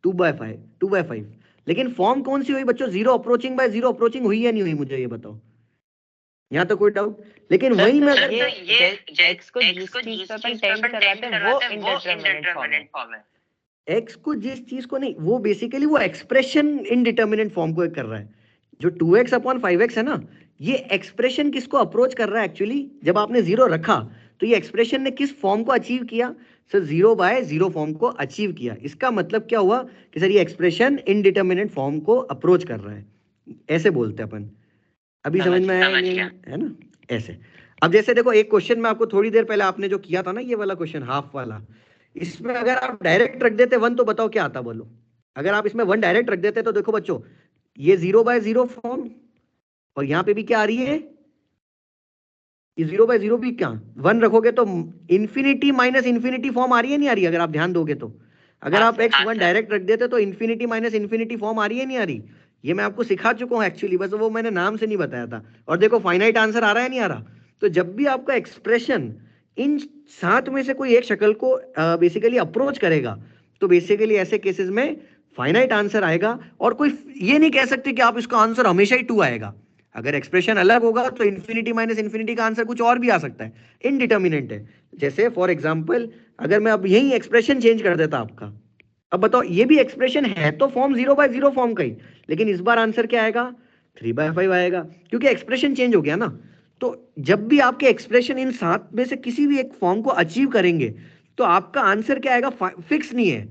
2/5। लेकिन फॉर्म कौन सी हुई बच्चों? 0 अप्रोचिंग बाय 0 अप्रोचिंग हुई या नहीं हुई, मुझे ये बताओ। यहाँ तो कोई डाउट? लेकिन वही मैं अगर x को जिस चीज पे अपन टेंड करवाते हैं वो इंडिटरमिनेट फॉर्म है। x को जिस चीज को नहीं, वो बेसिकली वो एक्सप्रेशन इनडिटर्मिनेट फॉर्म को कर रहा है। जो 2x अपॉन 5x है ना, ये एक्सप्रेशन किसको अप्रोच कर रहा है एक्चुअली? जब आपने 0 रखा तो ये एक्सप्रेशन ने किस फॉर्म को अचीव किया सर? 0/0 फॉर्म को अचीव किया। इसका मतलब क्या हुआ कि सर ये एक्सप्रेशन इनडिटर्मिनेट फॉर्म को अप्रोच कर रहा है। ऐसे बोलते हैं अपन। अभी समझ में आया है ना? ऐसे। अब जैसे देखो एक क्वेश्चन में आपको थोड़ी देर पहले आपने जो किया था ना, ये वाला क्वेश्चन हाफ वाला, इसमें अगर आप डायरेक्ट रख देते 1 तो बताओ क्या आता, बोलो। अगर आप इसमें 1 डायरेक्ट रख देते तो देखो बच्चों, ये 0/0 फॉर्म, और यहाँ पे भी क्या आ रही है, ये 0/0 भी क्या 1 रखोगे तो इंफिनिटी माइनस इंफिनिटी फॉर्म आ रही है नहीं आ रही? अगर आप ध्यान दोगे तो, अगर आप x1 डायरेक्ट रख देते तो इंफिनिटी माइनस इंफिनिटी फॉर्म आ रही है नहीं आ रही? ये मैं आपको सिखा चुका हूँ एक्चुअली, बस वो मैंने नाम से नहीं बताया था। और देखो फाइनाइट आंसर आ रहा है नहीं आ रहा? तो जब भी आपका एक्सप्रेशन इन 7 में से कोई एक शक्ल को बेसिकली अप्रोच करेगा, तो बेसिकली ऐसे केसेस में फाइनाइट आंसर आएगा, और कोई ये नहीं कह सकते कि आप इसका आंसर हमेशा ही 2 आएगा। अगर एक्सप्रेशन अलग होगा तो इंफिनिटी माइनस इंफिनिटी का आंसर कुछ और भी आ सकता है, इनडिटर्मिनेंट है। जैसे फॉर एग्जांपल अगर मैं अब यही एक्सप्रेशन चेंज कर देता आपका, अब बताओ ये भी एक्सप्रेशन है तो फॉर्म 0/0 फॉर्म का ही, लेकिन इस बार आंसर क्या आएगा, 3/5 आएगा, क्योंकि एक्सप्रेशन चेंज हो गया ना। तो जब भी आपके एक्सप्रेशन इन 7 में से किसी भी एक फॉर्म को अचीव करेंगे तो आपका आंसर क्या आएगा, फिक्स नहीं है,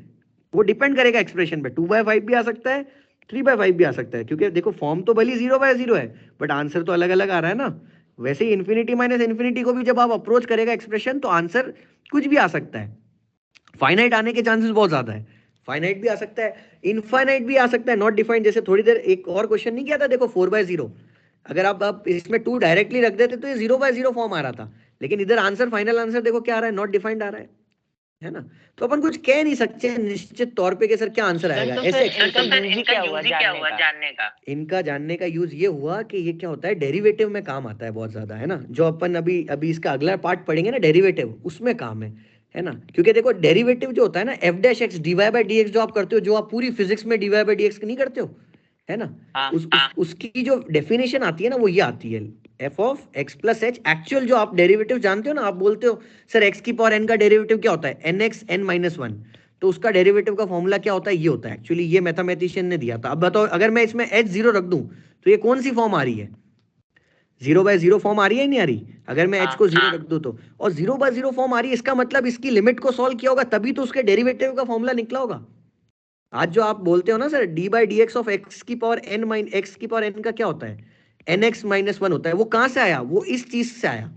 वो डिपेंड करेगा एक्सप्रेशन पे। 2/5 भी आ सकता है, 3/5 भी आ सकता है, क्योंकि देखो फॉर्म तो भले 0/0 है बट आंसर तो अलग अलग आ रहा है ना। वैसे ही इंफिनिटी माइनस इंफिनिटी को भी जब आप अप्रोच करेगा एक्सप्रेशन तो आंसर कुछ भी आ सकता है। फाइनाइट आने के चांसेस बहुत ज्यादा है, फाइनाइट भी आ सकता है, इनफाइनाइट भी आ सकता है, नॉट डिफाइंड। जैसे थोड़ी देर एक और क्वेश्चन नहीं किया था देखो 4/0, अगर आप इसमें 2 डायरेक्टली रख देते तो ये 0/0 फॉर्म आ रहा था, लेकिन इधर आंसर फाइनल आंसर देखो क्या आ रहा है, नॉट डिफाइंड आ रहा है ना? तो अपन कुछ कह नहीं सकते निश्चित तौर पे कि सर क्या आंसर आएगा। तो ऐसे फिर इनका यूज ही क्या हुआ जानने का? इनका जानने का यूज ये हुआ कि ये क्या होता है, डेरिवेटिव में काम आता है बहुत ज्यादा, है ना? जो अपन अभी अभी इसका अगला पार्ट पढ़ेंगे ना, डेरिवेटिव, उसमें काम है ना? क्योंकि देखो डेरिवेटिव जो होता है ना, f' dy/dx जो आप करते हो, जो आप पूरी फिजिक्स में dy/dx नहीं करते हो, है ना? उसकी जो डेफिनेशन आती है ना वो ये आती है, f(x+h), एक्चुअल जो आप डेरिवेटिव जानते हो ना, आप बोलते हो सर x की पावर n का डेरिवेटिव क्या होता है, nx n-1, तो उसका डेरिवेटिव का फॉर्मूला क्या होता है, ये होता है एक्चुअली, ये मैथमेटिशियन ने दिया था। अब बताओ अगर मैं इसमें h0 रख दूं तो ये कौन सी फॉर्म आ रही है, 0/0 फॉर्म आ रही है नहीं आ रही? अगर मैं h को 0 रख दूं तो, और 0/0 फॉर्म आ रही है, इसका मतलब इसकी लिमिट को सॉल्व किया होगा तभी तो उसके डेरिवेटिव का फॉर्मूला निकला होगा। आज जो आप बोलते हो ना सर d/dx ऑफ x की पावर n का क्या होता है, nx-1 होता है, वो कहां से आया, वो इस चीज से आया,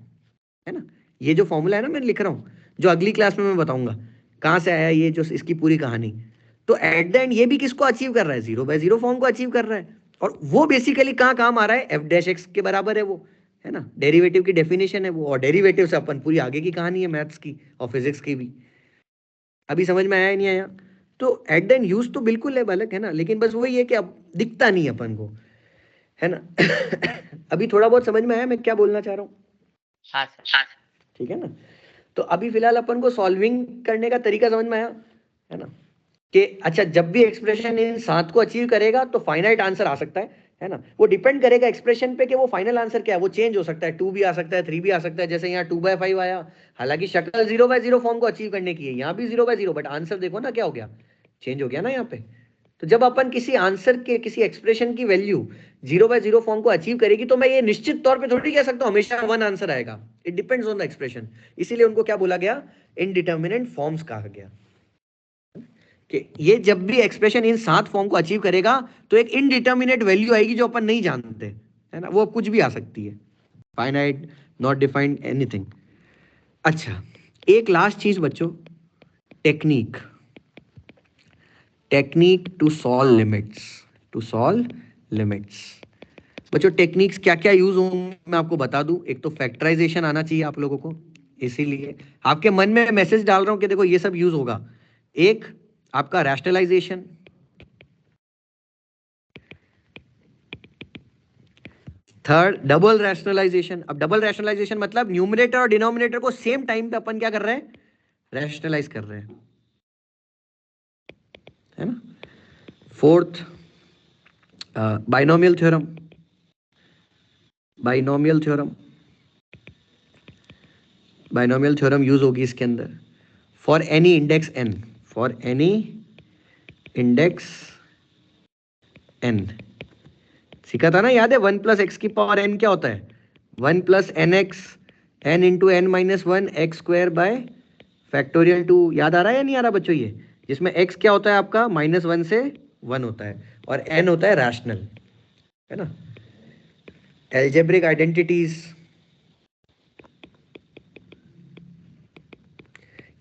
है ना? ये जो फॉर्मूला है ना मैं लिख रहा हूं, जो अगली क्लास में मैं बताऊंगा कहां से आया ये, जो इसकी पूरी कहानी। तो एट द एंड ये भी किसको अचीव कर रहा है, 0/0 फॉर्म को अचीव कर रहा है, और वो बेसिकली कहां काम आ रहा है, f' के बराबर है वो, है ना? डेरिवेटिव की डेफिनेशन है वो, और डेरिवेटिव से अपन पूरी आगे की कहानी है मैथ्स की और फिजिक्स की भी। अभी समझ में आया नहीं आया? तो एट द एंड यूज तो बिल्कुल है बालक, है ना? लेकिन बस वही है कि अब दिखता नहीं अपन को, है ना? अभी थोड़ा बहुत समझ में आया मैं क्या बोलना चाह रहा हूँ? हाँ सर। ठीक है ना? तो अभी फिलहाल अपन को सॉल्विंग करने का तरीका समझ में आया, है ना? कि अच्छा जब भी एक्सप्रेशन इन 7 को अचीव करेगा तो फाइनाइट आंसर आ सकता है ना? वो डिपेंड करेगा एक्सप्रेशन पे कि वो फाइनल आंसर क्या है, वो चेंज हो सकता है, 2 भी आ सकता है, 3 भी आ सकता है, जैसे यहाँ 2/5 आया, हालांकि शक्ल 0/0 फॉर्म को अचीव करने की है, यहाँ भी 0/0, बट आंसर देखो ना क्या हो गया, चेंज हो गया ना यहाँ पे। तो जब अपन किसी आंसर के किसी एक्सप्रेशन की वैल्यू 0/0 फॉर्म को अचीव करेगी तो मैं ये निश्चित तौर पे थोड़ी कह सकता हूँ हमेशा 1 आंसर आएगा, it depends on the expression. इसीलिए उनको क्या बोला गया, इनडिटर्मिनेंट फॉर्म्स कहा गया, कि ये जब भी एक्सप्रेशन इन 7 फॉर्म को अचीव करेगा तो एक इनडिटर्मिनेट वैल्यू आएगी जो अपन नहीं जानते, है ना? वो कुछ भी आ सकती है, फाइनाइट, नॉट डिफाइंड, एनीथिंग। अच्छा एक लास्ट चीज बच्चों, technique, technique to solve limits. बच्चों टेक्निक्स क्या क्या यूज होंगे मैं आपको बता दूं। एक तो फैक्टराइजेशन आना चाहिए आप लोगों को, इसीलिए आपके मन में मैसेज डाल रहा हूं कि देखो ये सब यूज होगा। एक आपका रैशनलाइजेशन, थर्ड डबल रैशनलाइजेशन। अब डबल रैशनलाइजेशन मतलब न्यूमरेटर और डिनोमिनेटर को सेम टाइम पे अपन क्या कर रहे हैं, रैशनलाइज कर रहे हैं, है ना? Fourth binomial theorem, binomial theorem use होगी इसके अंदर, for any index n, for any index n। सीखा था ना, याद है? 1 + x की पावर n क्या होता है, 1 + nx n into n-1 x²/2 याद आ रहा है या नहीं आ रहा बच्चों? ये जिसमें x क्या होता है आपका, -1 से 1 होता है और n होता है रैशनल। है ना, एल्जेब्रिक आइडेंटिटीज,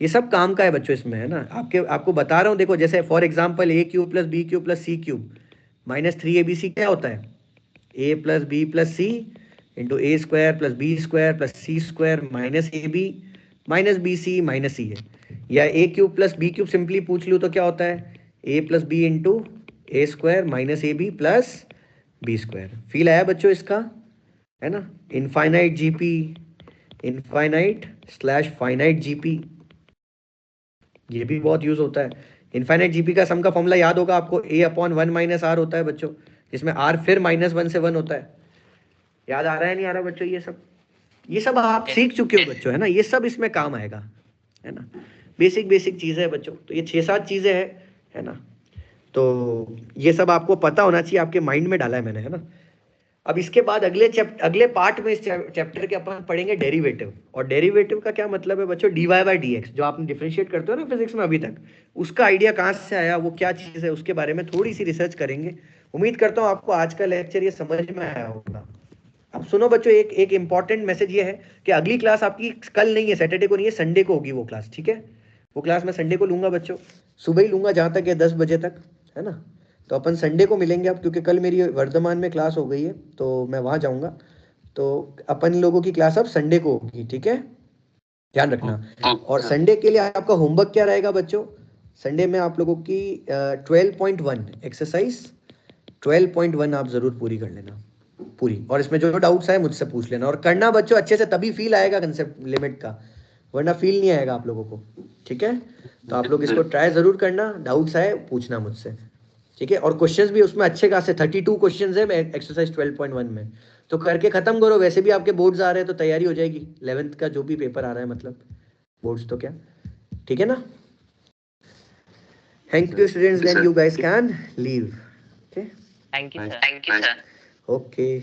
ये सब काम का है बच्चों इसमें, है ना। आपको बता रहा हूँ, देखो जैसे for example a cube plus b cube plus c cube minus 3abc क्या होता है, a plus b plus c into a square plus b square plus c square minus a b minus b c minus c है। या a cube plus b cube simply पूछ लूँ तो क्या होता है, a plus b into a square minus a b plus b square. Feel आया बच्चों इसका, है ना। Infinite GP, infinite slash finite GP, ये भी बहुत यूज होता है। इनफाइनाइट जीपी का सम का फॉर्मूला याद होगा आपको, a अपॉन 1 माइनस आर होता है बच्चों, जिसमें r फिर -1 से 1 होता है। याद आ रहा है नहीं आ रहा बच्चों, ये सब आप सीख चुके हो बच्चों, है ना। ये सब इसमें काम आएगा, है ना। बेसिक चीजें है बच्चों, तो ये 6-7 चीजें है ना। तो ये सब आपको पता होना चाहिए, आपके माइंड में डाला है मैंने, है ना। अब इसके बाद अगले पार्ट में इस चैप्टर के अपन पढ़ेंगे डेरिवेटिव। और डेरिवेटिव का क्या मतलब है बच्चों, dy बाई dx, जो आपने डिफरेंशिएट करते हो ना फिजिक्स में अभी तक, उसका आइडिया कहाँ से आया, वो क्या चीज़ है, उसके बारे में थोड़ी सी रिसर्च करेंगे। उम्मीद करता हूँ आपको आज का लेक्चर ये समझ में आया होगा। अब सुनो बच्चों, एक इंपॉर्टेंट मैसेज ये है कि अगली क्लास आपकी कल नहीं है, सैटरडे को नहीं है, संडे को होगी वो क्लास, ठीक है। वो क्लास मैं संडे को लूंगा बच्चों, सुबह ही लूंगा जहाँ तक है 10 बजे तक, है ना। तो अपन संडे को मिलेंगे अब, क्योंकि कल मेरी वर्धमान में क्लास हो गई है तो मैं वहाँ जाऊँगा। तो अपन लोगों की क्लास अब संडे को होगी, ठीक है, ध्यान रखना। और संडे के लिए आपका होमवर्क क्या रहेगा बच्चों, संडे में आप लोगों की 12.1 एक्सरसाइज 12.1 आप जरूर पूरी कर लेना पूरी। और इसमें जो डाउट्स आए मुझसे पूछ लेना, और करना बच्चों अच्छे से, तभी फील आएगा कंसेप्ट लिमिट का, वरना फील नहीं आएगा आप लोगों को, ठीक है। तो आप लोग इसको ट्राई जरूर करना, डाउट्स आए पूछना मुझसे, ठीक है। और क्वेश्चंस भी उसमें अच्छे खासे 32 क्वेश्चंस है एक्सरसाइज 12.1 में, तो करके खत्म करो। वैसे भी आपके बोर्ड्स आ रहे हैं तो तैयारी हो जाएगी, 11th का जो भी पेपर आ रहा है, मतलब बोर्ड्स तो क्या, ठीक है ना। Thank you students, then you guys can leave, okay. Thank you sir. Thank you, sir. Okay.